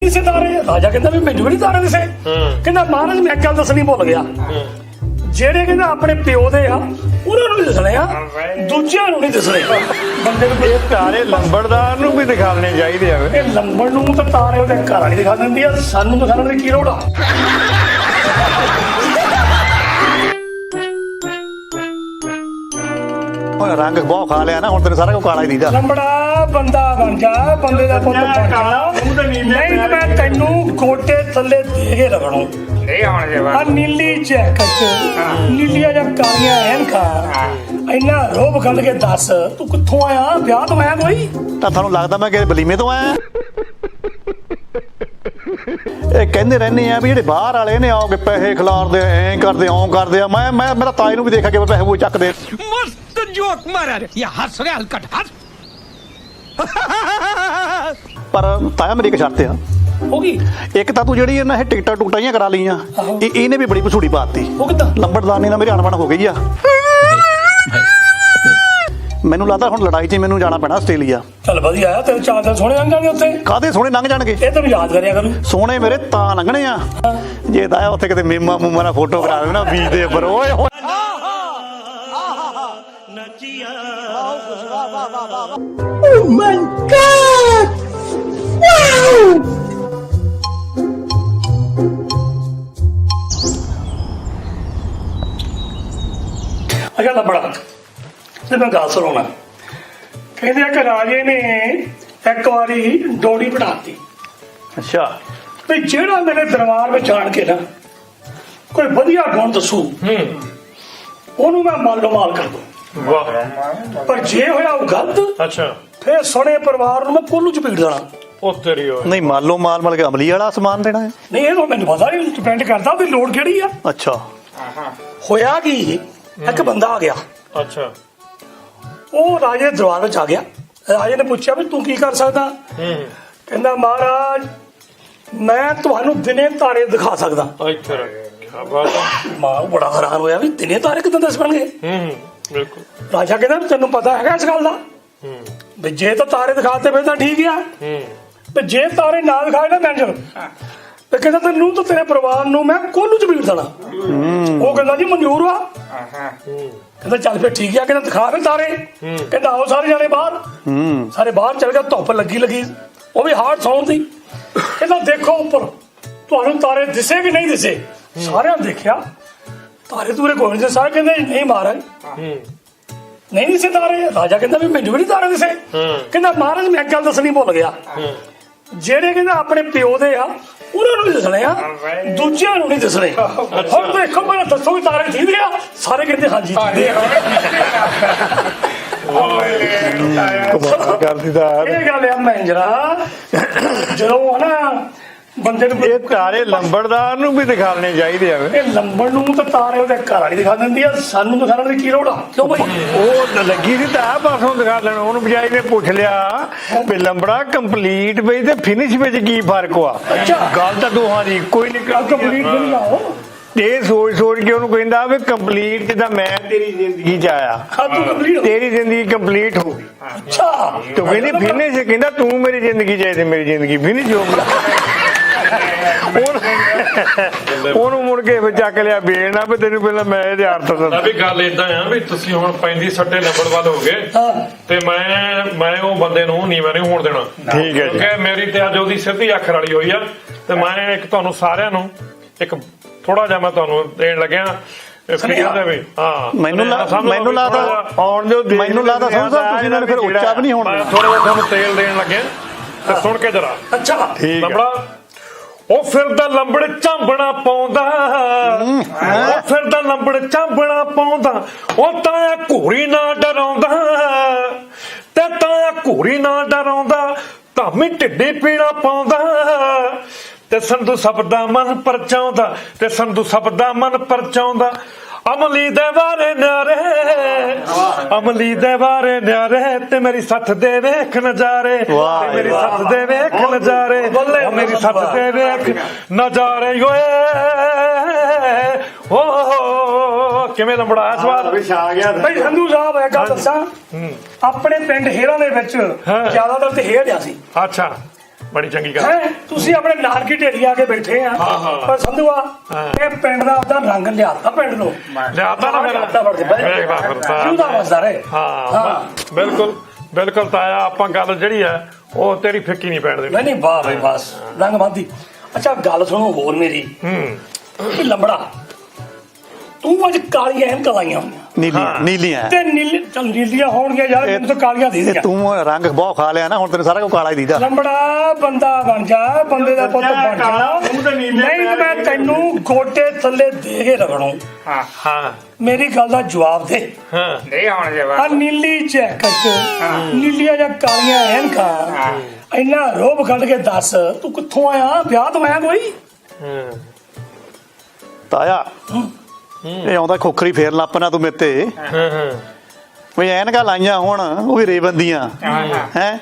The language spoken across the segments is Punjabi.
तारे राजा कहता भी मैनू नहीं तारे दिसे कहता महाराज मैं एक गल दसनी भुल गया ਜਿਹੜੇ ਕਹਿੰਦਾ ਆਪਣੇ ਪਿਓ ਦੇ ਆ ਉਹਨਾਂ ਨੂੰ ਦਿਸਣੇ ਆ ਦੂਜਿਆਂ ਨੂੰ ਨਹੀਂ ਦਿਸਣੇ ਬੰਦੇ ਨੂੰ ਇਹ ਤਾਰੇ ਲੰਬੜਦਾਰ ਨੂੰ ਵੀ ਦਿਖਾਉਣੇ ਚਾਹੀਦੇ ਆ ਇਹ ਲੰਬੜ ਨੂੰ ਤਾਂ ਤਾਰੇ ਉਹਦੇ ਘਰ ਵਾਲੀ ਦਿਖਾ ਦਿੰਦੀ ਆ ਸਾਨੂੰ ਦਿਖਾਉਣ ਦੀ ਕੀ ਲੋੜ ਆ रंग बहुत खा लिया ना हुण तेन सारा कुछ काला ही दीदा लंबड़ा बंदा बन जा बंदे दा पुੱਤ बन जा नहीं मैं तैनू गोटे थल्ले दे के रखणो ਨਹੀਂ ਆਉਣ ਜੇ आ नीली जैकेट नीलिया जब कालियां ऐनका इन्ना रोब गंद के दस तू कित्थों आया ब्याह तो आया कोई ਤਾਂ ਤੁਹਾਨੂੰ ਲੱਗਦਾ ਮੈਂ ਕਿ ਬਲੀਮੇ ਤੋਂ ਆਇਆ ਇਹ ਕਹਿੰਦੇ ਰਹਿੰਦੇ ਆ ਵੀ ਜਿਹੜੇ ਬਾਹਰ ਵਾਲੇ ਨੇ ਆਓਗੇ ਪੈਸੇ ਖਿਲਾਰਦੇ ਐਂ ਕਰਦੇ ਓਂ ਕਰਦੇ ਆ ਮੈਂ ਮੇਰਾ ਤਾਏ ਨੂੰ ਵੀ ਦੇਖਿਆ ਕਿ ਪੈਸੇ ਉਹ ਚੱਕਦੇ मस्त जोक मारा रे या हंस रे हलकट हंस ਪਰ ਤਾਇਆ ਮੇਰੀ ਇੱਕ ਸ਼ਰਤ ਆ होगी ਇੱਕ ਤਾਂ ਤੂੰ ਜਿਹੜੀ ਇਹਨਾਂ ਇਹ ਟਿਕਟਾਂ ਟੁਕਟਾਂ ਕਰਾ ਲਈਆਂ ਇਹਨੇ ਵੀ ਬੜੀ ਪਸੂੜੀ ਪਾਤੀ वो कितना ਲੰਬੜਦਾਨੀ ਨਾਲ ਮੇਰੀ ਅਣਬਣ ਹੋ ਗਈ ਆ ਮੈਨੂੰ ਲੱਗਦਾ ਹੁਣ ਲੜਾਈ 'ਚ ਮੈਨੂੰ ਜਾਣਾ ਪੈਣਾ ਆਸਟ੍ਰੇਲੀਆ चल वधिया आ तेरे चार दिन सोने लंघ जाणगे उत्थे ਕਾਹਦੇ ਸੋਹਣੇ ਲੰਘ ਜਾਣਗੇ ਇਹ ਤੈਨੂੰ ਯਾਦ ਕਰਿਆ ਕਰੂ ਸੋਹਣੇ ਮੇਰੇ ਤਾਂ ਲੰਘਣੇ ਆ ਜੇ ਤਾਂ ਉੱਥੇ ਕਿਤੇ ਮੇਮਾ ਮੂਮਾ ਨਾਲ ਫੋਟੋ ਕਰਾ ਦੇਵੇ ਨਾ ਬੀਚ ਦੇ ਉੱਪਰ ਓਏ ਹੋਏ ਅੱਛਾ ਲੱਭੜਾ ਤੇ ਮੈਂ ਗੱਲ ਸੁਣਾਉਣਾ ਕਹਿੰਦੇ ਆ ਕਿ ਰਾਜੇ ਨੇ ਇੱਕ ਵਾਰੀ ਡੋੜੀ ਪੜਾਤੀ ਅੱਛਾ ਵੀ ਜਿਹੜਾ ਮੇਰੇ ਦਰਬਾਰ ਵਿੱਚ ਆਣ ਕੇ ਨਾ ਕੋਈ ਵਧੀਆ ਗੁਣ ਦੱਸੂ ਉਹਨੂੰ ਮੈਂ ਮਾਲੋ ਮਾਲ ਕਰ ਦੂੰ ਵਾਹ ਪਰ ਜੇ ਹੋਇਆ ਉਹ ਗਲਤ ਅੱਛਾ ਫੇਰ ਸਣੇ ਪਰਿਵਾਰ ਨੂੰ ਮੈਂ ਕੋਲੂ ਚ ਪੀੜ ਦੇਣਾ ਉਹ ਤੇਰੀ ਓਏ ਨਹੀਂ ਮਾਲੋ ਮਾਲ ਮਲ ਕੇ ਅਮਲੀ ਵਾਲਾ ਸਮਾਨ ਦੇਣਾ ਹੈ ਨਹੀਂ ਇਹ ਤਾਂ ਮੈਨੂੰ ਪਤਾ ਨਹੀਂ ਡਿਪੈਂਡ ਕਰਦਾ ਉਹਦੀ ਲੋੜ ਕਿਹੜੀ ਆ ਅੱਛਾ ਹੋਇਆ ਕੀ ਇੱਕ ਬੰਦਾ ਆ ਗਿਆ ਅੱਛਾ ਉਹ ਰਾਜੇ ਦੇ ਦਰਬਾਰ ਵਿੱਚ ਆ ਗਿਆ ਰਾਜੇ ਨੇ ਪੁੱਛਿਆ ਵੀ ਤੂੰ ਕੀ ਕਰ ਸਕਦਾ ਕਹਿੰਦਾ ਮਹਾਰਾਜ ਮੈਂ ਤੁਹਾਨੂੰ ਦਿਨੇ ਤਾਰੇ ਦਿਖਾ ਸਕਦਾ ਇੱਥੇ ਰੱਖ ਕੀ ਬਾਤ ਹੈ ਮਾਂ ਬੜਾ ਹੈਰਾਨ ਹੋਇਆ ਵੀ ਦਿਨੇ ਤਾਰੇ ਕਿਦਾਂ ਦੱਸ ਬਣਗੇ ਬਿਲਕੁਲ ਰਾਜਾ ਕਹਿੰਦਾ ਤੈਨੂੰ ਪਤਾ ਹੈਗਾ ਇਸ ਗੱਲ ਦਾ ਵੀ ਜੇ ਤਾਂ ਤਾਰੇ ਦਿਖਾਤੇ ਫਿਰ ਤਾਂ ਠੀਕ ਆ ਤੇ ਜੇ ਤਾਰੇ ਨਾ ਦਿਖਾਏ ਨਾ ਮੈਨੇਜਰ ਤੇ ਕਹਿੰਦਾ ਤੈਨੂੰ ਤਾਂ ਤੇਰੇ ਪਰਿਵਾਰ ਨੂੰ ਮੈਂ ਕੋਲੂ ਚ ਬੀੜ ਦੇਣਾ ਉਹ ਕਹਿੰਦਾ ਜੀ ਮਨਜ਼ੂਰ ਆ ਕਹਿੰਦਾ ਚੱਲ ਫਿਰ ਠੀਕ ਆ ਕਹਿੰਦਾ ਦਿਖਾ ਫਿਰ ਤਾਰੇ ਕਹਿੰਦਾ ਆਓ ਸਾਰੇ ਜਾਣੇ ਬਾਹਰ ਸਾਰੇ ਬਾਹਰ ਚਲ ਗਏ ਧੁੱਪ ਲੱਗੀ ਉਹ ਵੀ ਹਾਰਡ ਸੌਣ ਦੀ ਕਹਿੰਦਾ ਦੇਖੋ ਉੱਪਰ ਤੁਹਾਨੂੰ ਤਾਰੇ ਦਿਸੇ ਕਿ ਨਹੀਂ ਦਿਸੇ ਸਾਰਿਆਂ ਨੇ ਦੇਖਿਆ ਤਾਰੇ ਤੂਰੇ ਕੋਈ ਨਹੀਂ ਸਾਰੇ ਕਹਿੰਦੇ ਨਹੀਂ ਮਹਾਰਾਜ ਨਹੀਂ ਦਿਸੇ ਤਾਰੇ ਰਾਜਾ ਕਹਿੰਦਾ ਵੀ ਮੈਨੂੰ ਵੀ ਨਹੀਂ ਤਾਰੇ ਦਿਸੇ ਕਹਿੰਦਾ ਮਹਾਰਾਜ ਮੈਂ ਇੱਕ ਗੱਲ ਦਸਣੀ ਭੁੱਲ ਗਿਆ ਜਿਹੜੇ ਕਹਿੰਦਾ ਆਪਣੇ ਪਿਓ ਦੇ ਆ ਉਹਨਾਂ ਨੂੰ ਦਿਸਣੇ ਆ ਦੂਜਿਆਂ ਨੂੰ ਨਹੀਂ ਦਿਸਣੇ ਹੁਣ ਦੇਖੋ ਮੈਨੂੰ ਦੱਸੋ ਵੀ ਤਾਰੇ ਠੀਕ ਆ ਸਾਰੇ ਕਹਿੰਦੇ ਹਾਂਜੀ ਠੀਕ ਆ ਕਰਦੀ ਦਾ ਇਹ ਗੱਲ ਆ ਮੈਂਜਰਾ ਜਦੋਂ ਹਨਾ ਬੰਦੇ ਨੂੰ ਇਹ ਤਾਰੇ ਲੰਬੜਦਾਰ ਨੂੰ ਵੀ ਦਿਖਾਉਣੇ ਚਾਹੀਦੇ ਆ ਇਹ ਲੰਬੜ ਨੂੰ ਤਾਂ ਤਾਰੇ ਉਹਦੇ ਘਰ ਵਾਲੀ ਦਿਖਾ ਦਿੰਦੀ ਆ ਸਾਨੂੰ ਦਿਖਾਉਣ ਦੀ ਕੀ ਲੋੜ ਆ ਕਿਉਂ ਭਾਈ ਉਹ ਲੱਗੀ ਸੀ ਤਾਂ ਪਾਸੋਂ ਦਿਖਾ ਲੈਣਾ ਉਹਨੂੰ ਬਜਾਈ ਨੇ ਪੁੱਛ ਲਿਆ ਵੀ ਲੰਬੜਾ ਕੰਪਲੀਟ ਵਿੱਚ ਤੇ ਫਿਨਿਸ਼ ਵਿੱਚ ਕੀ ਫਰਕ ਆ ਗੱਲ ਤਾਂ ਦੋਹਾਂ ਦੀ ਕੋਈ ਨਹੀਂ ਕੰਪਲੀਟ ਨਹੀਂ ਲਾਓ ਇਹ ਸੋਚ ਕੇ ਉਹਨੂੰ ਕਹਿੰਦਾ ਵੀ ਕੰਪਲੀਟ ਜਿੱਦਾਂ ਮੈਂ ਤੇਰੀ ਜ਼ਿੰਦਗੀ 'ਚ ਆਇਆ ਹਾਂ ਤੂੰ ਕੰਪਲੀਟ ਤੇਰੀ ਜ਼ਿੰਦਗੀ ਕੰਪਲੀਟ ਹੋ ਗਈ ਅੱਛਾ ਤੂੰ ਕਹਿੰਦੀ ਫਿਨਿਸ਼ ਕਹਿੰਦਾ ਤੂੰ ਮੇਰੀ ਜ਼ਿੰਦਗੀ 'ਚ ਆਈ ਤੇ ਮੇਰੀ ਜ਼ਿੰਦਗੀ ਫਿਨਿਸ਼ ਹੋ ਗਈ ਉਹਨੂੰ ਮੁੜ ਕੇ ਫਿਰ ਚੱਕ ਲਿਆ ਬੇਲਣਾ ਵੀ ਤੈਨੂੰ ਪਹਿਲਾਂ ਮੈਂ ਇਹਦੇ ਅਰਥ ਦੱਸਾਂ ਵੀ ਗੱਲ ਇਦਾਂ ਆ ਵੀ ਤੁਸੀਂ ਹੁਣ ਪੈਂਦੀ ਸੱਟੇ ਲੰਬੜਵਾਦ ਹੋ ਗਏ ਤੇ ਮੈਂ ਉਹ ਬੰਦੇ ਨੂੰ ਨੀਵਾਂ ਨਹੀਂ ਹੋਣ ਦੇਣਾ ਠੀਕ ਹੈ ਜੀ ਕਿਉਂਕਿ ਮੇਰੀ ਤੇ ਅੱਜ ਉਹਦੀ ਸਿੱਧੀ ਅੱਖ ਰਲੀ ਹੋਈ ਆ ਤੇ ਮੈਂ ਇੱਕ ਤੁਹਾਨੂੰ ਸਾਰਿਆਂ ਨੂੰ ਇੱਕ ਥੋੜਾ ਜਿਹਾ ਮੈਂ ਤੁਹਾਨੂੰ ਦੇਣ ਲੱਗਿਆ ਮੈਨੂੰ ਲੱਗਦਾ ਆਉਣ ਦਿਓ ਮੈਨੂੰ ਲੱਗਦਾ ਤੁਸੀਂ ਇਹਨਾਂ ਨੂੰ ਫਿਰ ਉੱਚਾ ਵੀ ਨਹੀਂ ਹੋਣਾ ਥੋੜਾ ਜਿਹਾ ਤੁਹਾਨੂੰ ਤੇਲ ਦੇਣ ਲੱਗੇ ਤੇ ਸੁਣ ਕੇ ਜਰਾ ਅੱਛਾ ਲੰਬੜਾ ਉਹ ਫਿਰਦਾ ਲੰਬੜ ਝਾਂਬਣਾ ਪਾਉਂਦਾ ਉਹ ਫਿਰਦਾ ਲੰਬੜ ਝਾਂਬਣਾ ਪਾਉਂਦਾ ਉਹ ਤਾਂ ਘੂਰੀ ਨਾ ਡਰਾਉਂਦਾ ਤੇ ਤਾਂ ਘੂਰੀ ਨਾ ਡਰਾਉਂਦਾ ਧਾਮੀ ਢਿੱਡੀ ਪੀੜਾ ਪਾਉਂਦਾ ਤੇ ਸੰਧੂ ਸਭ ਦਾ ਮਨ ਪਰਚਾਉਂਦਾ ਤੇ ਸੰਧੂ ਸਭ ਦਾ ਮਨ ਪਰਚਾਉਂਦਾ ਅਮਲੀ ਦੇ ਬਾਰੇ ਨਿਆਰੇ ਅਮਲੀ ਦੇ ਬਾਰੇ ਨਿਆਰੇ ਤੇ ਮੇਰੀ ਸੱਥ ਦੇ ਵੇਖ ਨਜ਼ਾਰੇ ਤੇ ਮੇਰੀ ਸੱਥ ਦੇ ਵੇਖ ਨਜ਼ਾਰੇ ਮੇਰੀ ਸੱਥ ਦੇ ਵੇਖ ਨਜ਼ਾਰੇ ਓ ਕਿਵੇਂ ਲੰਬੜਾ ਸਵਾਦ ਆ ਗਿਆ ਭਾਈ ਸੰਧੂ ਸਾਹਿਬ ਇਹ ਗੱਲ ਦੱਸਾਂ ਆਪਣੇ ਪਿੰਡ ਹੇਰਾਂ ਦੇ ਵਿੱਚ ਜ਼ਿਆਦਾਤਰ ਤੇ ਹੇਰ ਆ ਸੀ ਅੱਛਾ ਬੜੀ ਚੰਗੀ ਗੱਲ ਹੈ ਤੁਸੀਂ ਆਪਣੇ ਨਾਨਕੀ ਢੇਰੀ ਆ ਕੇ ਬੈਠੇ ਆ ਪਰ ਸੰਧੂਆ ਇਹ ਪਿੰਡ ਦਾ ਆਪਦਾ ਰੰਗ ਲਿਆਤਾ ਪਿੰਡ ਨੂੰ ਲਿਆਤਾ ਨਾ ਮੇਰਾ ਵੇਖ ਲਾ ਫਿਰ ਤਾਂ। ਜਿਉਂਦਾ ਵਸਦਾ ਰਹੇ ਹਾਂ ਬਿਲਕੁਲ ਬਿਲਕੁਲ ਤਾਇਆ ਆਪਾਂ ਗੱਲ ਜਿਹੜੀ ਆ ਉਹ ਤੇਰੀ ਫਿੱਕੀ ਨਹੀਂ ਪੈਣ ਦੇਣੀ ਨਹੀਂ ਵਾਹ ਬਈ ਬਸ ਰੰਗ ਬੰਦੀ। ਅੱਛਾ ਗੱਲ ਸੁਣੋ ਹੋਰ ਮੇਰੀ ਵੀ ਲੰਬੜਾ ਤੂੰ ਅੱਜ ਕਾਲੀਆਂ ਐਨਕਾਂ ਲਾਈਆਂ ਹੋਈਆਂ ਨੀਲੀਆਂ ਤੇ ਨੀਲੀਆਂ ਹੋਣਗੀਆਂ ਯਾਰ ਮੈਨੂੰ ਤਾਂ ਕਾਲੀਆਂ ਇਹ ਦੀਦੀਆਂ ਤੂੰ ਰੰਗ ਬਹੁਤ ਖਾ ਲਿਆ ਨਾ ਹੁਣ ਤੈਨੂੰ ਸਾਰਾ ਕੁਝ ਕਾਲਾ ਹੀ ਦੀਦਾ। ਲੰਬੜਾ ਬੰਦਾ ਬਣ ਜਾ ਬੰਦੇ ਦਾ ਪੁੱਤ ਬਣ ਜਾ ਨਹੀਂ ਤਾਂ ਮੈਂ ਤੈਨੂੰ ਗੋਡੇ ਥੱਲੇ ਦੇ ਕੇ ਰਗੜੂ। ਹਾਂ ਮੇਰੀ ਗੱਲ ਦਾ ਜਵਾਬ ਦੇ। ਨਹੀਂ ਹੁਣ ਆ ਜਵਾਬ ਨੀਲੀ ਜੈਕਟ ਨੀਲੀਆਂ ਜਾਂ ਕਾਲੀਆਂ ਐਨਕਾਂ ਇੰਨਾ ਰੋਬ ਕੱਢ ਕੇ ਦੱਸ ਤੂੰ ਕਿੱਥੋਂ ਆਇਆ ਵਿਆਹ ਤੋਂ ਆਇਆ ਕੋਈ ਤਾਇਆ ਇਹ ਆਉਂਦਾ ਖੋਖਰੀ ਫੇਰ ਲੱਪਣਾ ਤੂੰ ਮੇਤੇ ਵੀ ਐਨਕਾਂ ਲਾਈਆਂ ਹੁਣ ਉਹ ਵੀ ਰੇਬੰਦੀਆਂ ਹੈ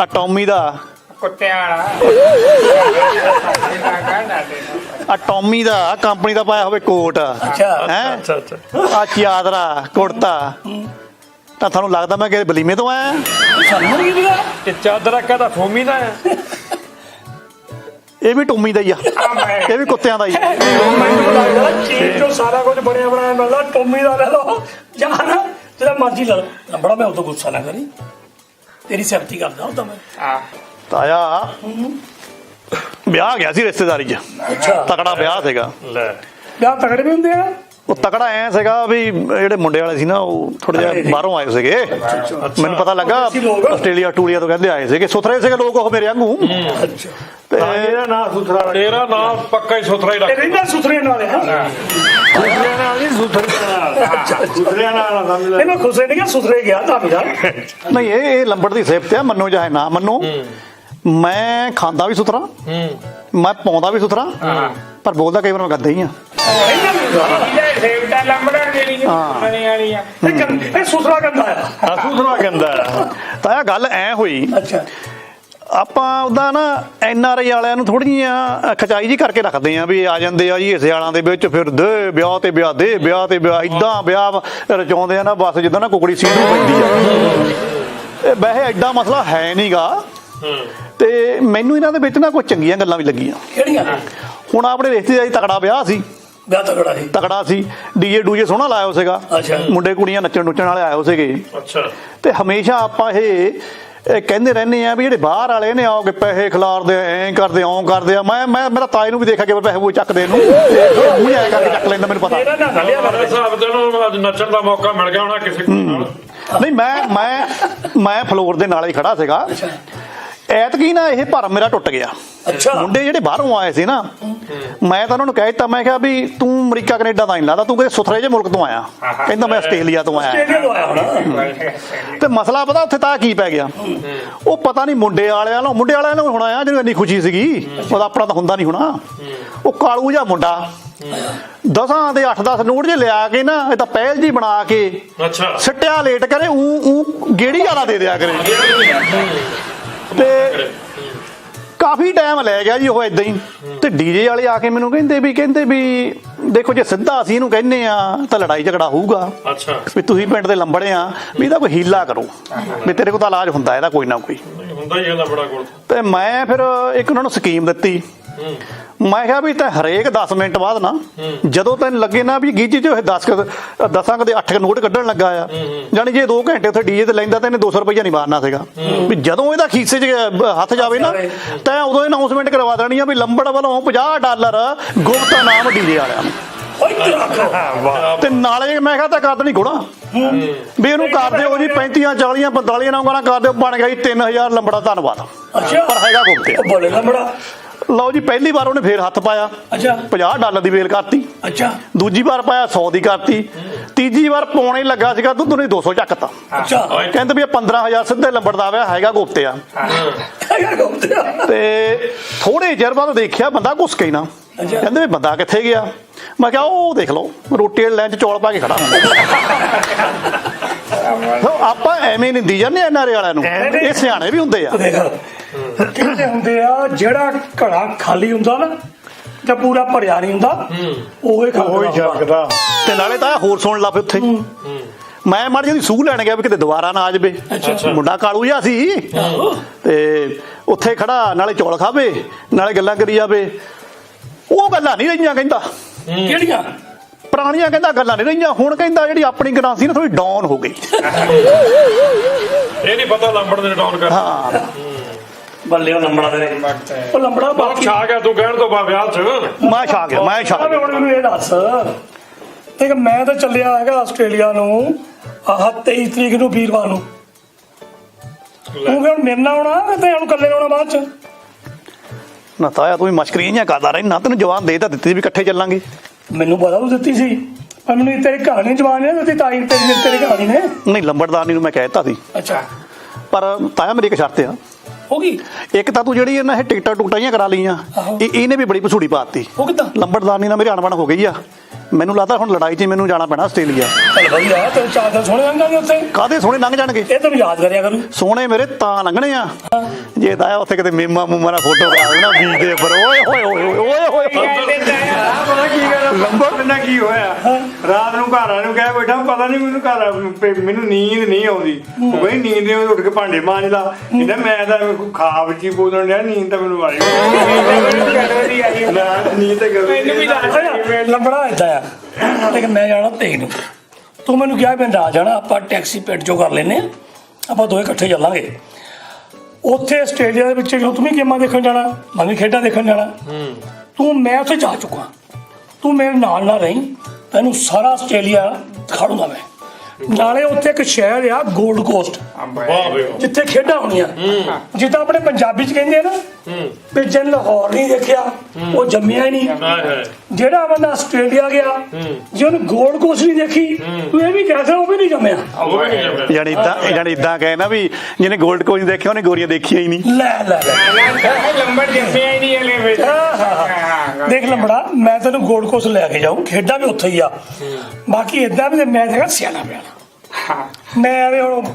ਆ ਟੌਮੀ ਦਾ ਕੁੱਤਿਆਂ ਵਾਲਾ ਆ ਟੌਮੀ ਦਾ ਕੰਪਨੀ ਦਾ ਪਾਇਆ ਹੋਵੇ ਕੋਟ ਅੱਛਾ ਹੈ ਅੱਛਾ ਅੱਛਾ ਆ ਚਾਦਰਾ ਕੁੜਤਾ ਤਾਂ ਤੁਹਾਨੂੰ ਲੱਗਦਾ ਮੈਂ ਕਿ ਬਲੀਮੇ ਤੋਂ ਆਇਆ ਸਾਨੂੰ ਨਹੀਂ ਪਤਾ ਇਹ ਚਾਦਰਾ ਕਾਹਦਾ ਫੋਮੀ ਦਾ ਹੈ ਇਹ ਵੀ ਟੌਮੀ ਦਾ ਹੀ ਆ ਇਹ ਵੀ ਕੁੱਤਿਆਂ ਦਾ ਹੀ ਆ। ਮੈਨੂੰ ਲੱਗਦਾ ਚੀਜ਼ ਤੋਂ ਸਾਰਾ ਕੁਝ ਬਣਿਆ ਬਣਾਇਆ ਮਿਲਦਾ ਟੋਮੀ ਦਾ ਲੈ ਲਓ ਜਾਂ ਨਾ ਜਿਹੜਾ ਮਰਜ਼ੀ ਲੈ ਲਓ ਬੜਾ ਮੈਂ ਉਦੋਂ ਗੁੱਸਾ ਨਾ ਕਰੀ ਤੇਰੀ ਸੇਫਟੀ ਕਰਦਾ ਹੁੰਦਾ ਮੈਂ ਤਾਇਆ ਵਿਆਹ ਗਿਆ ਸੀ ਰਿਸ਼ਤੇਦਾਰੀ 'ਚ ਅੱਛਾ ਤਕੜਾ ਵਿਆਹ ਸੀਗਾ ਲੈ ਵਿਆਹ ਤਗੜੇ ਵੀ ਹੁੰਦੇ ਆ ਉਹ ਤਕੜਾ ਐ ਸੀਗਾ ਵੀ ਜਿਹੜੇ ਮੁੰਡੇ ਵਾਲੇ ਸੀ ਨਾ ਉਹ ਥੋੜੇ ਜਿਹਾ ਬਾਹਰੋਂ ਆਏ ਸੀਗੇ ਮੈਨੂੰ ਪਤਾ ਲੱਗਾ ਆਸਟ੍ਰੇਲੀਆ ਟੂਲੀਆ ਤੋਂ ਕਹਿੰਦੇ ਆਏ ਸੀਗੇ ਸੁਥਰੇ ਸੀਗੇ ਲੋਕ ਉਹ ਮੇਰੇ ਵਾਂਗੂ ਅੱਛਾ ਤੇ ਇਹਦਾ ਨਾਂ ਸੁਥਰਾ ਤੇਰਾ ਨਾਮ ਪੱਕਾ ਹੀ ਸੁਥਰਾ ਹੀ ਇਹ ਰੱਖ ਰਹਿੰਦਾ ਸੁਥਰੇ ਨਾਲ ਹੈ ਸੁਥਰਿਆਂ ਨਾਲ ਨਹੀਂ ਸੁਥਰਿਆਂ ਨਾਲ ਸਮਝ ਲੈ ਇਹਨੂੰ ਖੁਸ਼ੇ ਨਹੀਂ ਸੁਥਰੇ ਗਿਆ ਤਾਂ ਵੀ ਯਾਰ ਨਹੀਂ ਇਹ ਲੰਬੜ ਦੀ ਸਿਫਤ ਆ ਮੰਨੋ ਚਾਹੇ ਨਾ ਮੰਨੋ ਮੈਂ ਖਾਂਦਾ ਵੀ ਸੁਥਰਾ ਮੈਂ ਪਾਉਂਦਾ ਵੀ ਸੁਥਰਾ ਪਰ ਬੋਲਦਾ ਕਈ ਵਾਰ ਮੈਂ ਗੱਦਾ ਹੀ ਆ ਸੇਵਟਾ ਲੰਬੜਾ ਜਿਹੜੀ ਬਣੀ ਵਾਲੀ ਆ ਇਹ ਸੁਥਰਾ ਗੰਦਾ ਆ ਸੁਥਰਾ ਕਹਿੰਦਾ ਤਾਂ ਇਹ ਗੱਲ ਐ ਹੋਈ ਅੱਛਾ ਆਪਾਂ ਉਹਦਾ ਨਾ NRI ਵਾਲਿਆਂ ਨੂੰ ਥੋੜੀ ਜੀਆਂ ਖਚਾਈ ਜੀ ਕਰਕੇ ਰੱਖਦੇ ਆ ਵੀ ਆ ਜਾਂਦੇ ਆ ਜੀ ਹਿੱਸੇ ਵਾਲਾਂ ਦੇ ਵਿੱਚ ਫਿਰ ਦੇ ਵਿਆਹ ਤੇ ਵਿਆਹ ਦੇ ਵਿਆਹ ਤੇ ਵਿਆਹ ਇਦਾਂ ਵਿਆਹ ਰਚਾਉਂਦੇ ਆ ਨਾ ਬਸ ਜਿੱਦਾਂ ਨਾ ਕੁਕੜੀ ਸੀਧੂ ਪੈਂਦੀ ਆ ਇਹ ਵੈਸੇ ਐਡਾ ਮਸਲਾ ਹੈ ਨਹੀਂਗਾ ਤੇ ਮੈਨੂੰ ਇਹਨਾਂ ਦੇ ਵਿੱਚ ਨਾ ਕੁਝ ਚੰਗੀਆਂ ਗੱਲਾਂ ਵੀ ਲੱਗੀਆਂ ਕਿਹੜੀਆਂ ਹੁਣ ਆਪਣੇ ਰਿਸ਼ਤੇਦਾਰੀ ਤਕੜਾ ਵਿਆਹ ਸੀ ਵਿਆਹ ਤਗੜਾ ਸੀ ਡੀਜੇ ਡੂਜੇ ਸੋਹਣਾ ਲਾਇਆ ਹੋ ਸੀਗਾ ਅੱਛਾ ਮੁੰਡੇ ਕੁੜੀਆਂ ਨੱਚਣ ਨੁੱਚਣ ਵਾਲੇ ਆਏ ਹੋ ਸੀਗੇ ਅੱਛਾ ਤੇ ਹਮੇਸ਼ਾ ਆਪਾਂ ਇਹ ਕਹਿੰਦੇ ਰਹਿੰਦੇ ਆ ਵੀ ਜਿਹੜੇ ਬਾਹਰ ਵਾਲੇ ਨੇ ਆਓਗੇ ਪੈਸੇ ਖਿਲਾਰਦੇ ਐਂ ਕਰਦੇ ਓਂ ਕਰਦੇ ਆ ਮੈਂ ਮੇਰਾ ਤਾਏ ਨੂੰ ਵੀ ਦੇਖਿਆ ਕਿ ਪੈਸੇ ਉਹ ਚੱਕਦੇ ਇਹਨੂੰ ਮੂੰਹ ਜਾਇਆ ਕਰਕੇ ਚੱਕ ਲੈਂਦਾ ਮੈਨੂੰ ਪਤਾ ਇਹਦਾ ਨਾ ਲਿਆ ਮੇਰੇ ਹਿਸਾਬ ਤੇ ਉਹਨੂੰ ਅੱਜ ਨੱਚਣ ਦਾ ਮੌਕਾ ਮਿਲ ਗਿਆ ਹੋਣਾ ਕਿਸੇ ਕੋਲ ਨਾਲ ਨਹੀਂ ਮੈਂ ਫਲੋਰ ਦੇ ਨਾਲ ਹੀ ਖੜਾ ਸੀਗਾ ਐਤਕੀ ਨਾ ਇਹ ਭਰਮ ਮੇਰਾ ਟੁੱਟ ਗਿਆ ਅੱਛਾ ਮੁੰਡੇ ਜਿਹੜੇ ਬਾਹਰੋਂ ਆਏ ਸੀ ਨਾ ਮੈਂ ਤਾਂ ਉਹਨਾਂ ਨੂੰ ਕਹਿ ਦਿੱਤਾ ਮੈਂ ਕਿਹਾ ਵੀ ਤੂੰ ਅਮਰੀਕਾ ਕੈਨੇਡਾ ਦਾ ਨਹੀਂ ਲੱਗਦਾ ਤੂੰ ਕਿਸੇ ਸੁਥਰੇ ਜਿਹੇ ਮੁਲਕ ਤੋਂ ਆਇਆ ਕਹਿੰਦਾ ਮੈਂ ਆਸਟ੍ਰੇਲੀਆ ਤੋਂ ਆਇਆ ਆਸਟ੍ਰੇਲੀਆ ਤੋਂ ਆਇਆ ਹੋਣਾ ਤੇ ਮਸਲਾ ਪਤਾ ਉੱਥੇ ਤਾਂ ਕੀ ਪੈ ਗਿਆ ਉਹ ਪਤਾ ਨਹੀਂ ਮੁੰਡੇ ਵਾਲਿਆਂ ਨੂੰ ਹੋਣਾ ਆ ਜਿਹਨੂੰ ਇੰਨੀ ਖੁਸ਼ੀ ਸੀਗੀ ਉਹਦਾ ਆਪਣਾ ਤਾਂ ਹੁੰਦਾ ਨਹੀਂ ਹੋਣਾ ਉਹ ਕਾਲੂ ਜਿਹਾ ਮੁੰਡਾ 10 ਦੇ 8-10 ਨੋਟ ਜੇ ਲਿਆ ਕੇ ਨਾ ਇਹ ਤਾਂ ਪਹਿਲ ਜੀ ਬਣਾ ਕੇ ਅੱਛਾ ਸਿੱਟਿਆ ਲੇਟ ਕਰੇ ਉਹ ਗੇੜੀ ਵਾਲਾ ਦੇ ਦਿਆ ਕਰੇ ਤੇ ਕਾਫੀ ਟਾਈਮ ਲੈ ਗਿਆ ਜੀ ਉਹ ਇਦਾਂ ਹੀ ਤੇ ਡੀਜੇ ਵਾਲੇ ਆ ਕੇ ਮੈਨੂੰ ਕਹਿੰਦੇ ਵੀ ਦੇਖੋ ਜੇ ਸਿੱਧਾ ਅਸੀਂ ਇਹਨੂੰ ਕਹਿੰਦੇ ਆ ਤਾਂ ਲੜਾਈ ਝਗੜਾ ਹੋਊਗਾ ਅੱਛਾ ਵੀ ਤੁਸੀਂ ਪਿੰਡ ਦੇ ਲੰਬੜੇ ਆ ਵੀ ਇਹਦਾ ਕੋਈ ਹੀਲਾ ਕਰੋ ਵੀ ਤੇਰੇ ਕੋਲ ਤਾਂ ਇਲਾਜ ਹੁੰਦਾ ਇਹਦਾ ਕੋਈ ਨਾ ਕੋਈ ਹੁੰਦਾ ਹੀ ਇਹਦਾ ਬੜਾ ਕੋਲ ਤੇ ਮੈਂ ਫਿਰ ਇੱਕ ਉਹਨਾਂ ਨੂੰ ਸਕੀਮ ਦਿੱਤੀ ਮੈਂ ਕਿਹਾ ਵੀ ਤਾਂ ਹਰੇਕ 10 ਮਿੰਟ ਬਾਅਦ ਨਾ ਜਦੋਂ ਤੈਨੂੰ ਲੱਗੇ ਨਾ ਵੀ ਗੀਜੀ ਚ 10 ਕਦੇ 8 ਨੋਟ ਕੱਢਣ ਲੱਗਾ ਆ ਜਾਨੀ ਜੇ 2 ਘੰਟੇ ਉੱਥੇ ਡੀਜੇ ਤੇ ਲੈਂਦਾ ਤਾਂ ਇਹਨੇ 200 ਰੁਪਈਆ ਨਹੀਂ ਮਾਰਨਾ ਸੀਗਾ ਵੀ ਜਦੋਂ ਇਹਦਾ ਖੀਸੇ 'ਚ ਹੱਥ ਜਾਵੇ ਨਾ ਤਾਂ ਉਦੋਂ ਅਨਾਉਂਸਮੈਂਟ ਕਰਵਾ ਦੇਣੀ ਆ ਵੀ ਲੰਬੜ ਵੱਲੋਂ $50 ਗੁਪਤ ਨਾਮ ਡੀਜੇ ਵਾਲਿਆਂ ਨੂੰ ਤੇ ਨਾਲੇ ਮੈਂ ਕਿਹਾ ਤਾਂ ਕਰ ਦੇਣੀ ਗੁਣਾ ਵੀ ਇਹਨੂੰ ਕਰ ਦਿਓ ਜੀ 35 40 45 ਨਾਲ ਗਾਣਾ ਕਰ ਦਿਓ ਬਣ ਗਿਆ ਜੀ 3000 ਲੰਬੜਾ ਧੰਨਵਾਦ ਪਰ ਹੈਗਾ ਗੁਪਤੇ ਬੋਲੇ ਲੰਬੜਾ ਲਓ ਜੀ ਪਹਿਲੀ ਵਾਰ ਉਹਨੇ ਫੇਰ ਹੱਥ ਪਾਇਆ ਅੱਛਾ $50 ਦੀ ਵੇਲ ਕਰਤੀ ਅੱਛਾ ਦੂਜੀ ਵਾਰ ਪਾਇਆ 100 ਦੀ ਕਰਤੀ ਤੀਜੀ ਵਾਰ ਪਾਉਣੇ ਲੱਗਾ ਸੀਗਾ ਤੂੰ ਨੇ 200 ਚੱਕਤਾ ਅੱਛਾ ਕਹਿੰਦੇ ਵੀ 15000 ਸਿੱਧੇ ਲੰਬੜ ਦਾ ਆਇਆ ਹੈਗਾ ਗੁਪਤੇ ਆ ਤੇ ਥੋੜੇ ਚਿਰ ਬਾਅਦ ਦੇਖਿਆ ਬੰਦਾ ਘੁਸ ਕੇ ਨਾ ਕਹਿੰਦੇ ਵੀ ਬੰਦਾ ਕਿੱਥੇ ਗਿਆ ਮੈਂ ਕਿਹਾ ਉਹ ਦੇਖ ਲਓ ਰੋਟੀ ਵਾਲੇ ਲਾਈਨ 'ਚ ਚੌਲ ਪਾ ਕੇ ਖੜਾ ਆਪਾਂ ਐਵੇਂ ਨਹੀਂ ਦੀ ਜਾਂਦੇ NRI ਵਾਲਿਆਂ ਨੂੰ ਇਹ ਸਿਆਣੇ ਵੀ ਹੁੰਦੇ ਆ ਕਿਹੜੇ ਹੁੰਦੇ ਆ ਜਿਹੜਾ ਘੜਾ ਖਾਲੀ ਹੁੰਦਾ ਨਾ ਜਾਂ ਪੂਰਾ ਭਰਿਆ ਨਹੀਂ ਹੁੰਦਾ ਉਹ ਹੀ ਛੱਕਦਾ ਤੇ ਨਾਲੇ ਤਾਂ ਹੋਰ ਸੁਣ ਲਾ ਫੇ ਉੱਥੇ ਮੈਂ ਮਾੜੀ ਜਿਹੀ ਸੂਹ ਲੈਣ ਗਿਆ ਵੀ ਕਿਤੇ ਦੁਬਾਰਾ ਨਾ ਆ ਜਾਵੇ। ਮੁੰਡਾ ਕਾਲੂ ਜਿਹਾ ਸੀ ਤੇ ਉੱਥੇ ਖੜਾ, ਨਾਲੇ ਚੌਲ ਖਾਵੇ ਨਾਲੇ ਗੱਲਾਂ ਕਰੀ ਜਾਵੇ। ਉਹ ਗੱਲਾਂ ਨਹੀਂ ਰਹੀਆਂ ਕਹਿੰਦਾ। ਕਿਹੜੀਆਂ ਪੁਰਾਣੀਆਂ ਕਹਿੰਦਾ ਗੱਲਾਂ ਨਹੀਂ ਰਹੀਆਂ। ਹੁਣ ਕਹਿੰਦਾ ਜਿਹੜੀ ਆਪਣੀ ਗਰਾਂ ਸੀ ਨਾ ਥੋੜੀ ਡਾਊਨ ਹੋ ਗਈ। ਇਹ ਨਹੀਂ ਪਤਾ ਲੰਬੜ ਦੇ ਡਾਊਨ ਕਰ। ਹਾਂ ਬੱਲੇ ਉਹ ਲੰਬੜਾ ਦੇ ਉਹ ਲੰਬੜਾ ਬਹੁਤ ਛਾ ਗਿਆ ਤੂੰ ਕਹਿਣ ਤੋਂ ਬਾਅਦ ਵਿਆਹ 'ਚ। ਮੈਂ ਛਾ ਗਿਆ। ਹੁਣ ਮੈਨੂੰ ਇਹ ਦੱਸ ਦੇਖ, ਮੈਂ ਤਾਂ ਚੱਲਿਆ ਹੈਗਾ ਆਸਟ੍ਰੇਲੀਆ ਨੂੰ ਆਹ 23 ਤਰੀਕ ਨੂੰ ਵੀਰਵਾਰ ਨੂੰ। ਤੂੰ ਹੁਣ ਮੇਰੇ ਨਾਲ ਆਉਣਾ ਤੇ ਹੁਣ ਇਕੱਲੇ ਆਉਣਾ ਬਾਅਦ ਚ? ਨਾ ਤਾਇਆ ਤੂੰ ਵੀ ਮਸ਼ਕਰੀਆਂ ਜਿਹੀਆਂ ਕਰਦਾ ਰਹਿਣਾ। ਤੈਨੂੰ ਜਵਾਨ ਦੇ ਤਾਂ ਦਿੱਤੀ ਵੀ ਇਕੱਠੇ ਚੱਲਾਂਗੇ। ਮੈਨੂੰ ਪਤਾ ਤੂੰ ਦਿੱਤੀ ਸੀ, ਪਰ ਮੈਨੂੰ ਤੇਰੀ ਕਹਾਣੀ ਜਵਾਨ ਨਹੀਂ ਦਿੱਤੀ। ਤਾਈ ਤੇਰੀ ਕਹਾਣੀ ਨੇ ਨਹੀਂ ਲੰਬੜਦਾਰਨੀ ਨੂੰ ਮੈਂ ਕਹਿ ਦਿੱਤਾ ਸੀ। ਅੱਛਾ ਪਰ ਤਾਇਆ ਮੇਰੀ ਇੱਕ ਸ਼ਰਤ ਆ। ਹੋ ਗਈ? ਇੱਕ ਤਾਂ ਤੂੰ ਜਿਹੜੀ ਇਹਨਾਂ ਇਹ ਟਿਕਟਾਂ ਟੁਕਟਾਂ ਜਿਹੀਆਂ ਕਰਾ ਲਈਆਂ, ਇਹਨੇ ਵੀ ਬੜੀ ਭਸੂੜੀ ਪਾਤੀ। ਉਹ ਕਿੱਦਾਂ? ਲੰਬੜਦਾਰਨੀ ਨਾਲ ਮੇਰੀ ਅਣਬਣ ਹੋ ਗਈ ਆ। ਮੈਨੂੰ ਲੱਗਦਾ ਹੁਣ ਲੜਾਈ 'ਚ ਮੈਨੂੰ ਜਾਣਾ ਪੈਣਾ ਆਸਟ੍ਰੇਲੀਆ। ਚੱਲ ਵਧੀਆ, ਤੈਨੂੰ ਚਾਰ ਦਿਨ ਸੋਹਣੇ ਲੰਘਾਂਗੇ ਉੱਥੇ। ਕਾਹਦੇ ਸੋਹਣੇ ਲੰਘ ਜਾਣਗੇ? ਇਹ ਤੈਨੂੰ ਯਾਦ ਕਰਿਆ ਕਰੂ। ਸੋਹਣੇ ਮੇਰੇ ਤਾਂ ਲੰਘਣੇ ਆ ਜੇ ਤਾਇਆ ਉੱਥੇ ਕਿਤੇ ਮੇਮਾ ਮੂਮਾ ਨਾਲ ਫੋਟੋ ਕਰਾ ਦੇਣਾ ਬੀਚ ਦੇ ਉੱਪਰ। ਓਏ ਹੋਏ ਹੋਏ ਓਏ ਹੋਏ ਪਤਾ ਕੀ ਗੱਲ ਲੰਬੜ ਨਾਲ ਕੀ ਹੋਇਆ? ਰਾਤ ਨੂੰ ਘਰ ਵਾਲੇ ਨੂੰ ਕਹਿ ਬੈਠਾ ਪਤਾ ਨਹੀਂ ਮੈਨੂੰ ਮੈਨੂੰ ਨੀਂਦ ਨਹੀਂ ਆਉਂਦੀ। ਉਹ ਕਹਿੰਦੀ ਨੀਂਦ ਨਹੀਂ ਉੱਠ ਕੇ ਭਾਂਡੇ ਮਾਂਜ ਲਾ। ਕਹਿੰਦਾ ਮੈਂ ਤਾਂ ਖਾਬ ਚ ਹੀ ਬੋਲਣ ਡਿਆ, ਨੀਂਦ ਤਾਂ ਮੈਨੂੰ ਆਈ ਨੀਂਦ ਤਾਂ ਲੰਬੜਾ ਏਦਾਂ ਆ। ਲੇਕਿਨ ਮੈਂ ਜਾਣਾ ਤੇਗ ਨੂੰ। ਤੂੰ ਮੈਨੂੰ ਕਿਹਾ ਮੈਂ ਨਾ ਜਾਣਾ, ਆਪਾਂ ਟੈਕਸੀ ਪਿੰਡ ਚੋਂ ਕਰ ਲੈਨੇ, ਆਪਾਂ ਦੋਵੇਂ ਇਕੱਠੇ ਚੱਲਾਂਗੇ ਉੱਥੇ ਆਸਟ੍ਰੇਲੀਆ ਦੇ ਵਿੱਚ। ਜਦੋਂ ਤੂੰ ਵੀ ਗੇਮਾਂ ਦੇਖਣ ਜਾਣਾ, ਮੈਂ ਵੀ ਖੇਡਾਂ ਦੇਖਣ ਜਾਣਾ। ਤੂੰ ਮੈਂ ਉੱਥੇ ਜਾ ਚੁੱਕਾ, ਤੂੰ ਮੇਰੇ ਨਾਲ ਨਾ ਰਹੀਂ, ਤੈਨੂੰ ਸਾਰਾ ਆਸਟ੍ਰੇਲੀਆ ਦਿਖਾੜੂੰਗਾ ਮੈਂ। ਨਾਲੇ ਉੱਥੇ ਇੱਕ ਸ਼ਹਿਰ ਆ ਗੋਲਡ ਕੋਸਟ, ਜਿੱਥੇ ਖੇਡਾਂ ਹੋਣੀਆਂ। ਜਿੱਦਾਂ ਆਪਣੇ ਪੰਜਾਬੀ 'ਚ ਕਹਿੰਦੇ ਆ ਨਾ ਵੀ ਜਿਨ ਲਾਹੌਰ ਨਹੀਂ ਦੇਖਿਆ ਉਹ ਜੰਮਿਆ ਹੀ ਨਹੀਂ। ਜਿਹੜਾ ਬੰਦਾ ਆਸਟ੍ਰੇਲੀਆ ਗਿਆ ਜੇ ਉਹਨੇ ਗੋਲਡ ਕੋਸਟ ਨਹੀਂ ਦੇਖੀ, ਤੂੰ ਇਹ ਵੀ ਕਹਿ ਸਕਦਾ ਉਹ ਵੀ ਨਹੀਂ ਜੰਮਿਆ। ਜਾਣੀ ਇਦਾਂ ਕਹੇ ਨਾ ਵੀ ਜਿਹਨੇ ਗੋਲਡ ਕੋਸਟ ਨਹੀਂ ਦੇਖਿਆ ਉਹਨੇ ਗੋਰੀਆਂ ਦੇਖੀਆਂ ਹੀ ਨਹੀਂ। ਲੈ ਲੰਬੜ ਜੰਮਿਆ ਹੀ ਨਹੀਂ ਹਲੇ। ਦੇਖ ਲੰਬੜਾ, ਮੈਂ ਤੈਨੂੰ ਗੋਲਡ ਕੋਸਟ ਲੈ ਕੇ ਜਾਊਂ, ਖੇਡਾਂ ਵੀ ਉੱਥੇ ਹੀ ਆ। ਬਾਕੀ ਏਦਾਂ ਵੀ ਮੈਂ ਹੈਗਾ ਸਿਆਣਾ ਪਿਆਣਾ। ਮੈਂ ਐਵੇਂ ਹੁਣ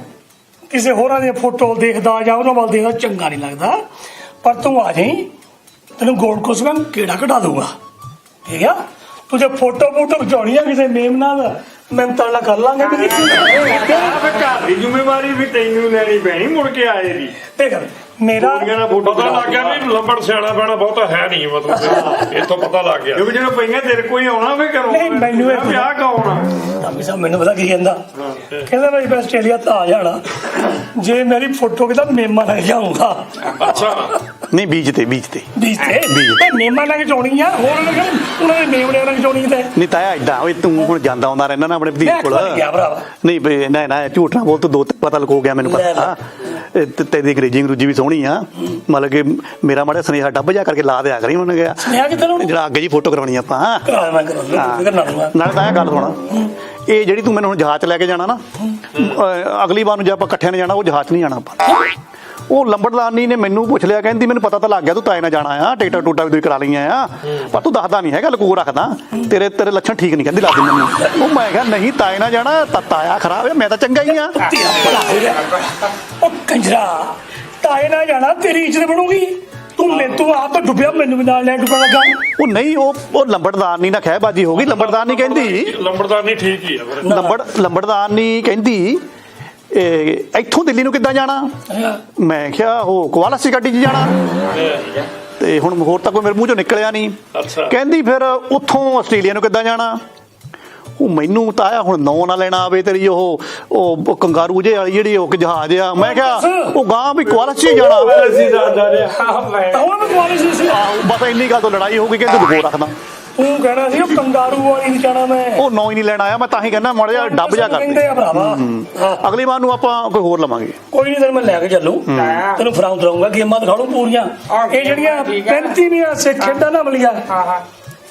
ਕਿਸੇ ਹੋਰਾਂ ਦੀਆਂ ਫੋਟੋ ਦੇਖਦਾ ਜਾਂ ਉਹਨਾਂ ਵੱਲ ਦੇਖਦਾ ਚੰਗਾ ਨਹੀਂ ਲੱਗਦਾ। ਪਰ ਤੂੰ ਆ ਜਾਈਂ, ਤੈਨੂੰ ਗੋਲਡ ਕੋਸਟ ਮੈਂ ਕਿਹੜਾ ਕਢਾ ਦੂੰਗਾ। ਠੀਕ ਆ? ਤੂੰ ਜੇ ਫੋਟੋ ਖਿਚਾਉਣੀ ਆ ਕਿਸੇ ਮੇਮ ਨਾਲ, ਮੈਂ ਤੜਲਾ ਕਰ ਲਾਂਗੇ। ਘਰ ਦੀ ਜ਼ਿੰਮੇਵਾਰੀ ਵੀ ਤੈਨੂੰ ਲੈਣੀ ਪੈਣੀ ਮੁੜ ਕੇ ਆਏ ਦੀ। ਦੇਖ ਮੇਰਾ ਪਤਾ ਲੱਗ ਗਿਆ ਵੀ ਲੰਬੜ ਸਿਆਣਾ ਪੈਣਾ ਬਹੁਤਾ ਹੈ ਨਹੀਂ। ਮਤਲਬ ਇੱਥੋਂ ਪਤਾ ਲੱਗ ਗਿਆ ਕਿਉਂਕਿ ਜਦੋਂ ਪਈਆਂ ਤੇਰੇ ਕੋਈ ਆਉਣਾ ਵੀ ਕਰੋ। ਨਹੀਂ, ਮੈਨੂੰ ਇਹ ਵਿਆਹ ਕਰਾਉਣਾ। ਟਾਮੀ ਸਾਹਿਬ ਮੈਨੂੰ ਪਤਾ ਕੀ ਕਹਿੰਦਾ ਮੈਂ ਆਸਟ੍ਰੇਲੀਆ ਤਾਂ ਆ ਜਾਣਾ ਜੇ ਮੇਰੀ ਫੋਟੋ ਕਿਤਾ ਮੇਮਾ ਲੱਗ ਜਾਊਗਾ। ਅੱਛਾ ਨਹੀਂ ਬੀਚ ਤੇ ਬੀਚ ਤੇ ਮੇਮਾ ਲੱਗ ਜਾਣੀ ਆ। ਹੋਰ ਉਹਨਾਂ ਦੇ ਮੇਮਣੇ ਲੱਗ ਜਾਣੀ ਤੇ ਨਹੀਂ ਤਾਇਆ ਏਦਾਂ ਓਏ ਤੂੰ ਹੁਣ ਜਾਂਦਾ ਆਉਂਦਾ ਰਹਿਣਾ ਨਾ ਆਪਣੇ ਭਤੀਜ ਕੋਲ। ਨਹੀਂ ਬਈ ਨਾ ਝੂਠ ਨਾ ਬੋਲ, ਤੂੰ ਦੋ ਪਤਾ ਲਗੋ ਗਿਆ ਮੈਨੂੰ ਪਤਾ। ਤੇਰੀ ਅੰਗਰੇਜ਼ੀ ਅੰਗਰੂਜੀ ਵੀ ਸੋਹਣੀ ਆ। ਮਤਲਬ ਕਿ ਮੇਰਾ ਮਾੜਾ ਸੁਨੇਹਾ ਡੱਬ ਜਾ ਕਰਕੇ ਲਾ ਦਿਆ ਕਰੀ ਉਹਨੇ ਕਿਹਾ ਜਿਹੜਾ ਅੱਗੇ ਜੀ ਫੋਟੋ ਕਰਾਉਣੀ ਆਪਾਂ। ਨਾਲੇ ਤਾਂ ਇਹ ਗੱਲ ਸੁਣਾ, ਇਹ ਜਿਹੜੀ ਤੂੰ ਮੈਨੂੰ ਹੁਣ ਜਹਾਜ਼ 'ਚ ਲੈ ਕੇ ਜਾਣਾ ਨਾ, ਅਗਲੀ ਵਾਰ ਨੂੰ ਜੇ ਆਪਾਂ ਇਕੱਠਿਆਂ ਨੇ ਜਾਣਾ ਉਹ ਜਹਾਜ਼ 'ਚ ਨਹੀਂ ਜਾਣਾ ਆਪਾਂ। ਉਹ ਲੰਬੜਦਾਰਨੀ ਨੇ ਮੈਨੂੰ ਪੁੱਛ ਲਿਆ, ਕਹਿੰਦੀ ਮੈਨੂੰ ਪਤਾ ਤਾਂ ਲੱਗ ਗਿਆ ਤੂੰ ਤਾਏ ਨਾਲ ਜਾਣਾ ਆ, ਟਿਕਟਾਂ ਟੂਟਾਂ ਵੀ ਤੁਸੀਂ ਕਰਾ ਲਈਆਂ ਆ, ਪਰ ਤੂੰ ਦੱਸਦਾ ਨਹੀਂ ਹੈਗਾ, ਲਕੋ ਰੱਖਦਾ। ਤੇਰੇ ਲੱਛਣ ਠੀਕ ਨਹੀਂ ਕਹਿੰਦੀ ਲੱਗਦੀ ਮੈਨੂੰ। ਉਹ ਮੈਂ ਕਿਹਾ ਨਹੀਂ ਤਾਏ ਨਾਲ ਜਾਣਾ, ਤਾਇਆ ਖਰਾਬ ਹੈ, ਮੈਂ ਤਾਂ ਚੰਗਾ ਹੀ ਆ। ਉਹ ਕੰਜਰਾ, ਤਾਏ ਨਾਲ ਜਾਣਾ ਤੇਰੀ ਇੱਜ਼ਤ ਬਣੂਗੀ। ਤੂੰ ਆਪ ਤਾਂ ਡੁੱਬਿਆ, ਮੈਨੂੰ ਵੀ ਨਾਲ ਲੈ ਡੁੱਬਣ ਲੱਗਾ। ਉਹ ਨਹੀਂ ਉਹ ਲੰਬੜਦਾਰਨੀ ਨਾਲ ਖਹਿਬਾਜੀ ਹੋ ਗਈ। ਲੰਬੜਦਾਰਨੀ ਕਹਿੰਦੀ ਲੰਬੜਦਾਰਨੀ ਠੀਕ ਹੀ ਆ। ਲੰਬੜਦਾਰਨੀ ਕਹਿੰਦੀ ਇੱਥੋਂ ਦਿੱਲੀ ਨੂੰ ਕਿੱਦਾਂ ਜਾਣਾ? ਮੈਂ ਕਿਹਾ ਉਹ ਕੁਆਲਾਸੀ ਗੱਡੀ 'ਚ ਜਾਣਾ। ਤੇ ਹੁਣ ਹੋਰ ਤਾਂ ਕੋਈ ਮੇਰੇ ਮੂੰਹ ਚੋਂ ਨਿਕਲਿਆ ਨਹੀਂ। ਕਹਿੰਦੀ ਫਿਰ ਉੱਥੋਂ ਆਸਟ੍ਰੇਲੀਆ ਨੂੰ ਕਿੱਦਾਂ ਜਾਣਾ? ਉਹ ਮੈਨੂੰ ਤਾਂ ਆਇਆ ਹੁਣ ਨੌ ਨਾ ਲੈਣਾ ਆਵੇ ਤੇਰੀ ਉਹ ਕੰਗਾਰੂ ਜੇ ਵਾਲੀ ਜਿਹੜੀ ਉਹ ਜਹਾਜ਼ ਆ। ਮੈਂ ਕਿਹਾ ਉਹ ਗਾਂ ਵੀ ਕੁਆਲਾਸੀ ਜਾਣਾ। ਬਸ ਇੰਨੀ ਗੱਲ ਤੋਂ ਲੜਾਈ ਹੋ ਗਈ, ਕਹਿੰਦੇ ਦੁਖੋ ਰੱਖਦਾ। ਤੂੰ ਕਹਿਣਾ ਸੀ ਉਹ ਕੰਗਾਰੂ ਵਾਲੀ ਨਹੀਂ ਜਾਣਾ, ਮੈਂ ਉਹ ਨੌ ਹੀ ਨਹੀਂ ਲੈਣਾ ਆਇਆ। ਮੈਂ ਤਾਂ ਹੀ ਕਹਿੰਦਾ ਮਾੜਾ ਜਿਹਾ ਡੱਬ ਜਾ ਕਰ ਅਗਲੀ ਵਾਰ ਨੂੰ ਆਪਾਂ ਕੋਈ ਹੋਰ ਲਵਾਂਗੇ। ਕੋਈ ਨਹੀਂ, ਤੈਨੂੰ ਮੈਂ ਲੈ ਕੇ ਚੱਲੂ, ਤੈਨੂੰ ਫਰਾਉਂ ਦਊਂਗਾ, ਗੇਮਾਂ ਦਿਖਾੜੂ ਪੂਰੀਆਂ। ਇਹ ਜਿਹੜੀਆਂ 35ਵੀਆਂ ਸਿੱਖ ਖੇਡਾਂ ਨਾ ਮਿਲੀਆਂ,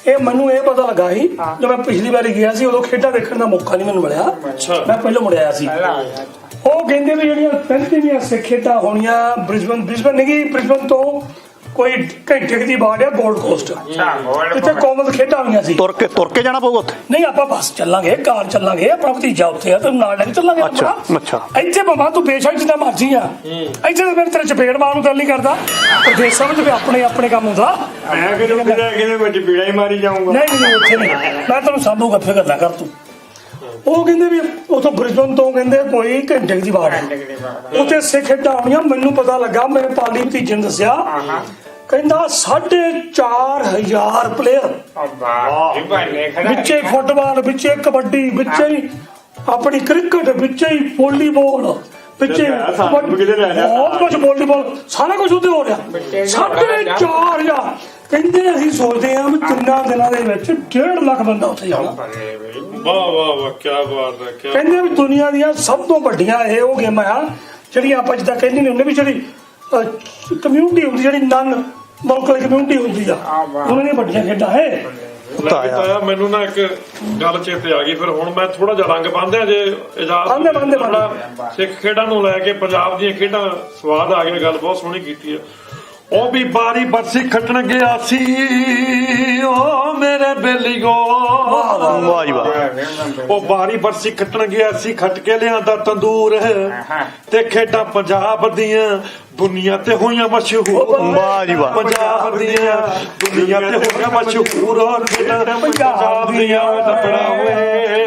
ਇਹ ਮੈਨੂੰ ਇਹ ਪਤਾ ਲੱਗਾ ਸੀ ਜਦੋਂ ਮੈਂ ਪਿਛਲੀ ਵਾਰੀ ਗਿਆ ਸੀ, ਉਦੋਂ ਖੇਡਾਂ ਦੇਖਣ ਦਾ ਮੌਕਾ ਨਹੀਂ ਮੈਨੂੰ ਮਿਲਿਆ। ਮੈਂ ਪਹਿਲਾਂ ਮੁੜਿਆ ਸੀ। ਉਹ ਕਹਿੰਦੇ ਵੀ ਜਿਹੜੀਆਂ 35ਵੀਆਂ ਸਿੱਖ ਖੇਡਾਂ ਹੋਣੀਆਂ ਬ੍ਰਿਸਬਨ ਨਹੀਂ, ਬ੍ਰਿਸਬਨ ਤੋਂ ਕੋਈ ਘੰਟੇ ਦੀ ਬਾਅਦ ਆ ਗੋਲਡ ਕੋਸਟ, ਇੱਥੇ ਕਾਮਨ ਖੇਡਾਂ ਹੋਈਆਂ ਸੀ। ਤੁਰ ਕੇ ਜਾਣਾ ਪਊਗਾ ਉੱਥੇ? ਨਹੀਂ, ਆਪਾਂ ਬੱਸ ਚੱਲਾਂਗੇ, ਕਾਰ ਚੱਲਾਂਗੇ, ਆਪਣਾ ਭਤੀਜਾ ਉੱਥੇ ਆ, ਤੈਨੂੰ ਨਾਲ ਲੈ ਕੇ ਚੱਲਾਂਗੇ। ਅੱਛਾ ਇੱਥੇ ਭਾਵੇਂ ਤੂੰ ਬੇਸ਼ੱਕ ਜਿੱਦਾਂ ਮਰਜੀ ਆ, ਇੱਥੇ ਤਾਂ ਮੇਰੇ ਤੇਰੇ ਚਪੇੜ ਮਾਰਨ ਨੂੰ ਦਿਲ ਨਹੀਂ ਕਰਦਾ। ਪ੍ਰਦੇਸ਼ਾਂ ਵਿੱਚ ਵੀ ਆਪਣੇ ਕੰਮ ਹੁੰਦਾ। ਮੈਂ ਕਿਹਦੇ ਵਿੱਚ ਪੀੜਾ ਹੀ ਮਾਰੀ ਜਾਊਂਗਾ। ਨਹੀਂ ਉੱਥੇ ਨਹੀਂ, ਮੈਂ ਤੈਨੂੰ ਸਾਂਭੂਗਾ, ਫਿਕਰ ਨਾ ਕਰ ਤੂੰ। ਉਹ ਕਹਿੰਦੇ ਵੀ ਉਥੋਂ ਬ੍ਰਿਸਬਨ ਤੋਂ ਕਹਿੰਦੇ ਕੋਈ ਘੰਟੇ ਦੀ ਬਾਤ ਹੈ ਉੱਥੇ ਸਿੱਖ ਖੇਡਾਂ ਹੋਣੀਆਂ। ਮੈਨੂੰ ਪਤਾ ਲੱਗਾ, ਮੇਰੇ ਪਾਲੀ ਭਤੀਜੇ ਨੇ ਦੱਸਿਆ, ਕਹਿੰਦਾ 4,500 ਪਲੇਅਰ, ਵਿੱਚੇ ਫੁੱਟਬਾਲ, ਵਿੱਚੇ ਕਬੱਡੀ, ਵਿੱਚੇ ਹੀ ਆਪਣੀ ਕ੍ਰਿਕਟ, ਵਿੱਚੇ ਹੀ ਵਾਲੀਬਾਲ, ਵਿੱਚੇ ਬਹੁਤ ਕੁਝ, ਵਾਲੀਬਾਲ ਸਾਰਾ ਕੁਝ ਉੱਥੇ ਹੋ ਰਿਹਾ। 4,500 ਕਹਿੰਦੇ ਅਸੀਂ ਸੋਚਦੇ ਹਾਂ ਵੀ 3 ਦਿਨਾਂ ਦੇ ਵਿੱਚ 1.5 ਲੱਖ ਬੰਦਾ ਉੱਥੇ ਜਾਣਾ। ਵਾਹ ਵਾਹ ਵਾਹ, ਕੀ ਬਾਤ ਹੈ। ਕਹਿੰਦੇ ਵੀ ਦੁਨੀਆ ਦੀਆਂ ਸਭ ਤੋਂ ਵੱਡੀਆਂ ਇਹ ਉਹ ਗੇਮਾਂ ਆ ਜਿਹੜੀਆਂ ਆਪਾਂ ਜਿੱਦਾਂ ਕਹਿੰਦੇ ਨੇ, ਉਹਨੇ ਵੀ ਜਿਹੜੀ ਕਮਿਊਨਿਟੀ ਹੁੰਦੀ, ਜਿਹੜੀ ਨਨ ਮੁਲਕ ਵਾਲੀ ਕਮਿਊਨਿਟੀ ਹੁੰਦੀ ਆ, ਉਹਨਾਂ ਦੀਆਂ ਵੱਡੀਆਂ ਖੇਡਾਂ ਹੈ। ਤਾਇਆ ਮੈਨੂੰ ਨਾ ਇੱਕ ਗੱਲ ਚੇਤੇ ਆ ਗਈ, ਫਿਰ ਹੁਣ ਮੈਂ ਥੋੜਾ ਜਿਹਾ ਰੰਗ ਬੰਨ੍ਹਿਆ ਜੇ ਇਜਾਜ਼ਤ। ਸਿੱਖ ਖੇਡਾਂ ਨੂੰ ਲੈ ਕੇ ਪੰਜਾਬ ਦੀਆਂ ਖੇਡਾਂ ਸਵਾਦ ਆ ਗਿਆ, ਗੱਲ ਬਹੁਤ ਸੋਹਣੀ ਕੀਤੀ ਹੈ। ਉਹ ਵੀ ਬਾਰੀ ਬਰਸੀ ਖੱਟਣ ਗਿਆ ਸੀ, ਉਹ ਮੇਰੇ ਬੇਲੀਓ, ਵਾਹ ਜੀ ਵਾਹ। ਉਹ ਬਾਰੀ ਬਰਸੀ ਖੱਟਣ ਗਿਆ ਸੀ, ਖੱਟ ਕੇ ਲਿਆਂਦਾ ਤੰਦੂਰ, ਤੇ ਖੇਡਾਂ ਪੰਜਾਬ ਦੀਆਂ ਦੁਨੀਆ ਤੇ ਹੋਈਆਂ ਮਸ਼ਹੂਰ। ਵਾਹ ਜੀ ਵਾਹ। ਪੰਜਾਬ ਦੀਆਂ ਦੁਨੀਆ ਤੇ ਹੋਈਆਂ ਮਸ਼ਹੂਰ, ਪੰਜਾਬ ਦੀਆਂ ਲੱਭਣਾ ਹੋਏ।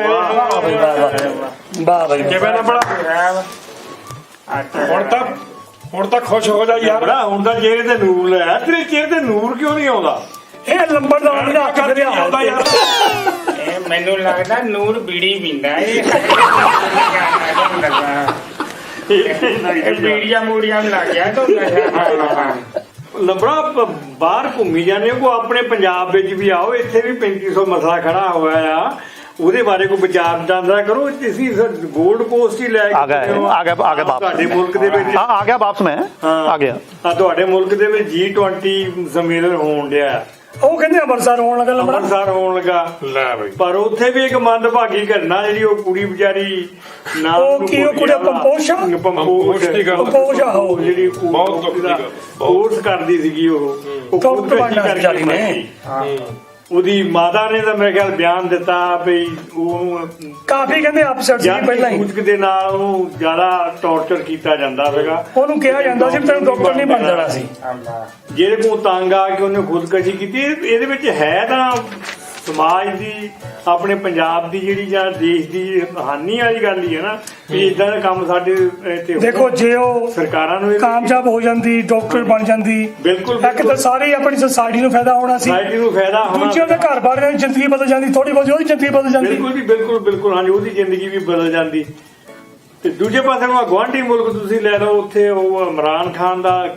ਵਾਹ ਬਈ, ਕਿਵੇਂ ਲੱਭਣਾ? ਹੁਣ ਤਾਂ ਖੁਸ਼ ਹੋ ਜਾ ਯਾਰ। ਹੁਣ ਤਾਂ ਚਿਹਰੇ ਤੇ ਨੂਰ ਲੈ, ਤੇਰੇ ਚਿਹਰੇ ਤੇ ਨੂਰ ਕਿਉਂ ਨਹੀਂ ਆਉਂਦਾ? ਇਹ ਲੰਬੜਦਾਰ ਦਾ ਅੱਖ ਤੇ ਆਉਂਦਾ ਯਾਰ। ਇਹ ਮੈਨੂੰ ਲੱਗਦਾ ਨੂਰ ਬੀੜੀ ਪੀਂਦਾ ਇਹ ਬੀੜੀਆਂ ਮੂੜੀਆਂ ਲੱਗ ਗਿਆ ਤਾਂ ਲੰਬੜਾ ਬਾਹਰ ਘੁੰਮੀ ਜਾਂਦੇ ਕੋ ਆਪਣੇ ਪੰਜਾਬ ਵਿੱਚ ਵੀ ਆਓ, ਇੱਥੇ ਵੀ 3500 ਮਸਲਾ ਖੜਾ ਹੋਇਆ ਆ, ਉਹਦੇ ਬਾਰੇ ਕੋਈ ਵਿਚਾਰ ਜਾਂਦਾ ਕਰੋ। ਤੁਸੀਂ ਗੋਲਡ ਕੋਸਟ ਹੀ ਲੈ ਆ ਗਿਆ ਵਾਪਸ ਤੁਹਾਡੇ ਮੁਲਕ ਦੇ ਵਿੱਚ ਆ ਗਿਆ ਵਾਪਸ, ਮੈਂ ਆ ਗਿਆ। ਤੁਹਾਡੇ ਮੁਲਕ ਦੇ ਵਿੱਚ G20 ਸੰਮੇਲਨ ਹੋਣ ਡਿਆ, ਉਹ ਕਹਿੰਦੇ ਅੰਮ੍ਰਿਤਸਰ ਹੋਣ ਲੱਗਾ ਲੰਬੜਾ। ਅੰਮ੍ਰਿਤਸਰ ਹੋਣ ਲੱਗਾ, ਲੈ ਬਈ। ਪਰ ਉੱਥੇ ਵੀ ਇੱਕ ਮੰਦਭਾਗੀ ਘਟਨਾ ਜਿਹੜੀ ਉਹ ਕੁੜੀ ਵਿਚਾਰੀ ਉਹ ਕੀ ਉਹ ਕੁੜੀ ਪੰਪੋਸ਼ਾ ਦੀ ਗੱਲ, ਪੰਪੋਸ਼ਾ ਹੋ ਜਿਹੜੀ ਬਹੁਤ ਦੁੱਖ ਦੀ ਗੱਲ। ਕੋਰਸ ਕਰਦੀ ਸੀਗੀ, ਉਹ ਕੌਤ ਬਣਨਾ ਵਿਚਾਰੀ ਨੇ। ਉਹਦੀ ਮਾਤਾ ਨੇ ਤਾਂ ਮੇਰੇ ਖਿਆਲ ਬਿਆਨ ਦਿੱਤਾ ਵੀ ਉਹ ਕਾਫੀ ਕਹਿੰਦੇ ਅਪਸੈਟ ਸੀ ਪਹਿਲਾਂ ਹੀ, ਸੂਚਕ ਦੇ ਨਾਲ ਉਹਨੂੰ ਜ਼ਿਆਦਾ ਟੌਰਚਰ ਕੀਤਾ ਜਾਂਦਾ ਸੀਗਾ। ਉਹਨੂੰ ਕਿਹਾ ਜਾਂਦਾ ਸੀ ਤੈਨੂੰ ਡਾਕਟਰ ਨਹੀਂ ਬਣ ਜਾਣਾ ਸੀ। ਜਿਹਦੇ ਕੋਲ ਤੰਗ ਆ ਕੇ ਉਹਨੇ ਖੁਦਕਸ਼ੀ ਕੀਤੀ। ਇਹਦੇ ਵਿੱਚ ਹੈ ਤਾਂ ਸਮਾਜ ਦੀ, ਆਪਣੇ ਪੰਜਾਬ ਦੀ ਜਿਹੜੀ ਜਾਂ ਦੇਸ਼ ਦੀ ਹਾਨੀ ਵਾਲੀ ਗੱਲ ਹੀ ਹੈ ਨਾ, ਵੀ ਇਦਾਂ ਦਾ ਕੰਮ ਸਾਡੇ ਤੇ ਦੇਖੋ ਜੇ ਉਹ ਸਰਕਾਰਾਂ ਨੂੰ ਕਾਮਯਾਬ ਹੋ ਜਾਂਦੀ, ਡਾਕਟਰ ਬਣ ਜਾਂਦੀ, ਬਿਲਕੁਲ ਇੱਕ ਤਾਂ ਸਾਰੀ ਆਪਣੀ ਸੋਸਾਇਟੀ ਨੂੰ ਫਾਇਦਾ ਹੋਣਾ ਸੀ, ਸੋਸਾਇਟੀ ਨੂੰ ਫਾਇਦਾ ਹੋਣਾ, ਦੂਜਿਆਂ ਦੇ ਘਰ ਬਾਰ ਦੀ ਜ਼ਿੰਦਗੀ ਬਦਲ ਜਾਂਦੀ, ਥੋੜੀ ਬਹੁਤੀ ਉਹਦੀ ਜ਼ਿੰਦਗੀ ਬਦਲ ਜਾਂਦੀ। ਬਿਲਕੁਲ ਜੀ, ਬਿਲਕੁਲ ਬਿਲਕੁਲ, ਹਾਂਜੀ, ਉਹਦੀ ਜ਼ਿੰਦਗੀ ਵੀ ਬਦਲ ਜਾਂਦੀ। ਤੇ ਦੂਜੇ ਪਾਸੇ ਨੂੰ ਗੁਆਂਢੀ ਮੁਲਕ ਤੁਸੀਂ ਲੈ ਲਓ, ਉੱਥੇ ਉਹ ਇਮਰਾਨ ਖਾਨ ਦਾ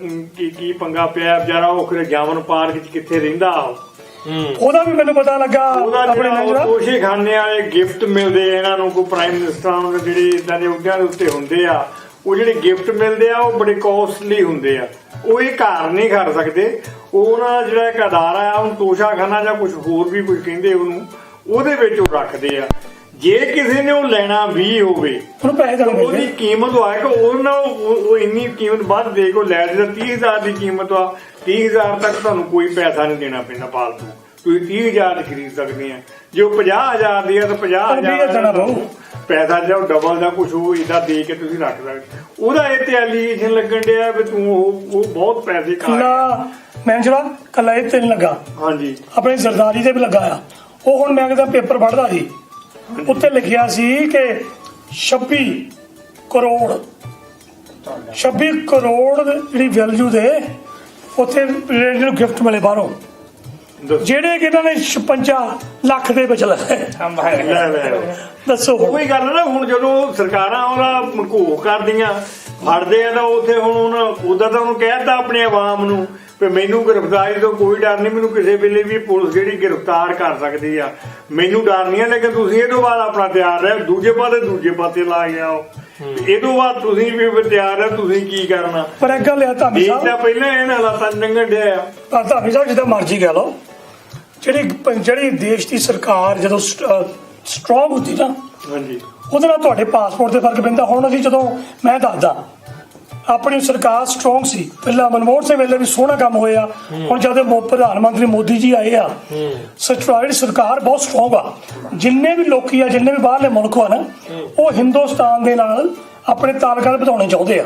ਕੀ ਪੰਗਾ ਪਿਆ ਵਿਚਾਰਾ, ਉਹ ਜਾਮਨ ਪਾਰਕ ਚ ਕਿੱਥੇ ਰਹਿੰਦਾ, ਉਹਦਾ ਵੀ ਮੈਨੂੰ ਪਤਾ ਲੱਗਾ। ਆਪਣੇ ਤੋਸ਼ੇਖਾਨੇ ਵਾਲੇ ਗਿਫਟ ਮਿਲਦੇ ਇਹਨਾਂ ਨੂੰ, ਕੋਈ ਪ੍ਰਾਈਮ ਮਿਨਿਸਟਰਾਂ ਨੂੰ ਜਿਹੜੇ ਇਦਾਂ ਦੇ ਅਹੁਦਿਆਂ ਦੇ ਉੱਤੇ ਹੁੰਦੇ ਆ, ਉਹ ਜਿਹੜੇ ਗਿਫਟ ਮਿਲਦੇ ਆ ਉਹ ਬੜੇ ਕੋਸਟਲੀ ਹੁੰਦੇ ਆ, ਉਹ ਇਹ ਘਰ ਨਹੀਂ ਕਰ ਸਕਦੇ। ਉਹਨਾਂ ਜਿਹੜਾ ਇੱਕ ਅਦਾਰਾ ਆ, ਉਹਨੂੰ ਤੋਸ਼ਾਖਾਨਾ ਜਾਂ ਕੁਝ ਹੋਰ ਵੀ ਕੁਝ ਕਹਿੰਦੇ ਉਹਨੂੰ, ਉਹਦੇ ਵਿੱਚ ਉਹ ਰੱਖਦੇ ਆ। ਜੇ ਕਿਸੇ ਨੇ ਉਹ ਲੈਣਾ ਵੀ ਹੋਵੇ, ਉਹਨੂੰ ਪੈਸੇ ਉਹਦੀ ਕੀਮਤ ਆ ਕਿ ਉਹ ਇੰਨੀ ਕੀਮਤ ਵੱਧ ਦੇ ਕੇ ਲੈ ਜੇ, 30,000 ਦੀ ਕੀਮਤ ਆ, 30,000 ਤੱਕ ਤੁਹਾਨੂੰ ਕੋਈ ਪੈਸਾ ਨਹੀਂ ਦੇਣਾ ਪੈਂਦਾ ਫਾਲਤੂ, ਤੁਸੀਂ 30,000 ਖਰੀਦ ਸਕਦੇ ਆ। ਜੇ ਉਹ 50,000 ਦੀ ਆ ਤਾਂ 50,000 ਪੈਸਾ ਜਿਹੜਾ ਡਬਲ ਦਾ ਕੁਝ ਉਹ ਇਦਾਂ ਦੇ ਕੇ ਤੁਸੀਂ ਰੱਖ ਸਕਦੇ। ਉਹਦਾ ਇਹ ਤੇ ਐਲੀਗੇਸ਼ਨ ਲੱਗਣ ਡਿਆ ਵੀ ਤੂੰ ਉਹ ਬਹੁਤ ਪੈਸੇ ਕੱਲਾ ਮੈਂ ਜਿਹੜਾ ਕੱਲਾ ਇਹ ਤੇ ਨਹੀਂ ਲੱਗਾ, ਹਾਂਜੀ, ਆਪਣੇ ਸਰਦਾਰੀ ਤੇ ਵੀ ਲੱਗਾ ਆ। ਉਹ ਹੁਣ ਮੈਂ ਕਿਹਾ ਪੇਪਰ ਪੜ੍ਹਦਾ ਸੀ, ਉੱਤੇ ਲਿਖਿਆ ਸੀ ਕਿ 26 ਕਰੋੜ ਜਿਹੜੀ ਵੈਲਿਊ ਦੇ ਉੱਥੇ ਨੂੰ ਗਿਫਟ ਮਿਲੇ ਬਾਹਰੋਂ, ਜਿਹੜੇ ਕਿ ਇਹਨਾਂ ਨੇ 56 ਲੱਖ ਦੇ ਵਿੱਚ ਲਏ। ਦੱਸੋ ਕੋਈ ਗੱਲ ਨਾ। ਹੁਣ ਜਦੋਂ ਸਰਕਾਰਾਂ ਉਹਦਾ ਘੋਖ ਕਰਦੀਆਂ, ਫੜਦੇ ਆ, ਤਾਂ ਉੱਥੇ ਹੁਣ ਉਹਦਾ ਤਾਂ ਉਹਨੂੰ ਕਹਿਤਾ ਆਪਣੇ ਆਵਾਮ ਨੂੰ ਵੀ ਮੈਨੂੰ ਗ੍ਰਿਫਤਾਰੀ ਤੋਂ ਕੋਈ ਡਰ ਨਹੀਂ, ਮੈਨੂੰ ਕਿਸੇ ਵੇਲੇ ਵੀ ਪੁਲਿਸ ਜਿਹੜੀ ਗ੍ਰਿਫਤਾਰ ਕਰ ਸਕਦੀ ਆ, ਮੈਨੂੰ ਡਰ ਨਹੀਂ ਹੈ। ਲੇਕਿਨ ਤੁਸੀਂ ਇਹ ਤੋਂ ਬਾਅਦ ਆਪਣਾ ਤਿਆਰ ਰਹਿ, ਦੂਜੇ ਪਾਸੇ ਲਾ ਗਿਆ ਇਹ ਤੋਂ ਬਾਅਦ ਤੁਸੀਂ ਵੀ ਤਿਆਰ ਹੈ, ਤੁਸੀਂ ਕੀ ਕਰਨਾ। ਪਰ ਇੱਕ ਗੱਲ ਆ ਧਾਮੀ ਸਾਹਿਬ, ਪਹਿਲਾਂ ਇਹਨਾਂ ਹਾਲਾਤਾਂ ਲੰਘਣ ਡਿਆ ਆ। ਧਾਮੀ ਸਾਹਿਬ ਜਿੱਦਾਂ ਮਰਜ਼ੀ ਕਹਿ ਲਓ, ਜਿਹੜੀ ਦੇਸ਼ ਦੀ ਸਰਕਾਰ ਜਦੋਂ ਸਟਰੋਂਗ ਹੁੰਦੀ ਨਾ, ਹਾਂਜੀ, ਉਹਦੇ ਨਾਲ ਤੁਹਾਡੇ ਪਾਸਪੋਰਟ ਤੇ ਫਰਕ ਪੈਂਦਾ। ਹੁਣ ਅਸੀਂ ਜਦੋਂ ਮੈਂ ਦੱਸਦਾ ਆਪਣੀ ਸਰਕਾਰ ਸਟਰੋਂਗ ਸੀ, ਪਹਿਲਾਂ ਮਨਮੋਹਨ ਸਿੰਘ ਵੇਲੇ ਵੀ ਸੋਹਣਾ ਕੰਮ ਹੋਇਆ, ਹੁਣ ਜਦ ਪ੍ਰਧਾਨ ਮੰਤਰੀ ਮੋਦੀ ਜੀ ਆਏ ਆ, ਸਰਕਾਰ ਬਹੁਤ ਸਟਰੋਂਗ ਆ। ਜਿੰਨੇ ਵੀ ਲੋਕੀ ਆ, ਜਿੰਨੇ ਵੀ ਬਾਹਰਲੇ ਮੁਲਕ ਆ ਨਾ, ਉਹ ਹਿੰਦੁਸਤਾਨ ਦੇ ਨਾਲ ਆਪਣੇ ਤਾਲੁਕਾਤ ਵਧਾਉਣੇ ਚਾਹੁੰਦੇ ਆ।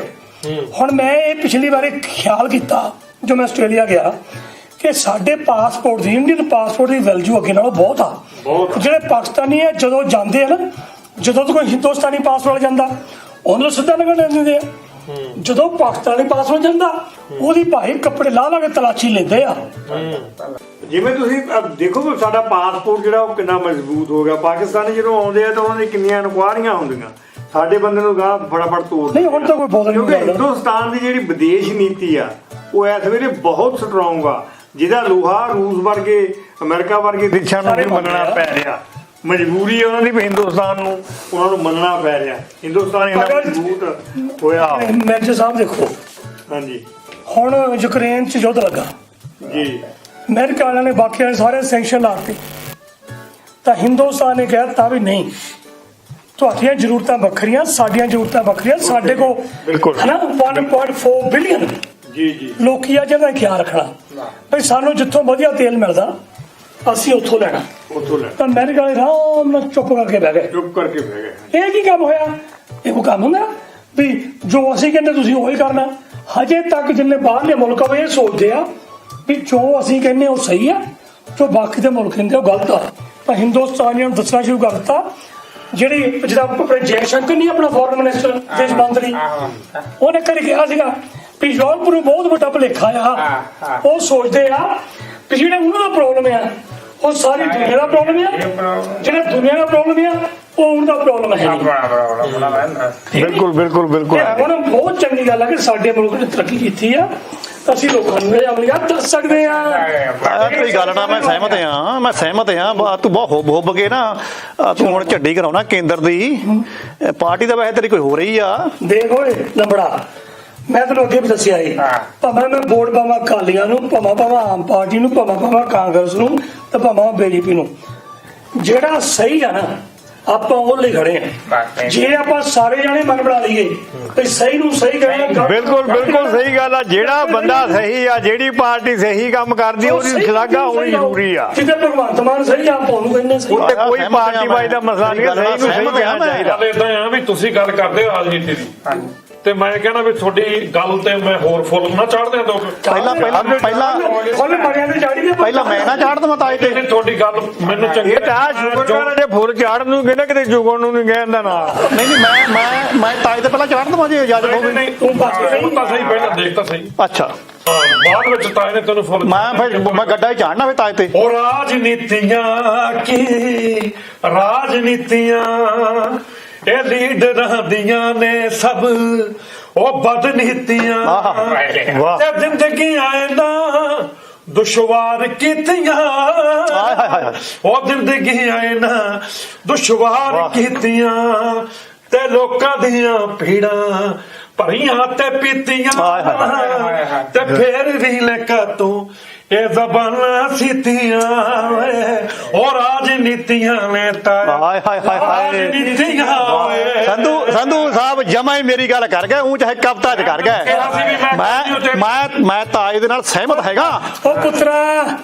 ਹੁਣ ਮੈਂ ਇਹ ਪਿਛਲੀ ਵਾਰੀ ਖਿਆਲ ਕੀਤਾ ਜੋ ਮੈਂ ਆਸਟ੍ਰੇਲੀਆ ਗਿਆ, ਕਿ ਸਾਡੇ ਪਾਸਪੋਰਟ ਦੀ, ਇੰਡੀਅਨ ਪਾਸਪੋਰਟ ਦੀ ਵੈਲਿਊ ਅੱਗੇ ਨਾਲੋਂ ਬਹੁਤ ਆ। ਜਿਹੜੇ ਪਾਕਿਸਤਾਨੀ ਆ ਜਦੋਂ ਜਾਂਦੇ ਆ ਨਾ, ਜਦੋਂ ਤੋਂ ਕੋਈ ਹਿੰਦੁਸਤਾਨੀ ਪਾਸਪੋਰਟ ਜਾਂਦਾ ਉਹਨੂੰ ਸਿੱਧਾ ਲੰਘਣ ਦਿੰਦੇ ਆ, ਜਦੋਂ ਪਾਕਿਸਤਾਨੀ ਪਾਸਪੋਰਟ ਜਾਂਦਾ ਉਹਦੀ ਭਾਈ ਕੱਪੜੇ ਲਾ ਲਾ ਕੇ ਤਲਾਸ਼ੀ ਲੈਂਦੇ ਆ। ਜਿਵੇਂ ਤੁਸੀਂ ਦੇਖੋ ਵੀ ਸਾਡਾ ਪਾਸਪੋਰਟ ਜਿਹੜਾ ਉਹ ਕਿੰਨਾ ਮਜ਼ਬੂਤ ਹੋ ਗਿਆ। ਪਾਕਿਸਤਾਨੀ ਜਦੋਂ ਆਉਂਦੇ ਆ ਤਾਂ ਉਹਨਾਂ ਦੀ ਕਿੰਨੀਆਂ ਇਨਕੁਆਇਰੀਆਂ ਹੁੰਦੀਆਂ, ਸਾਡੇ ਬੰਦੇ ਨੂੰ ਗਾਹ ਫਟਾਫਟ ਤੋੜ ਨਹੀਂ ਹੁਣ ਤਾਂ ਕੋਈ ਬੋਲ ਕਿਉਂਕਿ ਨਹੀਂ ਹਿੰਦੁਸਤਾਨ ਦੀ ਜਿਹੜੀ ਵਿਦੇਸ਼ ਨੀਤੀ ਆ ਉਹ ਇਸ ਵੇਲੇ ਬਹੁਤ ਸਟਰੋਂਗ ਆ, ਜਿਹਦਾ ਲੋਹਾ ਰੂਸ ਵਰਗੇ ਅਮਰੀਕਾ ਵਰਗੇ ਦੇਸ਼ਾਂ ਨੂੰ ਵੀ ਮੰਨਣਾ ਪੈ ਰਿਹਾ। ਮਜਬੂਰੀ ਹੈ ਉਹਨਾਂ ਦੀ ਵੀ ਹਿੰਦੁਸਤਾਨ ਨੂੰ ਉਹਨਾਂ ਨੂੰ ਮੰਨਣਾ ਪੈ ਰਿਹਾ। ਹਿੰਦੁਸਤਾਨ ਇੰਨਾ ਮਜ਼ਬੂਤ ਹੋਇਆ। ਮੈਨੇਜਰ ਸਾਹਿਬ ਦੇਖੋ, ਹਾਂਜੀ ਹੁਣ ਯੂਕਰੇਨ 'ਚ ਯੁੱਧ ਲੱਗਾ ਜੀ, ਅਮਰੀਕਾ ਵਾਲਿਆਂ ਨੇ ਬਾਕੀਆਂ ਸਾਰੇ ਸੈਂਕਸ਼ਨ ਲਾਤੇ, ਤਾਂ ਹਿੰਦੁਸਤਾਨ ਨੇ ਕਹਿ ਦਿੱਤਾ ਵੀ ਨਹੀਂ, ਤੁਹਾਡੀਆਂ ਜ਼ਰੂਰਤਾਂ ਵੱਖਰੀਆਂ, ਸਾਡੀਆਂ ਜ਼ਰੂਰਤਾਂ ਵੱਖਰੀਆਂ। ਸਾਡੇ ਕੋਲ ਬਿਲਕੁਲ। ਹਨਾ 1.4 ਬਿਲੀਅਨ ਜੀ ਜੀ ਲੋਕੀ ਆ ਜਿਹਦਾ ਖਿਆਲ ਰੱਖਣਾ ਵੀ ਸਾਨੂੰ ਜਿੱਥੋਂ ਵਧੀਆ ਤੇਲ ਮਿਲਦਾ ਅਸੀਂ ਉੱਥੋਂ ਲੈਣਾ। ਉੱਥੋਂ ਲੈ ਤਾਂ ਅਮਰੀਕਾ ਵਾਲੇ ਆਰਾਮ ਨਾਲ ਚੁੱਪ ਕਰਕੇ ਬਹਿ ਗਏ। ਚੁੱਪ ਕਰਕੇ ਬਹਿ ਗਏ। ਇਹ ਕੀ ਕੰਮ ਹੋਇਆ? ਇਹ ਕੋਈ ਕੰਮ ਹੁੰਦਾ ਵੀ ਜੋ ਅਸੀਂ ਕਹਿੰਦੇ ਤੁਸੀਂ ਉਹੀ ਕਰਨਾ? ਹਜੇ ਤੱਕ ਜਿੰਨੇ ਬਾਹਰਲੇ ਮੁਲਕ ਆ ਇਹ ਸੋਚਦੇ ਆ ਵੀ ਜੋ ਅਸੀਂ ਕਹਿੰਦੇ ਉਹ ਸਹੀ ਆ, ਜੋ ਬਾਕੀ ਦੇ ਮੁਲਕ ਕਹਿੰਦੇ ਉਹ ਗਲਤ ਆ। ਤਾਂ ਹਿੰਦੁਸਤਾਨੀਆਂ ਨੂੰ ਦੱਸਣਾ ਸ਼ੁਰੂ ਕਰ ਦਿੱਤਾ। ਜਿਹੜੀ ਜਿਹੜਾ ਆਪਣੇ ਜੈ ਸ਼ੰਕਰ ਨਹੀਂ ਆਪਣਾ ਫੋਰਨ ਮਿਨਿਸਟਰ ਦੇਸ਼ ਮੰਤਰੀ, ਉਹਨੇ ਕਦੇ ਕਿਹਾ ਸੀਗਾ ਵੀ ਯੂਰਪ ਨੂੰ ਬਹੁਤ ਵੱਡਾ ਭੁਲੇਖਾ ਆ। ਉਹ ਸੋਚਦੇ ਆ ਕਿ ਜਿਹੜਾ ਉਹਨਾਂ ਦਾ ਪ੍ਰੋਬਲਮ ਆ ਉਹ ਸਾਰੀ ਦੁਨੀਆ ਦਾ ਪ੍ਰੋਬਲਮ ਆ, ਜਿਹੜਾ ਦੁਨੀਆ ਦਾ ਪ੍ਰੋਬਲਮ ਆ ਉਹ ਉਹਨਾਂ ਦਾ ਪ੍ਰੋਬਲਮ ਹੈ। ਬਿਲਕੁਲ ਬਿਲਕੁਲ ਬਿਲਕੁਲ। ਹੁਣ ਬਹੁਤ ਚੰਗੀ ਗੱਲ ਹੈ ਕਿ ਸਾਡੇ ਮੁਲਕ ਨੇ ਤਰੱਕੀ ਕੀਤੀ ਆ, ਅਸੀਂ ਲੋਕਾਂ ਨੂੰ ਇਹ ਅਮਲੀਅਤ ਦੱਸ ਸਕਦੇ ਆ। ਤੇਰੀ ਗੱਲ ਨਾਲ ਮੈਂ ਸਹਿਮਤ ਹਾਂ। ਤੂੰ ਬਹੁਤ ਹੁੱਬ ਕੇ ਨਾ ਤੂੰ ਹੁਣ ਝੱਡੀ ਕਰਾਉਣਾ ਕੇਂਦਰ ਦੀ ਪਾਰਟੀ ਦਾ, ਵੈਸੇ ਤੇਰੀ ਕੋਈ ਹੋ ਰਹੀ ਆ। ਦੇਖ ਓਏ ਲੰਬੜਾ, ਮੈਂ ਤੈਨੂੰ ਅੱਗੇ ਵੀ ਦੱਸਿਆ ਸੀ, ਭਾਵੇਂ ਮੈਂ ਵੋਟ ਪਾਵਾਂ ਅਕਾਲੀਆਂ ਨੂੰ, ਭਾਵੇਂ ਆਮ ਪਾਰਟੀ ਨੂੰ, ਭਾਵੇਂ ਕਾਂਗਰਸ ਨੂੰ, ਤੇ ਭਾਵੇਂ ਬੀਜੇਪੀ ਨੂੰ, ਜਿਹੜਾ ਸਹੀ ਆ ਨਾ ਆਪਾਂ ਉਹ ਲਈ ਖੜੇ ਆ। ਜੇ ਆਪਾਂ ਸਾਰੇ ਜਾਣੇ ਮਨ ਬਣਾ ਲਈਏ ਤੇ ਸਹੀ ਨੂੰ ਸਹੀ ਕਹਿਣਾ, ਬਿਲਕੁਲ ਬਿਲਕੁਲ ਸਹੀ ਗੱਲ ਆ। ਜਿਹੜਾ ਬੰਦਾ ਸਹੀ ਆ, ਜਿਹੜੀ ਪਾਰਟੀ ਸਹੀ ਕੰਮ ਕਰਦੀ ਉਹਦੀ ਸ਼ਲਾਘਾ ਹੋਣੀ ਜ਼ਰੂਰੀ ਆ। ਜਿੱਥੇ ਭਗਵੰਤ ਮਾਨ ਸਹੀ ਆ ਆਪਾਂ ਉਹਨੂੰ ਕਹਿੰਦੇ ਸਹੀ। ਉੱਤੇ ਕੋਈ ਪਾਰਟੀ ਬਾਈ ਦਾ ਮਸਲਾ ਨਹੀਂ, ਸਹੀ ਨੂੰ ਸਹੀ ਕਹਿਣਾ ਚਾਹੀਦਾ। ਗੱਲ ਏਦਾਂ ਆ ਵੀ ਤੁਸੀਂ ਗੱਲ ਕਰਦੇ ਹੋ ਰਾਜਨੀਤੀ ਦੀ, ਤੇ ਮੈਂ ਕਹਿਣਾ ਵੀ ਤੁਹਾਡੀ ਗੱਲ ਤੇ ਮੈਂ ਹੋਰ ਫੁੱਲ ਨਾ ਚਾੜ ਦਿਆਂ ਦੋ। ਪਹਿਲਾਂ ਫੁੱਲ ਮਰਿਆ ਤੇ ਚਾੜੀ ਦੇ, ਪਹਿਲਾਂ ਮੈਂ ਨਾ ਚਾੜ ਦਵਾਂ ਤਾਏ ਤੇ। ਤੁਹਾਡੀ ਗੱਲ ਮੈਨੂੰ ਚੰਗੀ ਇਹ ਤਾਂ ਸ਼ੁਕਰ ਦੇ ਫੁੱਲ ਚਾੜਨ ਨੂੰ ਕਹਿੰਦਾ, ਕਿਤੇ ਜੁਗਣ ਨੂੰ ਨਹੀਂ ਕਹਿੰਦਾ ਨਾ। ਨਹੀਂ ਮੈਂ ਤਾਏ ਤੇ ਪਹਿਲਾਂ ਚਾੜ ਦਵਾਂ ਜੇ ਇਜਾਜ਼ਤ ਹੋਵੇ। ਨਹੀਂ ਤੂੰ ਬਸ ਤਾਂ ਸਹੀ, ਪਹਿਲਾਂ ਦੇਖ ਤਾਂ ਸਹੀ। ਅੱਛਾ ਬਾਅਦ ਵਿੱਚ ਤਾਏ ਨੇ ਤੈਨੂੰ ਫੁੱਲ ਮੈਂ ਗੱਡਾ ਹੀ ਚਾੜਨਾ ਵੇ ਤਾਏ ਤੇ। ਉਹ ਰਾਜਨੀਤੀਆਂ ਕੀ ਰਾਜਨੀਤੀਆਂ ਇਹ ਲੀਡਰਾਂ ਦੀਆਂ ਨੇ ਸਭ ਉਹ ਬਦਨੀਤੀਆਂ, ਤੇ ਜ਼ਿੰਦਗੀਆਂ ਇਹਨਾਂ ਦੁਸ਼ਵਾਰ ਕੀਤੀਆਂ, ਉਹ ਜ਼ਿੰਦਗੀਆਂ ਇਹਨਾਂ ਦੁਸ਼ਵਾਰ ਕੀਤੀਆਂ, ਤੇ ਲੋਕਾਂ ਦੀਆਂ ਭੀੜਾਂ ਭਰੀਆਂ ਤੇ ਪੀਤੀਆਂ, ਤੇ ਫੇਰ ਵੀ ਲੈਕਾ ਤੂੰ ਇਹ ਜ਼ਬਾਨਾਂ ਸੀਤੀਆਂ, ਉਹ ਰਾਜਨੀਤੀਆਂ ਨੇ ਤਾਂ ਰਾਜਨੀਤੀਆਂ। ਸੰਧੂ ਸਾਹਿਬ ਜਮਾ ਹੀ ਮੇਰੀ ਗੱਲ ਕਰ ਗਏ, ਉਹ ਚਾਹੇ ਕਵਿਤਾ ਚ ਕਰ ਗਏ। ਮੈਂ ਤਾਏ ਦੇ ਨਾਲ ਸਹਿਮਤ ਹੈਗਾ। ਉਹ ਪੁੱਤਰਾ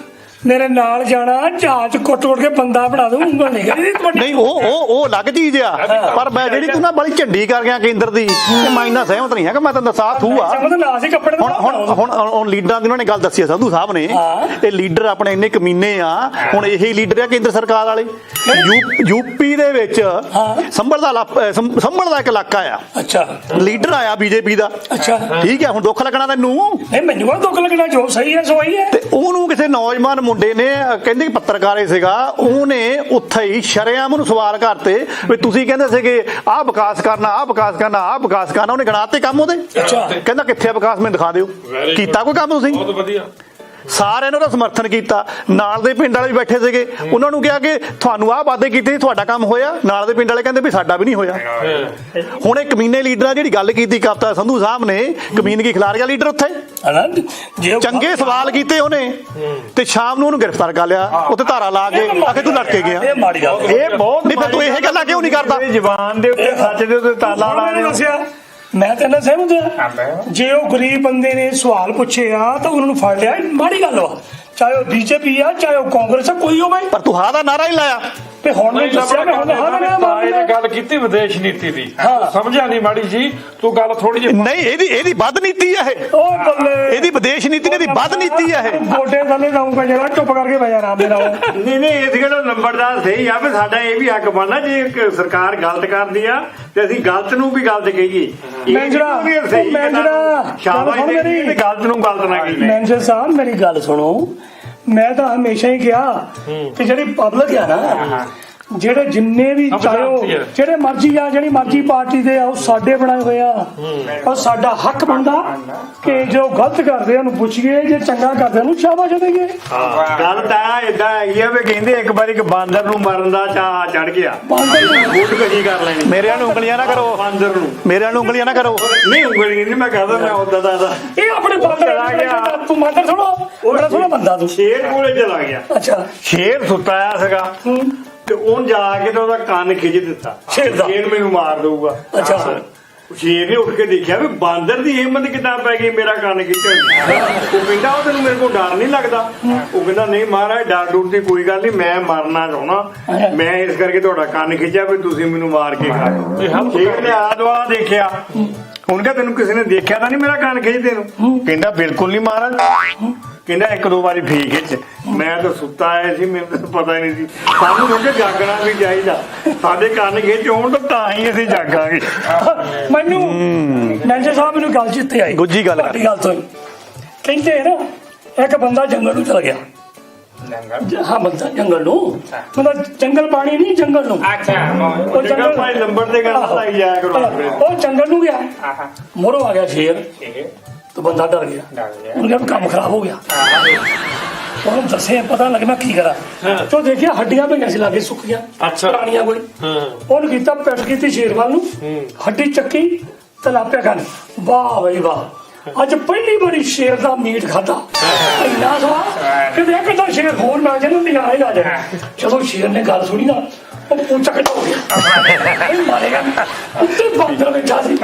ਮੇਰੇ ਨਾਲ ਜਾਣਾ, ਜਹਾਜ਼ ਕੁੱਟ-ਕੁੱਟ ਕੇ ਬੰਦਾ ਬਣਾ ਦੂੰ, ਉਂਗਲ ਨਹੀਂ ਕਰੀ ਤੁਹਾਡੀ। ਨਹੀਂ ਉਹ ਅਲੱਗ ਚੀਜ਼ ਆ, ਪਰ ਮੈਂ ਜਿਹੜੀ ਤੂੰ ਨਾ ਬੜੀ ਝੰਡੀ ਕਰ ਗਿਆ ਕੇਂਦਰ ਦੀ, ਮੈਂ ਇੰਨਾ ਸਹਿਮਤ ਨਹੀਂ ਹੈਗਾ। ਮੈਂ ਤੈਨੂੰ ਦੱਸਾਂ ਥੂ ਆ। ਹੁਣ ਲੀਡਰਾਂ ਦੀ ਉਹਨਾਂ ਨੇ ਗੱਲ ਦੱਸੀ ਆ ਸੰਧੂ ਸਾਹਿਬ ਨੇ, ਇਹ ਲੀਡਰ ਆਪਣੇ ਇੰਨੇ ਕਮੀਨੇ ਆ। ਹੁਣ ਇਹੀ ਲੀਡਰ ਆ ਕੇਂਦਰ ਸਰਕਾਰ ਵਾਲੇ। ਯੂਪੀ ਦੇ ਵਿੱਚ ਸੰਭਲ ਦਾ ਇੱਕ ਇਲਾਕਾ ਆ, ਅੱਛਾ ਲੀਡਰ ਆਇਆ ਬੀਜੇਪੀ ਦਾ, ਅੱਛਾ ਠੀਕ ਹੈ। ਹੁਣ ਦੁੱਖ ਲੱਗਣਾ ਤੈਨੂੰ? ਨਹੀਂ ਮੈਨੂੰ ਕੋਲ ਦੁੱਖ ਲੱਗਣਾ, ਜੋ ਸਹੀ ਹੈ ਸੋਈ ਹੈ। ਤੇ ਉਹਨੂੰ ਕਿਸੇ ਨੌਜਵਾਨ ਮੁੰਡੇ ਨੇ ਕਹਿੰਦੇ ਪੱਤਰਕਾਰ ਸੀਗਾ, ਉਹਨੇ ਉੱਥੇ ਹੀ ਸ਼ਰੇਆਮ ਉਹਨੂੰ ਸਵਾਲ ਕਰਤੇ ਵੀ ਤੁਸੀਂ ਕਹਿੰਦੇ ਸੀਗੇ ਆਹ ਵਿਕਾਸ ਕਰਨਾ, ਆਹ ਵਿਕਾਸ ਕਰਨਾ, ਆਹ ਵਿਕਾਸ ਕਰਨਾ। ਉਹਨੇ ਗਣਾਤੇ ਕੰਮ ਉਹਦੇ, ਕਹਿੰਦਾ ਕਿੱਥੇ ਵਿਕਾਸ ਮੈਨੂੰ ਦਿਖਾ ਦਿਓ। ਕੀਤਾ ਕੋਈ ਕੰਮ ਤੁਸੀਂ? ਬਹੁਤ ਵਧੀਆ। ਸਾਰਿਆਂ ਨੇ ਉਹਦਾ ਸਮਰਥਨ ਕੀਤਾ। ਨਾਲ ਦੇ ਪਿੰਡ ਵਾਲੇ ਵੀ ਬੈਠੇ ਸੀਗੇ, ਉਹਨਾਂ ਨੂੰ ਕਿਹਾ ਕਿ ਤੁਹਾਨੂੰ ਆਹ ਵਾਅਦੇ ਕੀਤੇ, ਤੁਹਾਡਾ ਕੰਮ ਹੋਇਆ? ਨਾਲ ਦੇ ਪਿੰਡ ਵਾਲੇ ਕਹਿੰਦੇ ਵੀ ਸਾਡਾ ਵੀ ਨਹੀਂ ਹੋਇਆ। ਹੁਣ ਇਹ ਕਮੀਨੇ ਲੀਡਰਾਂ ਜਿਹੜੀ ਗੱਲ ਕੀਤੀ ਕਵਿਤਾ ਸੰਧੂ ਸਾਹਿਬ ਨੇ, ਕਮੀਨਗੀ ਖਿਲਾਰ ਗਿਆ ਲੀਡਰ ਉੱਥੇ। ਚੰਗੇ ਸਵਾਲ ਕੀਤੇ ਉਹਨੇ, ਤੇ ਸ਼ਾਮ ਨੂੰ ਉਹਨੂੰ ਗ੍ਰਿਫਤਾਰ ਕਰ ਲਿਆ, ਉੱਥੇ ਧਾਰਾ ਲਾ ਕੇ ਆਖੇ ਤੂੰ ਲੜ ਕੇ ਗਿਆ। ਇਹ ਮਾੜੀ ਗੱਲ, ਇਹ ਬਹੁਤ ਨਹੀਂ ਫਿਰ ਤੂੰ ਇਹ ਗੱਲਾਂ ਕਿਉਂ ਨਹੀਂ ਕਰਦਾ? ਜ਼ਬਾਨ ਦੇ ਉੱਤੇ ਸੱਚ ਦੇ ਉੱਤੇ ਤਾਲਾ ਲਾ ਰਹੇ ਹੋ। ਮੈਂ ਕਹਿੰਦਾ ਸਹਿਮਤ ਹਾਂ। ਜੇ ਉਹ ਗਰੀਬ ਬੰਦੇ ਨੇ ਸਵਾਲ ਪੁੱਛੇ ਆ ਤਾਂ ਉਹਨਾਂ ਨੂੰ ਫੜ ਲਿਆ, ਮਾੜੀ ਗੱਲ ਵਾ। ਚਾਹੇ ਉਹ ਬੀਜੇਪੀ ਆ, ਚਾਹੇ ਉਹ ਕਾਂਗਰਸ ਆ, ਕੋਈ ਹੋਵੇ। ਪਰ ਤੂੰ ਹਾਂ ਦਾ ਨਾਰਾ ਹੀ ਲਾਇਆ। ਤੇ ਹੁਣ ਮੈਂ ਦੱਸਿਆ ਮੈਂ ਹੁਣ ਹਾਂ ਮੈਂ ਇਹਨੇ ਗੱਲ ਕੀਤੀ ਵਿਦੇਸ਼ ਨੀਤੀ ਦੀ ਹਾਂ। ਸਮਝਿਆ ਨਹੀਂ ਮਾੜੀ ਜੀ ਤੂੰ ਗੱਲ ਥੋੜੀ ਜਿਹੀ ਨਹੀਂ ਇਹਦੀ ਵੱਧ ਨੀਤੀ ਆ ਇਹ, ਉਹ ਬੱਲੇ ਇਹਦੀ ਵਿਦੇਸ਼ ਨੀਤੀ ਨੇ, ਇਹਦੀ ਵੱਧ ਨੀਤੀ ਆ ਇਹ। ਗੋਡੇ ਥੱਲੇ ਜਾਊਂਗਾ ਜਰਾ ਚੁੱਪ ਕਰਕੇ ਬਹਿ ਜਾ ਆਰਾਮ ਦੇ ਨਾਲ ਨਹੀਂ ਇਸ ਗੱਲ ਨੰਬਰਦਾਰ ਸਹੀ ਆ ਵੀ ਸਾਡਾ ਇਹ ਵੀ ਹੱਕ ਬਣਨਾ ਜੇ ਇੱਕ ਸਰਕਾਰ ਗਲਤ ਕਰਦੀ ਆ ਤੇ ਅਸੀਂ ਗਲਤ ਨੂੰ ਵੀ ਗਲਤ ਕਹੀਏ। ਸ਼ਾਬਾਸ਼ ਦੇਈਏ ਤੇ ਗਲਤ ਨੂੰ ਗਲਤ ਨਾ ਕਹੀਏ। ਮੈਨੇਜਰ ਸਾਹਿਬ ਮੇਰੀ ਗੱਲ ਸੁਣੋ, ਮੈਂ ਤਾਂ ਹਮੇਸ਼ਾ ਹੀ ਕਿਹਾ ਕਿ ਜਿਹੜੀ ਪਬਲਿਕ ਆ ਨਾ, ਜਿਹੜੇ ਜਿੰਨੇ ਵੀ ਚਾਹੋ ਜਿਹੜੇ ਮਰਜ਼ੀ ਆ ਜਿਹੜੀ ਮਰਜ਼ੀ ਪਾਰਟੀ ਦੇ ਆ ਉਹ ਸਾਡੇ ਬਣਾਏ ਹੋਏ ਆ, ਔਰ ਸਾਡਾ ਹੱਕ ਬਣਦਾ ਕਿ ਜੋ ਗਲਤ ਕਰਦੇ ਉਹਨੂੰ ਪੁੱਛੀਏ, ਜੇ ਚੰਗਾ ਕਰਦੇ ਉਹਨੂੰ ਸ਼ਾਬਾਸ਼ ਦੇਈਏ। ਗੱਲ ਤਾਂ ਏਦਾਂ ਹੈਗੀ ਆ ਵੀ ਕਹਿੰਦੇ ਇੱਕ ਵਾਰੀ ਇੱਕ ਬਾਂਦਰ ਨੂੰ ਮਰਨ ਦਾ ਚਾਹ ਚੜ ਗਿਆ, ਬੂਟ ਕਜੀ ਕਰ ਲੈਣੀ। ਮੇਰਿਆਂ ਨੂੰ ਉਂਗਲੀਆਂ ਨਾ ਕਰੋ, ਬਾਂਦਰ ਨੂੰ ਮੇਰਿਆਂ ਨੂੰ ਉਂਗਲੀਆਂ ਨਾ ਕਰੋ। ਨਹੀਂ ਉਂਗਲੀ ਨਹੀਂ ਮੈਂ ਕਹਦਾ, ਮੈਂ ਉਦਾਂ ਦਾ ਇਹ ਆਪਣੇ ਬਾਂਦਰ ਚਲਾ ਗਿਆ। ਤੂੰ ਬਾਂਦਰ ਥੋੜਾ ਬੜਾ ਸੋਹਣਾ ਬੰਦਾ ਤੂੰ। ਸ਼ੇਰ ਕੋਲੇ ਚਲਾ ਗਿਆ। ਅੱਛਾ ਸ਼ੇਰ ਸੁੱਤਾ ਆਇਆ ਸੀਗਾ ਤੇ ਉਹਨ ਜਾ ਕੇ ਤੇ ਉਹਦਾ ਕੰਨ ਖਿੱਚ ਦਿੱਤਾ, ਸ਼ੇਰ ਦਾ। ਸ਼ੇਰ ਮੈਨੂੰ ਮਾਰ ਦਊਗਾ। ਅੱਛਾ ਸ਼ੇਰ ਨੇ ਉੱਠ ਕੇ ਦੇਖਿਆ ਵੀ ਬਾਂਦਰ ਦੀ ਹਿੰਮਤ ਕਿੱਦਾਂ ਪੈ ਗਈ ਮੇਰਾ ਕੰਨ ਖਿੱਚਣ ਦੀ। ਉਹ ਕਹਿੰਦਾ ਉਹ ਤੈਨੂੰ ਮੇਰੇ ਕੋਲ ਡਰ ਨਹੀਂ ਲੱਗਦਾ? ਉਹ ਕਹਿੰਦਾ ਨਹੀਂ ਮਹਾਰਾਜ ਡਰ ਡੁਰ ਦੀ ਕੋਈ ਗੱਲ ਨਹੀਂ, ਮੈਂ ਮਰਨਾ ਚਾਹੁੰਦਾ, ਮੈਂ ਇਸ ਕਰਕੇ ਤੁਹਾਡਾ ਕੰਨ ਖਿੱਚਿਆ ਵੀ ਤੁਸੀਂ ਮੈਨੂੰ ਮਾਰ ਕੇ ਖਾਓ। ਸ਼ੇਰ ਨੇ ਆਲਾ ਦੁਆਲਾ ਦੇਖਿਆ, ਹੁਣ ਕਿਹਾ ਤੈਨੂੰ ਕਿਸੇ ਨੇ ਦੇਖਿਆ ਤਾਂ ਨਹੀਂ ਮੇਰਾ ਕੰਨ ਖਿੱਚਦੇ ਨੂੰ? ਕਹਿੰਦਾ ਬਿਲਕੁਲ ਨਹੀਂ ਮਹਾਰਾਜ। ਕਹਿੰਦਾ ਇੱਕ ਦੋ ਵਾਰੀ ਫੀ ਖਿੱਚ, ਮੈਂ ਤਾਂ ਸੁੱਤਾ ਆਇਆ ਸੀ, ਮੈਨੂੰ ਤਾਂ ਪਤਾ ਹੀ ਨਹੀਂ ਸੀ। ਸਾਨੂੰ ਕਹਿੰਦੇ ਜਾਗਣਾ ਵੀ ਚਾਹੀਦਾ, ਸਾਡੇ ਕੰਨ ਖਿੱਚ ਹੋਣ ਤਾਂ ਹੀ ਅਸੀਂ ਜਾਗਾਂਗੇ। ਮੈਨੂੰ ਮੈਨੇਜਰ ਸਾਹਿਬ ਮੈਨੂੰ ਗੱਲ ਜਿੱਤੇ ਆਈ, ਗੁੱਜੀ ਗੱਲ ਕਰ। ਤੁਹਾਡੀ ਗੱਲ ਤੋਂ ਹੀ। ਕਹਿੰਦੇ ਨਾ ਇੱਕ ਬੰਦਾ ਜੰਗਲ ਨੂੰ ਚਲਾ ਗਿਆ। ਹਾਂ ਬੰਦਾ ਜੰਗਲ ਨੂੰ, ਮਤਲਬ ਜੰਗਲ ਪਾਣੀ ਨਹੀਂ, ਜੰਗਲ ਨੂੰ। ਉਹ ਜੰਗਲ ਭਾਈ ਨੰਬਰ ਤੇ ਗੱਲ ਲਾਈ ਜਾਇਆ ਕਰੋ। ਉਹ ਜੰਗਲ ਨੂੰ ਗਿਆ, ਮੋਰੋ ਆ ਗਿਆ ਸ਼ੇਰ, तो बंदा डर गया, उनका काम खराब हो गया। ਉਹਨੂੰ ਦੱਸੇ ਪਤਾ ਲੱਗਣਾ ਕੀ ਕਰਾਂ, ਤੋ ਦੇਖਿਆ ਹੱਡੀਆਂ ਪਈਆਂ ਸੀ ਲਾਗੇ ਸੁੱਕੀਆਂ ਪੁਰਾਣੀਆਂ ਕੋਈ। ਉਹਨੂੰ ਕੀਤਾ ਪੈਟ ਕੀਤੀ ਸ਼ੇਰ ਵੱਲ ਨੂੰ, ਹੱਡੀ ਚੱਕੀ ਤੇ ਲਾਪਿਆ ਖਾਣ। ਵਾਹ ਬਈ ਵਾਹ, ਅੱਜ ਪਹਿਲੀ ਵਾਰੀ ਸ਼ੇਰ ਦਾ ਮੀਟ ਖਾਦਾ, ਇੰਨਾ ਸਵਾਦ ਕਿ ਦੇਖ ਕੇ ਤਾਂ ਸ਼ੇਰ ਹੋਰ ਨਾ ਜਿਹਨੂੰ ਨਿਗਾਹ ਹੀ ਆ ਜਾਏ। ਜਦੋਂ ਸ਼ੇਰ ਨੇ ਗੱਲ ਸੁਣੀ ਨਾ, ਉਹ ਪੁੱਛਾ ਕੱਟ ਹੋ ਗਿਆ, ਇਹ ਮਾਰੇਗਾ। ਉੱਤੇ ਬਾਂਦਰ ਬੈਠਾ ਸੀ,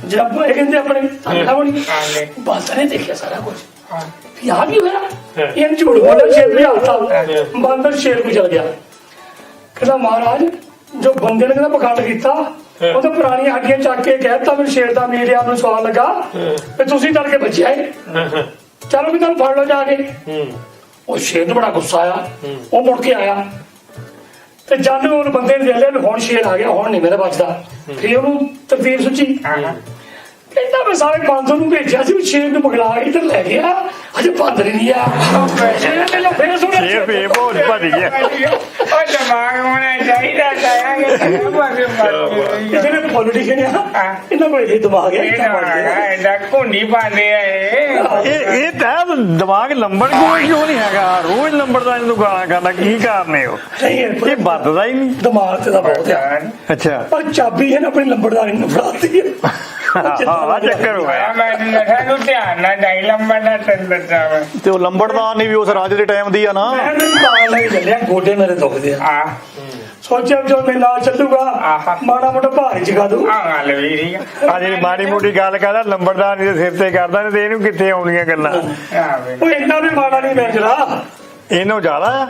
जब वो कहते अपने बादशाह ने देखा सारा कुछ, यहाँ भी हुआ ये झूठ बोला, शेर भी आता। बंदर शेर को चल गया, कहता महाराज जो बंदे ने पखंड किया ਉਹ ਤਾਂ ਪੁਰਾਣੀਆਂ ਹੱਡੀਆਂ ਚੱਕ ਕੇ ਕਹਿਤਾ ਵੀ ਸ਼ੇਰ ਦਾ ਮੀਟ ਆ, ਨੂੰ ਸਵਾਦ ਲੱਗਾ ਤੇ ਤੁਸੀਂ ਡਰ ਕੇ ਬਚਿਆ ਏ, ਚਲੋ ਵੀ ਤੁਹਾਨੂੰ ਫੜ ਲਓ ਜਾ ਕੇ। ਉਹ ਸ਼ੇਰ ਨੂੰ ਬੜਾ ਗੁੱਸਾ ਆਇਆ, ਉਹ ਮੁੜ ਕੇ ਆਇਆ ਤੇ ਜਦ ਉਹ ਬੰਦੇ ਨੇ ਦੇਖ ਲਿਆ ਵੀ ਹੁਣ ਸ਼ੇਰ ਆ ਗਿਆ, ਹੁਣ ਨਹੀਂ ਮੇਰਾ ਬਚਦਾ। ਫਿਰ ਉਹਨੂੰ ਤਰਤੀਬ ਸੁੱਚੀ, ਕਹਿੰਦਾ ਮੈਂ ਸਾਰੇ ਬਾਂਦਰ ਨੂੰ ਭੇਜਿਆ ਸੀ, ਸ਼ੇਰ ਨੂੰ ਪਕੜਾ ਕੇ ਇੱਧਰ ਲੈ ਗਿਆ, ਅਜੇ ਬਾਂਦਰ ਹੀ ਨਹੀਂ ਆ। ਸ਼ੇਰ ਫੇਰ ਭੋਜ ਭੱਜ ਗਿਆ। ਉਹ ਦਿਮਾਗ ਹੋਣਾ ਚਾਹੀਦਾ ਜਿਹੜੇ ਪੋਲੀਟੀਸ਼ੀਅਨ ਆ ਇਹਨਾਂ ਕੋਲ ਇਹ ਦਿਮਾਗ ਹੈ, ਇਹਦਾ ਘੁੰਡੀ ਪਾਉਂਦੇ ਆ ਇਹ ਤਾਂ ਦਿਮਾਗ ਲੰਬੜ ਕਿਉਂ ਨਹੀਂ ਹੈਗਾ? ਰੋਜ਼ ਲੰਬੜਦਾਰ ਨੂੰ ਗਾਲਾਂ ਕਰਦਾ, ਕੀ ਕਾਰਨ ਹੈ? ਉਹ ਇਹ ਵੱਧਦਾ ਹੀ ਨਹੀਂ। ਦਿਮਾਗ ਤੇ ਤਾਂ ਬਹੁਤ ਆ, ਅੱਛਾ ਪਰ ਚਾਬੀ ਹੈ ਨਾ ਆਪਣੀ ਲੰਬੜਦਾਰੀ ਨੂੰ ਫੜਾਤੀ ਹੈ। ਹਾਂ ਚੱਕਰ ਹੋਇਆ। ਮੈਨੂੰ ਲੱਗਾ ਨੂੰ ਧਿਆਨ ਨਾਲ ਜਾਈ ਲੰਬਾ ਨਾ ਤੈਨੂੰ ਦੱਸਾਂ। ਤੇ ਉਹ ਲੰਬੜਦਾਰ ਨਹੀਂ ਵੀ ਉਸ ਰਾਜ ਦੇ ਟਾਈਮ ਦੀ ਆ ਨਾ। ਮੈਂ ਨਾਲ ਲੈ ਕੇ ਚੱਲਿਆ, ਗੋਡੇ ਮੇਰੇ ਦੁਖਦੇ ਆ, ਸੋਚਿਆ ਜੋ ਮੇਰੇ ਨਾਲ ਚੱਲੂਗਾ ਮਾੜਾ ਮੋਟਾ ਭਾਰੀ ਚਗਾ ਦੂ। ਆ ਜਿਹੜੀ ਮਾੜੀ ਮੋਟੀ ਗੱਲ ਕਰਦਾ ਲੰਬੜਦਾਰ ਦੇ ਸਿਰ ਤੇ ਕਰਦਾ ਨਹੀਂ ਤੇ ਇਹਨੂੰ ਕਿੱਥੇ ਆਉਣੀਆਂ ਗੱਲਾਂ? ਉਹ ਇੰਨਾ ਵੀ ਮਾੜਾ ਨਹੀਂ ਮੈਂ ਜਰਾ, ਇਹਨੂੰ ਜ਼ਿਆਦਾ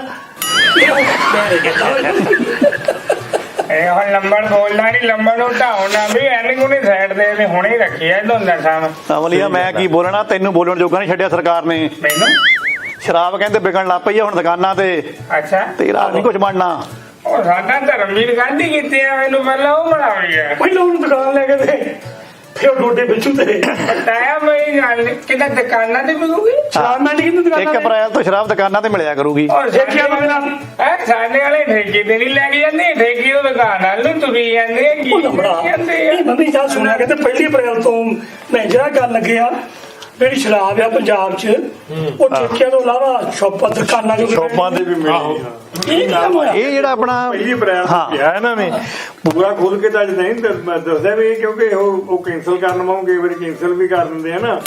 ਇਹ ਹੁਣ ਲੰਬੜ ਬੋਲਦਾ ਨਹੀਂ, ਲੰਬੜ ਨੂੰ ਢਾਉਣਾ ਵੀ ਐਨੀ ਕੋਣੀ ਸਾਈਡ ਦੇ ਹੁਣੇ ਰੱਖੀ ਐ ਦੋਨਾਂ ਸਾਹਮਣੇ। ਅਮਲੀਆ ਮੈਂ ਕੀ ਬੋਲਣਾ, ਤੈਨੂੰ ਬੋਲਣ ਜੋਗਾ ਨਹੀਂ ਛੱਡਿਆ ਸਰਕਾਰ ਨੇ। ਮੈਨੂੰ ਸ਼ਰਾਬ ਕਹਿੰਦੇ ਵਿਕਣ ਲੱਗ ਪਈ ਆ ਹੁਣ ਦੁਕਾਨਾਂ ਤੇ, ਅੱਛਾ ਤੇਰਾ ਨਹੀਂ ਕੁਝ ਬਣਨਾ। ਉਹ ਸਾਡਾ ਧਰਮਵੀਰ ਗਾਂਧੀ ਕੀਤੀ ਆ, ਮੈਨੂੰ ਪਹਿਲਾਂ ਉਹ ਬਣਾਉਣੀ ਆ। ਪਹਿਲਾਂ ਉਹਨੂੰ ਦੁਕਾਨ ਲੈ ਕੇ ਦੇ, ਫਿਰ ਗੋਡੇ ਵਿੱਚੋਂ ਤੇਰੇ ਬਤਾਇਆ ਮੇਰੀ ਗੱਲ ਕਿਹਦਾ ਦੁਕਾਨਾਂ ਤੇ ਮਿਲੂਗੀ? ਸ਼ਰਾਬ ਮੈਂ ਨਹੀਂ ਦੁਕਾਨ 1 ਅਪ੍ਰੈਲ ਤੋਂ ਸ਼ਰਾਬ ਦੁਕਾਨਾਂ ਤੇ ਮਿਲਿਆ ਕਰੂਗੀ। ਔਰ ਦੇਖਿਆ ਮਗਨਾ ਸਾਡੇ ਵਾਲੇ ਠੇਕੇ ਤੇ ਨਹੀਂ ਲੈ ਕੇ ਜਾਂਦੇ, ਠੇਕੇ ਉਹ ਦੁਕਾਨ ਨਾਲ ਨੂੰ ਤੁਰੀ ਜਾਂਦੇ ਕੀ ਕਹਿੰਦੇ ਆ। ਮੰਮੀ ਜਾ ਸੁਣਿਆ ਕਿ 1 ਅਪ੍ਰੈਲ ਤੋਂ ਮੈਂ ਜਿਹੜਾ ਗੱਲ ਲੱਗਿਆ ਜਿਹੜੀ ਸ਼ਰਾਬ ਆ ਪੰਜਾਬ 'ਚ ਉਹ ਠੇਕਿਆਂ ਤੋਂ ਇਲਾਵਾ ਸ਼ੋਪਾਂ ਦੁਕਾਨਾਂ ਜੋ ਸ਼ੋਪਾਂ ਦੇ ਵੀ ਮਿਲਦੀਆਂ। ਇਹ ਕੰਮ ਹੋਇਆ। ਇਹ ਜਿਹੜਾ ਆਪਣਾ 1 ਅਪ੍ਰੈਲ ਕਿਹਾ ਇਹਨਾਂ ਨੇ ਪੂਰਾ ਖੁੱਲ ਕੇ ਤਾਂ ਅੱਜ ਨਹੀਂ ਦੱਸਦਾ ਵੀ, ਕਿਉਂਕਿ ਉਹ ਕੈਂਸਲ ਕਰਨ ਵਾਂਗੇ ਕਈ ਵਾਰੀ ਕੈਂਸਲ ਵੀ ਕਰ ਦਿੰਦੇ ਆ ਨਾ।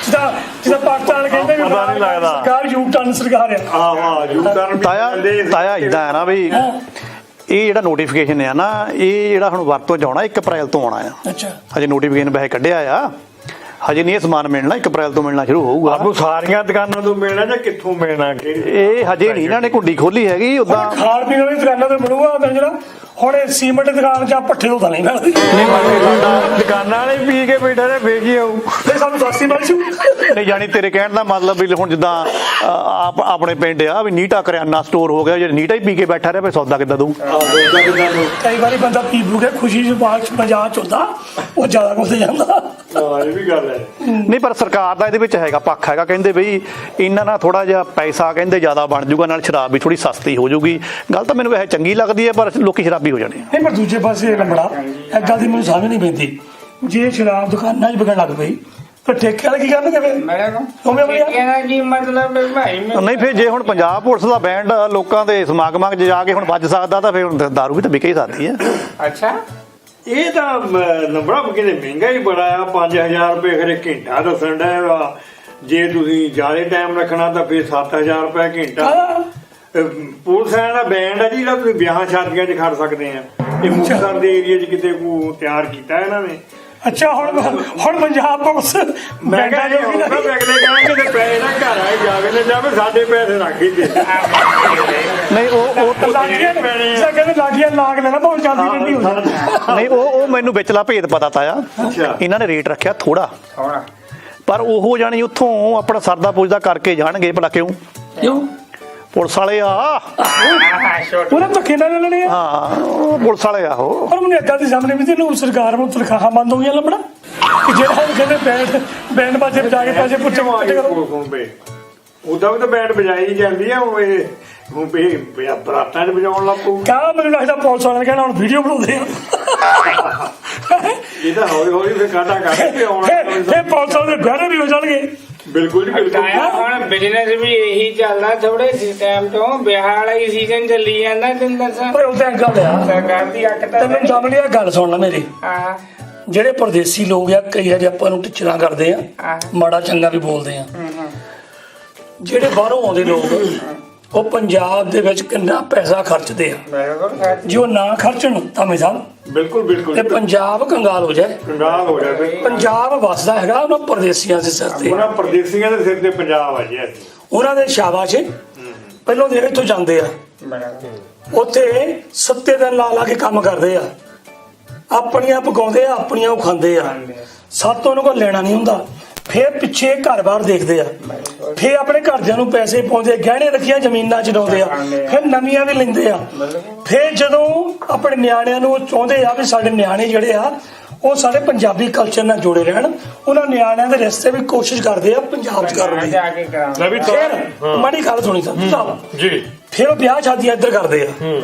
ਜਿਹਦਾ ਪਾਕਿਸਤਾਨ ਕਹਿੰਦੇ ਵੀ ਪਤਾ ਨਹੀਂ ਲੱਗਦਾ। ਸਰਕਾਰ ਯੂ ਟਰਨ ਸਰਕਾਰ ਆ। ਆਹ ਯੂ ਟਰਨ ਤਾਇਆ ਇਦਾਂ ਹੈ ਨਾ ਵੀ ਇਹ ਜਿਹੜਾ ਨੋਟੀਫਿਕੇਸ਼ਨ ਆ ਨਾ, ਇਹ ਜਿਹੜਾ ਹੁਣ ਵਰਤੋਂ 'ਚ ਆਉਣਾ 1 ਅਪ੍ਰੈਲ ਤੋਂ ਆਉਣਾ ਆ। ਅੱਛਾ ਅਜੇ ਨੋਟੀਫਿਕੇਸ਼ਨ ਵੈਸੇ ਕੱਢਿਆ ਆ, ਹਜੇ ਨਹੀਂ ਇਹ ਸਮਾਨ ਮਿਲਣਾ, 1 ਅਪ੍ਰੈਲ ਤੋਂ ਮਿਲਣਾ ਸ਼ੁਰੂ ਹੋਊਗਾ। ਬਾਬੂ ਸਾਰੀਆਂ ਦੁਕਾਨਾਂ ਤੋਂ ਮਿਲਣਾ ਜਾਂ ਕਿੱਥੋਂ ਮਿਲਣਾ? ਇਹ ਹਜੇ ਨਹੀਂ ਇਹਨਾਂ ਨੇ ਕੁੰਡੀ ਖੋਲੀ ਹੈਗੀ ਉਦਾਂ। ਖਾਣ ਪੀਣ ਵਾਲੀ ਦੁਕਾਨਾਂ ਤੇ ਮਿਲੂਗਾ ਜਿਹੜਾ ਹੁਣ ਇਹ ਸੀਮੈਂਟ ਦੀ ਦੁਕਾਨ 'ਚ ਪੱਠੇ ਤੋਂ ਤਾਂ ਨਹੀਂ ਮਿਲਦੀ। ਦੁਕਾਨਾਂ ਵਾਲੇ ਪੀ ਕੇ ਬੈਠਾ ਤੇ ਵੇਚੀ ਆਊ। ਤੇ ਸਾਨੂੰ ਸਸਤੀ ਮਿਲ ਜੂ। ਨਹੀਂ ਜਾਣੀ ਤੇਰੇ ਕਹਿਣ ਦਾ ਮਤਲਬ ਵੀ ਹੁਣ ਜਿੱਦਾਂ ਆਪਣੇ ਪਿੰਡ ਆ ਵੀ ਨੀਟਾ ਕਰਿਆਨਾ ਸਟੋਰ ਹੋ ਗਿਆ, ਜੇ ਨੀਟਾ ਹੀ ਪੀ ਕੇ ਬੈਠਾ ਰਿਹਾ ਫਿਰ ਸੌਦਾ ਕਿੱਦਾਂ ਦਊ? ਕਈ ਵਾਰੀ ਬੰਦਾ ਪੀ ਪੂ ਕੇ ਖੁਸ਼ੀ ਚ ਬਾਅਦ ਚ ਮਜ਼ਾਕ ਹੁੰਦਾ, ਉਹ ਜ਼ਿਆਦਾ ਕੁਝ ਜਾਂਦਾ। ਇਹ ਵੀ ਗੱਲ ਹੈ। ਨਹੀਂ ਪਰ ਸਰਕਾਰ ਦਾ ਇਹਦੇ ਵਿੱਚ ਹੈਗਾ ਪੱਖ ਹੈਗਾ, ਕਹਿੰਦੇ ਬਈ ਇਹਨਾਂ ਨਾਲ ਥੋੜਾ ਜਿਹਾ ਪੈਸਾ ਕਹਿੰਦੇ ਜ਼ਿਆਦਾ ਬਣ ਜਾਊਗਾ, ਨਾਲ ਸ਼ਰਾਬ ਵੀ ਥੋੜੀ ਸਸਤੀ ਹੋ ਜਾਊਗੀ। ਗੱਲ ਤਾਂ ਮੈਨੂੰ ਵੈਸੇ ਚੰਗੀ ਲੱਗਦੀ ਹੈ, ਪਰ ਲੋਕੀ ਸ਼ਰਾਬੀ ਹੋ ਜਾਣੇ। ਨਹੀਂ ਪਰ ਦੂਜੇ ਪਾਸੇ ਲੰਬੜਾ ਇਹ ਗੱਲ ਦੀ ਮੈਨੂੰ ਸਮਝ ਨਹੀਂ ਪੈਂਦੀ, ਜੇ ਸ਼ਰਾਬ ਦੁਕਾਨਾਂ 'ਚ ਵਿਕਣ ਲੱਗ ਪਈ ਤਾਂ ਠੇਕੇ ਵਾਲੇ ਕੀ ਕਰਨਗੇ ਫਿਰ? ਕੀ ਮਤਲਬ ਭਾਈ? ਨਹੀਂ ਫਿਰ ਜੇ ਹੁਣ ਪੰਜਾਬ ਪੁਲਿਸ ਦਾ ਬੈਂਡ ਲੋਕਾਂ ਦੇ ਸਮਾਗਮਾਂ 'ਚ ਜਾ ਕੇ ਹੁਣ ਵੱਜ ਸਕਦਾ ਤਾਂ ਫਿਰ ਹੁਣ ਦਾਰੂ ਵੀ ਤਾਂ ਵਿਕੇ ਹੀ ਸਕਦੀ ਹੈ। ਅੱਛਾ, ਇਹ ਤਾਂ ਨੰਬਰਾਂ ਕਿਤੇ ਮਹਿੰਗਾ ਹੀ ਬੜਾ ਆ। 5000 ਰੁਪਏ ਖਰੇ ਘੰਟਾ ਦੱਸਣ ਦਾ। ਜੇ ਤੁਸੀਂ ਜ਼ਿਆਦਾ ਟਾਈਮ ਰੱਖਣਾ ਤਾਂ ਫਿਰ 7000 ਰੁਪਏ ਘੰਟਾ। ਪੁਲਿਸ ਦਾ ਬੈਂਡ ਹੈ ਜੀ, ਜਿਹੜਾ ਤੁਸੀਂ ਵਿਆਹਾਂ ਸ਼ਾਦੀਆਂ 'ਚ ਖੜ ਸਕਦੇ ਆ। ਇਹ ਮੁਕਤਸਰ ਦੇ ਏਰੀਆ 'ਚ ਕਿਤੇ ਤਿਆਰ ਕੀਤਾ ਇਹਨਾਂ ਨੇ। ਅੱਛਾ ਹੁਣ ਪੰਜਾਬ ਪੁਲਿਸ ਮੈਂ ਕਿਹਾ ਜੇ ਹੋਊਗਾ ਅਗਲੇ ਕਹਾਂਗੇ ਤੇ ਪੈਸੇ ਨਾ ਘਰ ਆਏ ਜਾਵੇ ਨਾ ਜਾਵੇ, ਸਾਡੇ ਪੈਸੇ ਰੱਖ ਹੀ ਦੇ। ਨਹੀਂ ਉਹ ਲਾਗੀਆਂ ਕਹਿੰਦੇ ਲਾਗੀਆਂ ਲਾਗ ਲੈਣਾ ਬਹੁਤ ਜਲਦੀ ਠੰਡੀ ਹੋ ਜਾਂਦੀ। ਨਹੀਂ ਉਹ ਮੈਨੂੰ ਵਿਚਲਾ ਭੇਦ ਪਤਾ ਤਾ ਆ। ਅੱਛਾ। ਇਹਨਾਂ ਨੇ ਰੇਟ ਰੱਖਿਆ ਥੋੜਾ, ਪਰ ਉਹ ਜਾਣੀ ਉੱਥੋਂ ਆਪਣਾ ਸਰਦਾ ਪੁੱਜਦਾ ਕਰਕੇ ਜਾਣਗੇ ਭਲਾ ਕਿਉਂ? ਪੁਲਿਸ ਵਾਲੇ ਆ ਉਹਨਾਂ ਧੱਕੇ ਨਾਲ ਲੈਣੇ ਆ। ਹਾਂ ਉਹ ਪੁਲਿਸ ਵਾਲੇ ਆ ਉਹ। ਪਰ ਮੈਨੂੰ ਏਦਾਂ ਦੀ ਸਾਹਮਣੇ ਵੀ ਤੈਨੂੰ ਸਰਕਾਰ ਨੂੰ ਤਨਖਾਹਾਂ ਬੰਦ ਹੋ ਗਈਆਂ ਲੰਬੜਾ, ਕਿ ਜਿਹੜਾ ਹੁਣ ਕਹਿੰਦੇ ਬੈਂਡ ਬਾਜੇ ਬਜਾ ਕੇ ਪੈਸੇ ਪੁੱਛੇ ਕਰੋ। ਉਦਾਂ ਵੀ ਤਾਂ ਬੈਂਡ ਵਜਾਈ ਜਾਂਦੀ ਆ। ਉਹ ਇਹ ਹੁਣ ਬਰਾਤਾਂ 'ਚ ਵਜਾਉਣ ਲੱਗ ਪਊ। ਕਹਾਂ ਮੈਨੂੰ ਲੱਗਦਾ ਪੁਲਿਸ ਵਾਲਿਆਂ ਨੇ ਕਹਿਣਾ ਹੁਣ ਵੀਡੀਓ ਬਣਾਉਂਦੇ ਆ। ਇਹ ਤਾਂ ਹੌਲੀ ਹੌਲੀ ਫਿਰ ਕਾਟਾ ਕਰਦੇ ਆਉਣਾ। ਇਹ ਪੁਲਿਸ ਵਾਲੇ ਦੇ ਗਹਿਣੇ ਵੀ ਹੋ ਜਾਣਗੇ। ਬਿਲਕੁਲ ਜੀ ਬਿਲਕੁਲ। ਹੁਣ ਬਿਜ਼ਨਸ ਵੀ ਇਹੀ ਚੱਲਦਾ ਥੋੜੇ ਟਾਈਮ ਤੋਂ। ਵਿਆਹ ਵਾਲਾ ਹੀ ਸੀਜ਼ਨ ਚੱਲੀ ਜਾਂਦਾ। ਤੈਨੂੰ ਦੱਸਾਂ ਪਰ ਉਹਦਾ ਗੱਲ ਆ, ਸਰਕਾਰ ਦੀ ਅੱਖ ਤਾਂ ਤੈਨੂੰ ਸਾਹਮਣੇ ਆ ਗੱਲ ਸੁਣ ਲੈ ਮੇਰੀ। ਹਾਂ ਜਿਹੜੇ ਪਰਦੇਸੀ ਲੋਕ ਆ ਕਈ ਵਾਰੀ ਆਪਾਂ ਨੂੰ ਟਿੱਚਰਾਂ ਕਰਦੇ ਆ, ਮਾੜਾ ਚੰਗਾ ਵੀ ਬੋਲਦੇ ਆ। ਜਿਹੜੇ ਬਾਹਰੋਂ ਆਉਂਦੇ ਲੋਕ ਉਹ ਪੰਜਾਬ ਦੇ ਵਿੱਚ ਕਿੰਨਾ ਪੈਸਾ ਖਰਚਦੇ ਆ। ਜੇ ਉਹ ਨਾ ਖਰਚਣ ਤਾਂ ਮਿਸਾਲ ਬਿਲਕੁਲ ਬਿਲਕੁਲ ਤੇ ਪੰਜਾਬ ਕੰਗਾਲ ਹੋ ਜਾਏ। ਕੰਗਾਲ ਹੋ ਜਾਵੇ। ਪੰਜਾਬ ਵਸਦਾ ਹੈਗਾ ਉਹਨਾਂ ਪਰਦੇਸੀਆਂ ਦੇ ਸਿਰ ਤੇ। ਉਹਨਾਂ ਪਰਦੇਸੀਆਂ ਦੇ ਸਿਰ ਤੇ ਪੰਜਾਬ ਆ ਜੀ। ਉਹਨਾਂ ਦੇ ਸ਼ਾਬਾਸ਼ ਪਹਿਲੋਂ ਦੇ ਇੱਥੋਂ ਜਾਂਦੇ ਆ, ਉੱਥੇ 7 ਦਿਨ ਲਾ ਕੇ ਕੰਮ ਕਰਦੇ ਆ, ਆਪਣੀਆਂ ਪਕਾਉਂਦੇ ਆ, ਆਪਣੀਆਂ ਉਹ ਖਾਂਦੇ ਆ। ਸਾਤੋਂ ਉਹਨਾਂ ਕੋਲ ਲੈਣਾ ਨਹੀਂ ਹੁੰਦਾ। ਫਿਰ ਪਿੱਛੇ ਘਰ-ਬਾਰ ਦੇਖਦੇ ਆ, ਫਿਰ ਆਪਣੇ ਘਰਦਿਆਂ ਨੂੰ ਪੈਸੇ ਪਾਉਂਦੇ, ਗਹਿਣੇ ਰੱਖੀਆਂ ਜ਼ਮੀਨਾਂ ਚੜਾਉਂਦੇ ਆ, ਫਿਰ ਨਵੀਆਂ ਵੀ ਲੈਂਦੇ ਆ। ਫਿਰ ਜਦੋਂ ਆਪਣੇ ਨਿਆਣਿਆਂ ਨੂੰ ਚਾਹੁੰਦੇ ਆ ਵੀ ਸਾਡੇ ਨਿਆਣੇ ਜਿਹੜੇ ਆ ਉਹ ਸਾਡੇ ਪੰਜਾਬੀ ਕਲਚਰ ਨਾਲ ਜੁੜੇ ਰਹਿਣ, ਉਹਨਾਂ ਨਿਆਣਿਆਂ ਦੇ ਰਿਸ਼ਤੇ ਵੀ ਕੋਸ਼ਿਸ਼ ਕਰਦੇ ਆ ਪੰਜਾਬ 'ਚ ਕਰਨ ਦੀ। ਫਿਰ ਮਾੜੀ ਗੱਲ ਸੁਣੀ ਜੀ। ਫਿਰ ਉਹ ਵਿਆਹ ਸ਼ਾਦੀਆਂ ਇੱਧਰ ਕਰਦੇ ਆ,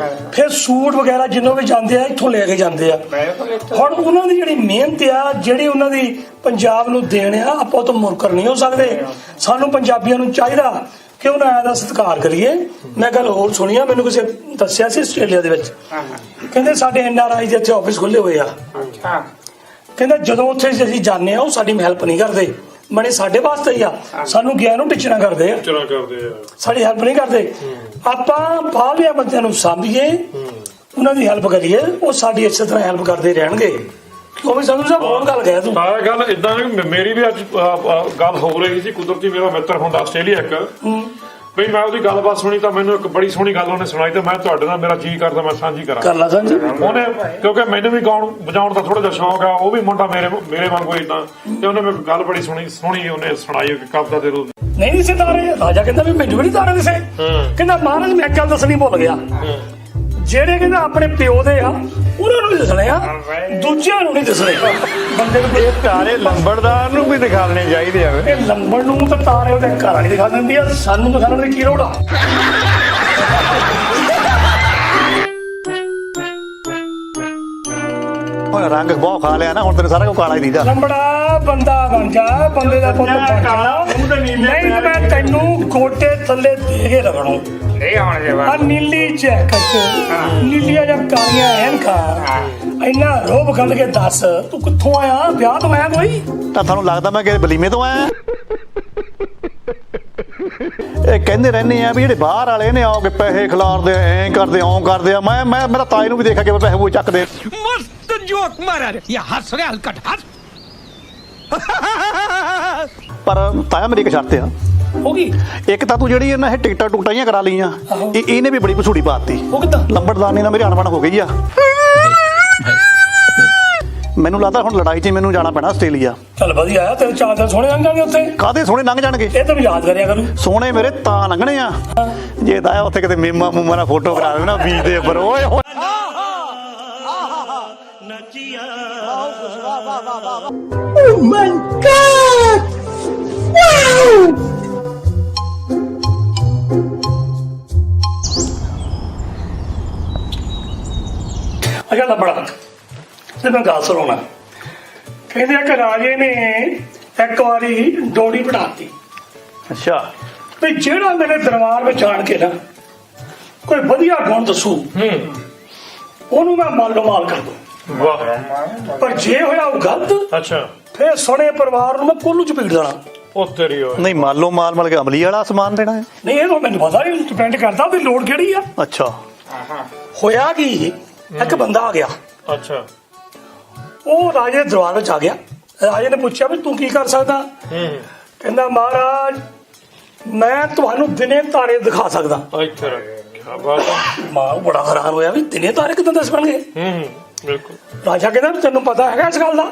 ਫਿਰ ਸੂਟ ਵਗੈਰਾ ਜਿੰਨੋਂ ਵੀ ਜਾਂਦੇ ਆ ਇੱਥੋਂ ਲੈ ਕੇ ਜਾਂਦੇ ਆ। ਹੁਣ ਉਹਨਾਂ ਦੀ ਜਿਹੜੀ ਮਿਹਨਤ ਆ, ਜਿਹੜੀ ਉਹਨਾਂ ਦੀ ਪੰਜਾਬ ਨੂੰ ਦੇਣ ਆ, ਆਪਾਂ ਉਹ ਤੋਂ ਮੁਨਕਰ ਨਹੀਂ ਹੋ ਸਕਦੇ। ਸਾਨੂੰ ਪੰਜਾਬੀਆਂ ਨੂੰ ਚਾਹੀਦਾ ਕਿ ਉਹਨਾਂ ਦਾ ਸਤਿਕਾਰ ਕਰੀਏ। ਮੈਂ ਗੱਲ ਹੋਰ ਸੁਣੀ ਆ, ਮੈਨੂੰ ਕਿਸੇ ਦੱਸਿਆ ਸੀ ਆਸਟ੍ਰੇਲੀਆ ਦੇ ਵਿੱਚ, ਕਹਿੰਦੇ ਸਾਡੇ NRI ਦੇ ਇੱਥੇ ਆਫਿਸ ਖੁੱਲੇ ਹੋਏ ਆ। ਕਹਿੰਦਾ ਜਦੋਂ ਉੱਥੇ ਅਸੀਂ ਜਾਂਦੇ ਆ ਉਹ ਸਾਡੀ ਹੈਲਪ ਨਹੀਂ ਕਰਦੇ, ਮਨੇ ਸਾਡੇ ਵਾਸਤੇ ਹੀ ਆ, ਸਾਨੂੰ ਗਿਆ ਨੂੰ ਟਿਚਣਾ ਕਰਦੇ ਆ, ਸਾਡੀ ਹੈਲਪ ਨਹੀਂ ਕਰਦੇ। ਆਪਾਂ ਬਾਹਰਲੇ ਬੰਦਿਆਂ ਨੂੰ ਸਾਂਭੀਏ, ਉਹਨਾਂ ਦੀ ਹੈਲਪ ਕਰੀਏ, ਉਹ ਸਾਡੀ ਇਸੇ ਤਰ੍ਹਾਂ ਹੈਲਪ ਕਰਦੇ ਰਹਿਣਗੇ। ਕਿਉਂ ਵੀ ਸੰਧੂ ਸਾਹਿਬ ਹੋਰ ਗੱਲ ਕਹਿ ਤੂੰ। ਸਾਰਾ ਗੱਲ ਇਦਾਂ ਮੇਰੀ ਵੀ ਅੱਜ ਗੱਲ ਹੋ ਰਹੀ ਸੀ। ਕੁਦਰਤੀ ਮੇਰਾ ਮਿੱਤਰ ਹੁੰਦਾ ਆਸਟ੍ਰੇਲੀਆ ਇੱਕ, ਬਈ ਮੈਂ ਉਹਦੀ ਗੱਲਬਾਤ ਸੁਣੀ ਤਾਂ ਮੈਨੂੰ ਇੱਕ ਬੜੀ ਸੋਹਣੀ ਗੱਲ ਉਹਨੇ ਸੁਣਾਈ ਤੇ ਮੈਂ ਤੁਹਾਡੇ ਨਾਲ ਮੇਰਾ ਜੀ ਕਰਦਾ ਮੈਂ ਸਾਂਝੀ ਕਰਾਂ। ਕਰ ਲਾ ਸਾਂਝੀ। ਉਹਨੇ ਕਿਉਂਕਿ ਮੈਨੂੰ ਵੀ ਗਾਉਣ ਵਜਾਉਣ ਦਾ ਥੋੜਾ ਜਿਹਾ ਸ਼ੌਕ ਆ, ਉਹ ਵੀ ਮੁੰਡਾ ਮੇਰੇ ਵਾਂਗੂ ਇਦਾਂ, ਤੇ ਉਹਨੇ ਮੈਨੂੰ ਗੱਲ ਬੜੀ ਸੋਹਣੀ ਉਹਨੇ ਸੁਣਾਈ ਕਿ ਕਵਿਤਾ ਦੇ ਰੂਪ ਨਹੀਂ ਦਿਸੇ ਤਾਰੇ। ਰਾਜਾ ਕਹਿੰਦਾ ਵੀ ਮੈਨੂੰ ਵੀ ਨਹੀਂ ਤਾਰੇ ਦਿਸੇ। ਕਹਿੰਦਾ ਮਹਾਰਾਜ ਮੈਂ ਗੱਲ ਦੱਸਣੀ ਭੁੱਲ ਗਿਆ, ਜਿਹੜੇ ਕਹਿੰਦਾ ਆਪਣੇ ਪਿਓ ਦੇ ਆ ਉਹਨਾਂ ਨੂੰ ਵੀ ਦਿਸਣੇ ਆ, ਦੂਜਿਆਂ ਨੂੰ ਨਹੀਂ ਦਿਸਣੇ। ਬੰਦੇ ਨੂੰ ਇਹ ਤਾਰੇ ਲੰਬੜਦਾਰ ਨੂੰ ਵੀ ਦਿਖਾਉਣੇ ਚਾਹੀਦੇ ਆ। ਇਹ ਲੰਬੜ ਨੂੰ ਤਾਂ ਤਾਰੇ ਉਹਦੇ ਘਰ ਵਾਲੀ ਦਿਖਾ ਦਿੰਦੀ ਆ, ਸਾਨੂੰ ਦਿਖਾਉਣ ਦੀ ਕੀ ਲੋੜ ਆ? ਹੁਣ ਰੰਗ ਬਹੁਤ ਖਾ ਲਿਆ ਨਾ, ਹੁਣ ਤੈਨੂੰ ਸਾਰਾ ਕੁਝ ਕਾਲਾ ਹੀ ਦੀਦਾ। ਲੰਬੜਾ ਬੰਦਾ ਬਣ ਜਾ, ਬੰਦੇ ਦਾ ਪੁੱਤ ਬਣ ਜਾ। ਨਹੀਂ ਤਾਂ ਮੈਂ ਤੈਨੂੰ ਗੋਟੇ ਥੱਲੇ ਦੇ ਕੇ ਰਗੜੂ। ਨਹੀਂ ਆਉਣ ਦੇ ਆ ਨੀਲੀ ਜੈਕਟ, ਨੀਲੀਆਂ ਜਾਂ ਕਾਲੀਆਂ ਐਨਕਾਂ, ਇੰਨਾ ਰੋਬ ਕੱਢ ਕੇ ਦੱਸ ਤੂੰ ਕਿੱਥੋਂ ਆਇਆ? ਵਿਆਹ ਤੋਂ ਆਇਆ ਕੋਈ? ਤਾਂ ਤੁਹਾਨੂੰ ਲੱਗਦਾ ਮੈਂ ਕਿ ਬਲੀਮੇ ਤੋਂ ਆਇਆ? ਇਹ ਕਹਿੰਦੇ ਰਹਿੰਦੇ ਆ ਵੀ ਜਿਹੜੇ ਬਾਹਰ ਵਾਲੇ ਨੇ ਆਓ ਕਿ ਪੈਸੇ ਖਿਲਾਰਦੇ, ਐਂ ਕਰਦੇ, ਓਂ ਕਰਦੇ ਆ। ਮੈਂ ਮੇਰਾ ਤਾਏ ਨੂੰ ਵੀ ਦੇਖਿਆ ਕਿ ਪੈਸੇ ਉਹ ਚੱਕਦੇ। मस्त जोक मारा रे या हंस रे हलकट हंस ਪਰ ਤਾਇਆ ਮੇਰੀ ਇੱਕ ਸ਼ਰਤ ਆ। ਹੋ ਗਈ ਇੱਕ ਤਾਂ ਤੂੰ ਜਿਹੜੀ ਇਹਨਾਂ ਇਹ ਟਿਕਟਾਂ ਟੁਕਟਾਂ ਜਿਹੀਆਂ ਕਰਾ ਲਈਆਂ, ਆਹੋ। ਇਹਨੇ ਵੀ ਬੜੀ ਭਸੂੜੀ ਪਾਤੀ। ਉਹ ਕਿੱਦਾਂ? ਲੰਬੜਦਾਨੀ ਨਾਲ ਮੇਰੀ ਅਣਬਣ ਹੋ ਗਈ ਆ। ਮੈਨੂੰ ਲੱਗਦਾ ਹੁਣ ਲੜਾਈ 'ਚ ਮੈਨੂੰ ਜਾਣਾ ਪੈਣਾ ਆਸਟ੍ਰੇਲੀਆ। ਚੱਲ ਵਧੀਆ ਆ, ਤੇਰੇ 4 ਦਿਨ ਸੋਹਣੇ ਲੰਘ ਜਾਣਗੇ ਉੱਥੇ। ਕਾਹਦੇ ਸੋਹਣੇ ਲੰਘ ਜਾਣਗੇ, ਇਹ ਤੈਨੂੰ ਯਾਦ ਕਰਿਆ ਕਰੂ। ਸੋਹਣੇ ਮੇਰੇ ਤਾਂ ਲੰਘਣੇ ਆ ਜੇ ਤਾਇਆ ਉੱਥੇ ਕਿਤੇ ਮੇਮਾ ਮੂਮਾ ਨਾਲ ਫੋਟੋ ਕਰਾ ਦੇਵੇ ਨਾ ਬੀਚ ਦੇ ਉੱਪਰ। ਓਏ ਹੋਏ ਅੱਛਾ ਲੱਭੜਾ ਤੇ ਮੈਂ ਗੱਲ ਸੁਣਾਉਣਾ। ਕਹਿੰਦੇ ਆ ਕਿ ਰਾਜੇ ਨੇ ਇੱਕ ਵਾਰੀ ਡੋੜੀ ਪੜਾਤੀ ਅੱਛਾ ਵੀ ਜਿਹੜਾ ਮੇਰੇ ਦਰਬਾਰ ਵਿੱਚ ਆਣ ਕੇ ਨਾ ਕੋਈ ਵਧੀਆ ਗੁਣ ਦੱਸੂ ਉਹਨੂੰ ਮੈਂ ਮਾਲੋ ਮਾਲ ਕਰ ਦੂੰ। ਵਾਹ। ਪਰ ਜੇ ਹੋਇਆ ਉਹ ਗਲਤ ਅੱਛਾ। ਫੇਰ ਸਣੇ ਪਰਿਵਾਰ ਨੂੰ ਮੈਂ ਕੋਲੂ ਚ ਪੀੜ ਦੇਣਾ। ਉਹ ਤੇਰੀ ਓਏ। ਨਹੀਂ ਮਾਲੋ ਮਾਲ ਮਲ ਕੇ ਅਮਲੀ ਵਾਲਾ ਸਮਾਨ ਦੇਣਾ ਹੈ। ਨਹੀਂ ਇਹ ਤਾਂ ਮੈਨੂੰ ਪਤਾ ਨਹੀਂ, ਡਿਪੈਂਡ ਕਰਦਾ ਉਹਦੀ ਲੋੜ ਕਿਹੜੀ ਆ। ਅੱਛਾ ਹੋਇਆ ਕੀ, ਇੱਕ ਬੰਦਾ ਆ ਗਿਆ, ਅੱਛਾ। ਉਹ ਰਾਜੇ ਦੇ ਦਰਬਾਰ ਵਿੱਚ ਆ ਗਿਆ। ਰਾਜੇ ਨੇ ਪੁੱਛਿਆ ਵੀ ਤੂੰ ਕੀ ਕਰ ਸਕਦਾ? ਕਹਿੰਦਾ ਮਹਾਰਾਜ ਮੈਂ ਤੁਹਾਨੂੰ ਦਿਨੇ ਤਾਰੇ ਦਿਖਾ ਸਕਦਾ। ਇੱਥੇ ਰੱਖ। ਕੀ ਬਾਤ ਹੈ। ਮਾਂ ਬੜਾ ਹੈਰਾਨ ਹੋਇਆ ਵੀ ਦਿਨੇ ਤਾਰੇ ਕਿਦਾਂ ਦੱਸ ਬਣਗੇ। ਬਿਲਕੁਲ। ਰਾਜਾ ਕਹਿੰਦਾ ਵੀ ਤੈਨੂੰ ਪਤਾ ਹੈਗਾ ਇਸ ਗੱਲ ਦਾ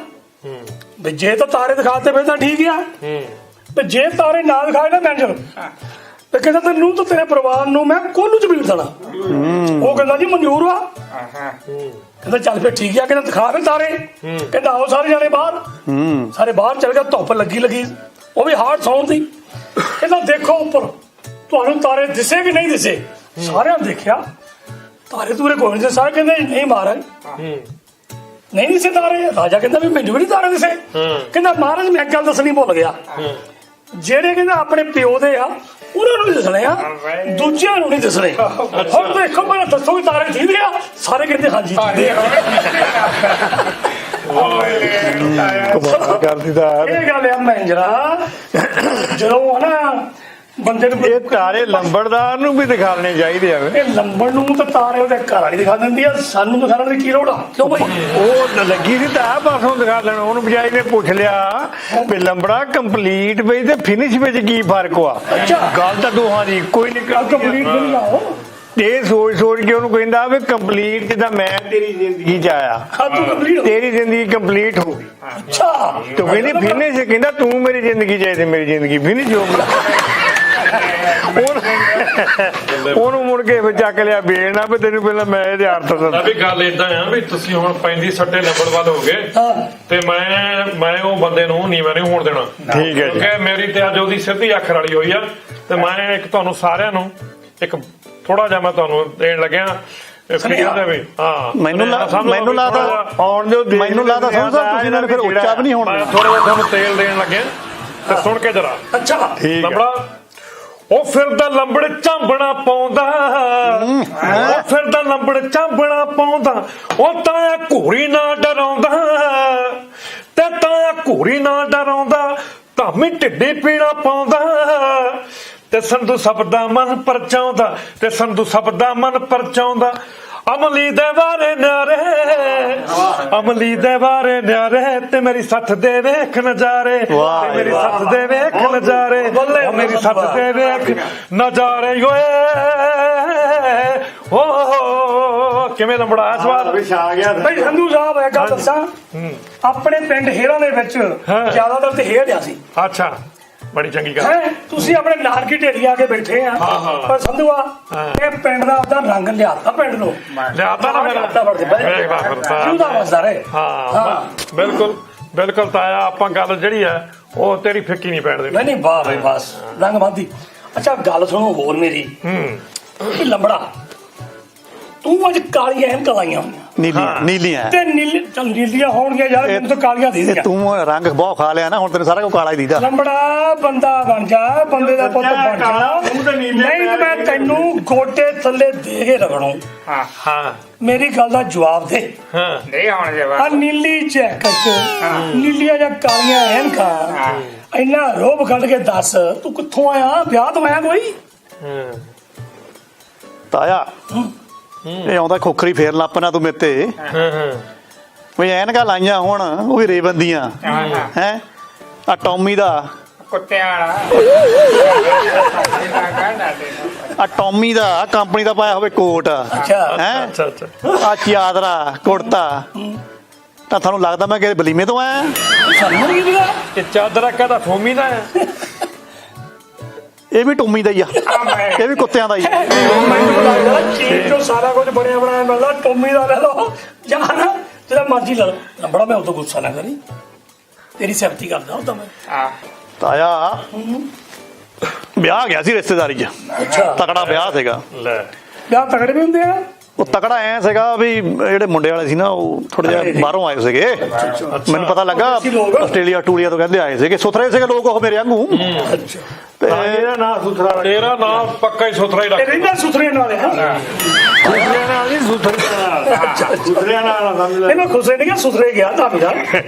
ਵੀ ਜੇ ਤਾਂ ਤਾਰੇ ਦਿਖਾਤੇ ਫਿਰ ਤਾਂ ਠੀਕ ਆ, ਤੇ ਜੇ ਤਾਰੇ ਨਾ ਦਿਖਾਏ ਨਾ ਮੈਂਜਰ ਤੇ ਕਹਿੰਦਾ ਤੈਨੂੰ ਤਾਂ ਤੇਰੇ ਪਰਿਵਾਰ ਨੂੰ ਮੈਂ ਕੋਲੂ ਚ ਬੀੜ ਦੇਣਾ। ਉਹ ਕਹਿੰਦਾ ਜੀ ਮਨਜ਼ੂਰ ਆ। ਕਹਿੰਦਾ ਚੱਲ ਫਿਰ ਠੀਕ ਆ। ਕਹਿੰਦਾ ਦਿਖਾ ਫਿਰ ਤਾਰੇ। ਕਹਿੰਦਾ ਆਓ ਸਾਰੇ ਜਾਣੇ ਬਾਹਰ। ਸਾਰੇ ਬਾਹਰ ਚਲ ਗਏ। ਧੁੱਪ ਲੱਗੀ ਉਹ ਵੀ ਹਾਰਡ ਸੌਣ ਦੀ। ਕਹਿੰਦਾ ਦੇਖੋ ਉੱਪਰ ਤੁਹਾਨੂੰ ਤਾਰੇ ਦਿਸੇ ਕਿ ਨਹੀਂ ਦਿਸੇ। ਸਾਰਿਆਂ ਨੇ ਦੇਖਿਆ ਤਾਰੇ ਤੂਰੇ ਕੋਈ ਨਹੀਂ। ਸਾਰੇ ਕਹਿੰਦੇ ਨਹੀਂ ਮਹਾਰਾਜ ਨਹੀਂ ਦਿਸੇ ਤਾਰੇ। ਰਾਜਾ ਕਹਿੰਦਾ ਵੀ ਮੈਨੂੰ ਵੀ ਨਹੀਂ ਤਾਰੇ ਦਿਸੇ। ਕਹਿੰਦਾ ਮਹਾਰਾਜ ਮੈਂ ਇੱਕ ਗੱਲ ਦੱਸਣੀ ਭੁੱਲ ਗਿਆ, ਜਿਹੜੇ ਕਹਿੰਦਾ ਆਪਣੇ ਪਿਓ ਦੇ ਆ ਉਹਨਾਂ ਨੂੰ ਦਿਸਣੇ ਆ, ਦੂਜਿਆਂ ਨੂੰ ਨਹੀਂ ਦਿਸਣੇ। ਹੁਣ ਦੇਖੋ ਮੈਨੂੰ ਦੱਸੋ ਵੀ ਤਾਰੇ ਠੀਕ ਆ। ਸਾਰੇ ਕਹਿੰਦੇ ਹਾਂਜੀ ਠੀਕ ਆ। ਕਰਦੀ ਦਾ ਇਹ ਗੱਲ ਆ ਮੈਂਜਰਾ, ਜਦੋਂ ਹਨਾ ਬੰਦੇ ਨੂੰ ਇਹ ਤਾਰੇ ਲੰਬੜਦਾਰ ਨੂੰ ਵੀ ਦਿਖਾਣੇ ਚਾਹੀਦੇ ਆ। ਇਹ ਲੰਬੜ ਨੂੰ ਤਾਂ ਤਾਰੇ ਉਹਦੇ ਘਰ ਵਾਲੀ ਦਿਖਾ ਦਿੰਦੀ ਆ, ਸਾਨੂੰ ਦਿਖਾਉਣ ਦੀ ਕੀ ਲੋੜ ਆ? ਕਿਉਂ ਭਾਈ? ਉਹ ਲੱਗੀ ਸੀ ਤਾਂ ਪਾਸੋਂ ਦਿਖਾ ਲੈਣਾ। ਉਹਨੂੰ ਬਜਾਈ ਨੇ ਪੁੱਛ ਲਿਆ ਵੀ ਲੰਬੜਾ ਕੰਪਲੀਟ ਵਿੱਚ ਤੇ ਫਿਨਿਸ਼ ਵਿੱਚ ਕੀ ਫਰਕ ਆ। ਅੱਛਾ। ਗੱਲ ਤਾਂ ਦੋਹਾਂ ਦੀ ਕੋਈ ਕੰਪਲੀਟ ਨਹੀਂ ਲਾਓ। ਇਹ ਸੋਚ ਕੇ ਉਹਨੂੰ ਕਹਿੰਦਾ ਵੀ ਕੰਪਲੀਟ ਜਿੱਦਾਂ ਮੈਂ ਤੇਰੀ ਜ਼ਿੰਦਗੀ ਚ ਆਇਆ, ਹਾਂ ਤੂੰ ਕੰਪਲੀਟ। ਤੇਰੀ ਜ਼ਿੰਦਗੀ ਕੰਪਲੀਟ ਹੋ ਗਈ। ਅੱਛਾ ਤੂੰ ਕਹਿੰਦੀ ਫਿਨਿਸ਼, ਕਹਿੰਦਾ ਤੂੰ ਮੇਰੀ ਜ਼ਿੰਦਗੀ ਚ ਆਈ ਤੇ ਮੇਰੀ ਜ਼ਿੰਦਗੀ ਫਿਨਿਸ਼ ਹੋ ਗਈ। ਉਹਨੂੰ ਮੁੜ ਕੇ ਫਿਰ ਚੱਕ ਲਿਆ ਬੇਲਣਾ ਵੀ ਤੈਨੂੰ ਪਹਿਲਾਂ ਮੈਂ ਇਹਦੇ ਅਰਥ ਦੱਸਾਂ। ਵੀ ਗੱਲ ਇਦਾਂ ਆ ਵੀ ਤੁਸੀਂ ਹੁਣ ਪੈਂਦੀ ਸੱਟੇ ਲੰਬੜ ਵੱਲ ਹੋ ਗਏ ਤੇ ਮੈਂ ਉਹ ਬੰਦੇ ਨੂੰ ਨੀਵਾਂ ਨਹੀਂ ਹੋਣ ਦੇਣਾ। ਠੀਕ ਹੈ ਜੀ। ਕਿਉਂਕਿ ਮੇਰੀ ਤੇ ਅੱਜ ਉਹਦੀ ਸਿੱਧੀ ਅੱਖ ਰਲੀ ਹੋਈ ਆ ਤੇ ਮੈਂ ਇੱਕ ਤੁਹਾਨੂੰ ਸਾਰਿਆਂ ਨੂੰ ਇੱਕ ਥੋੜਾ ਜਿਹਾ ਮੈਂ ਤੁਹਾਨੂੰ ਦੇਣ ਲੱਗਿਆ। ਮੈਨੂੰ ਲੱਗਦਾ ਆਉਣ ਦਿਓ। ਮੈਨੂੰ ਲੱਗਦਾ ਸਮਝ ਤੁਸੀਂ ਇਹਨਾਂ ਨੂੰ ਫਿਰ ਉੱਚਾ ਵੀ ਨਹੀਂ ਹੋਣਾ। ਥੋੜਾ ਜਿਹਾ ਤੁਹਾਨੂੰ ਤੇਲ ਦੇਣ ਲੱਗੇ ਤੇ ਸੁਣ ਕੇ ਜਰਾ। ਅੱਛਾ ਲੰਬੜਾ ਉਹ ਫਿਰਦਾ ਲੰਬੜ ਝਾਂਬਣਾ ਪਾਉਂਦਾ, ਉਹ ਫਿਰਦਾ ਲੰਬੜ ਝਾਂਬਣਾ ਪਾਉਂਦਾ, ਉਹ ਤਾਂ ਘੂਰੀ ਨਾ ਡਰਾਉਂਦਾ ਤੇ ਤਾਂ ਘੂਰੀ ਨਾ ਡਰਾਉਂਦਾ, ਧਾਮੀ ਢਿੱਡੀ ਪੀੜਾ ਪਾਉਂਦਾ ਤੇ ਸੰਧੂ ਸਭ ਦਾ ਮਨ ਪਰਚਾਉਂਦਾ, ਤੇ ਸੰਧੂ ਸਭ ਦਾ ਮਨ ਪਰਚਾਉਂਦਾ। ਅਮਲੀ ਦੇ ਬਾਰੇ ਨਿਆਰੇ, ਅਮਲੀ ਦੇ ਬਾਰੇ ਨਿਆਰੇ, ਤੇ ਮੇਰੀ ਸੱਥ ਦੇ ਵੇਖ ਨਜ਼ਾਰੇ, ਤੇ ਮੇਰੀ ਸੱਥ ਦੇ ਵੇਖ ਨਜ਼ਾਰੇ, ਮੇਰੀ ਸੱਥ ਦੇ ਵੇਖ ਨਜ਼ਾਰੇ। ਓ ਕਿਵੇਂ ਲੰਬੜਾ ਸਵਾਲ ਆ ਗਿਆ ਭਾਈ ਸੰਧੂ ਸਾਹਿਬ ਇਹ ਗੱਲ ਦੱਸਾਂ, ਆਪਣੇ ਪਿੰਡ ਹੇਰਾਂ ਦੇ ਵਿੱਚ ਜ਼ਿਆਦਾਤਰ ਤੇ ਹੇਰ ਆ ਸੀ। ਅੱਛਾ ਬੜੀ ਚੰਗੀ ਗੱਲ ਹੈ। ਤੁਸੀਂ ਆਪਣੇ ਨਾਨਕੀ ਢੇਰੀ ਆ ਕੇ ਬੈਠੇ ਆ, ਪਰ ਸੰਧੂਆ ਇਹ ਪਿੰਡ ਦਾ ਆਪਦਾ ਰੰਗ ਲਿਆਤਾ ਪਿੰਡ ਨੂੰ। ਲਿਆਤਾ ਨਾ ਮੇਰਾ ਜਿਉਂਦਾ ਵਸਦਾ ਰਹੇ। ਹਾਂ ਬਿਲਕੁਲ ਬਿਲਕੁਲ ਤਾਇਆ, ਆਪਾਂ ਗੱਲ ਜਿਹੜੀ ਆ ਉਹ ਤੇਰੀ ਫਿੱਕੀ ਨਹੀਂ ਪੈਣ ਦੇਣੀ। ਨਹੀਂ ਵਾਹ ਬਈ ਬਸ ਰੰਗ ਬੰਦੀ। ਅੱਛਾ ਗੱਲ ਸੁਣੋ ਹੋਰ ਮੇਰੀ, ਲੰਬੜਾ ਤੂੰ ਅੱਜ ਕਾਲੀਆਂ ਐਨਕਾਂ ਲਾਈਆਂ ਹੋਈਆਂ ਨੀਲੀਆਂ ਤੇ ਨੀਲੀਆਂ ਹੋਣਗੀਆਂ ਯਾਰ, ਮੈਨੂੰ ਤਾਂ ਕਾਲੀਆਂ ਦੀਦੀਆਂ। ਤੂੰ ਰੰਗ ਬਹੁਤ ਖਾ ਲਿਆ ਨਾ, ਹੁਣ ਤੈਨੂੰ ਸਾਰਾ ਕੁਝ ਕਾਲਾ ਹੀ ਦੀਦਾ। ਲੰਬੜਾ ਬੰਦਾ ਬਣ ਜਾ, ਬੰਦੇ ਦਾ ਪੁੱਤ ਬਣ ਜਾ, ਨਹੀਂ ਤਾਂ ਮੈਂ ਤੈਨੂੰ ਗੋਡੇ ਥੱਲੇ ਦੇ ਕੇ ਰਗੜੂ। ਹਾਂ ਮੇਰੀ ਗੱਲ ਦਾ ਜਵਾਬ ਦੇ। ਨਹੀਂ ਹੁਣ ਆ ਜਵਾਬ। ਨੀਲੀ ਜੈਕਟ, ਨੀਲੀਆਂ ਜਾਂ ਕਾਲੀਆਂ ਐਨਕਾਂ, ਇੰਨਾ ਰੋਬ ਕੱਢ ਕੇ ਦੱਸ ਤੂੰ ਕਿੱਥੋਂ ਆਇਆ? ਵਿਆਹ ਤੋਂ ਆਇਆ ਕੋਈ? ਤਾਇਆ ਇਹ ਆਉਂਦਾ ਖੋਖਰੀ ਫੇਰ ਲੱਪਣਾ ਤੂੰ ਮੇਤੇ ਵੀ ਐਨਕਾਂ ਲਾਈਆਂ ਹੁਣ ਉਹ ਵੀ ਰੇਬੰਦੀਆਂ ਹੈ। ਆ ਟੌਮੀ ਦਾ ਕੁੱਤਿਆਂ ਵਾਲਾ ਆ ਟੌਮੀ ਦਾ ਕੰਪਨੀ ਦਾ ਪਾਇਆ ਹੋਵੇ ਕੋਟ ਅੱਛਾ ਹੈ ਅੱਛਾ ਅੱਛਾ ਆ ਚਾਦਰਾ ਕੁੜਤਾ ਤਾਂ ਤੁਹਾਨੂੰ ਲੱਗਦਾ ਮੈਂ ਕਿ ਬਲੀਮੇ ਤੋਂ ਆਇਆ ਸਾਨੂੰ ਨਹੀਂ ਪਤਾ ਇਹ ਚਾਦਰਾ ਕਹਦਾ ਫੋਮੀ ਦਾ ਹੈ ਇਹ ਵੀ ਟੌਮੀ ਦਾ ਹੀ ਆ ਇਹ ਵੀ ਕੁੱਤਿਆਂ ਦਾ ਹੀ ਆ। ਮੈਨੂੰ ਲੱਗਦਾ ਚੀਜ਼ ਤੋਂ ਸਾਰਾ ਕੁਝ ਬਣਿਆ ਬਣਾਇਆ ਮਿਲਦਾ ਟੋਮੀ ਦਾ ਲੈ ਲਓ ਜਾਂ ਨਾ ਜਿਹੜਾ ਮਰਜ਼ੀ ਲੈ ਲਓ ਬੜਾ ਮੈਂ ਉਦੋਂ ਗੁੱਸਾ ਨਾ ਕਰੀ ਤੇਰੀ ਸਿਫਤੀ ਕਰਦਾ ਹੁੰਦਾ ਮੈਂ ਤਾਇਆ ਵਿਆਹ ਗਿਆ ਸੀ ਰਿਸ਼ਤੇਦਾਰੀ 'ਚ ਅੱਛਾ ਤਕੜਾ ਵਿਆਹ ਸੀਗਾ ਲੈ ਵਿਆਹ ਤਗੜੇ ਵੀ ਹੁੰਦੇ ਆ ਉਹ ਤਕੜਾ ਐ ਸੀਗਾ ਵੀ ਜਿਹੜੇ ਮੁੰਡੇ ਵਾਲੇ ਸੀ ਨਾ ਉਹ ਥੋੜੇ ਜਿਹਾ ਬਾਹਰੋਂ ਆਏ ਸੀਗੇ ਮੈਨੂੰ ਪਤਾ ਲੱਗਾ ਆਸਟ੍ਰੇਲੀਆ ਟੂਲੀਆ ਤੋਂ ਕਹਿੰਦੇ ਆਏ ਸੀਗੇ ਸੁਥਰੇ ਸੀਗੇ ਲੋਕ ਉਹ ਮੇਰੇ ਵਾਂਗੂ ਅੱਛਾ ਤੇ ਇਹਦਾ ਨਾਂ ਸੁਥਰਾ ਤੇਰਾ ਨਾਮ ਪੱਕਾ ਹੀ ਸੁਥਰਾ ਹੀ ਇਹ ਰੱਖ ਰਹਿੰਦਾ ਸੁਥਰੇ ਨਾਲ ਹੈ ਸੁਥਰਿਆਂ ਨਾਲ ਨਹੀਂ ਸੁਥਰਿਆਂ ਨਾਲ ਸਮਝ ਲੈ ਇਹਨਾਂ ਖੁਸੇ ਨਹੀਂ ਸੁਥਰੇ ਗਿਆ ਤਾਂ ਮੇਰਾ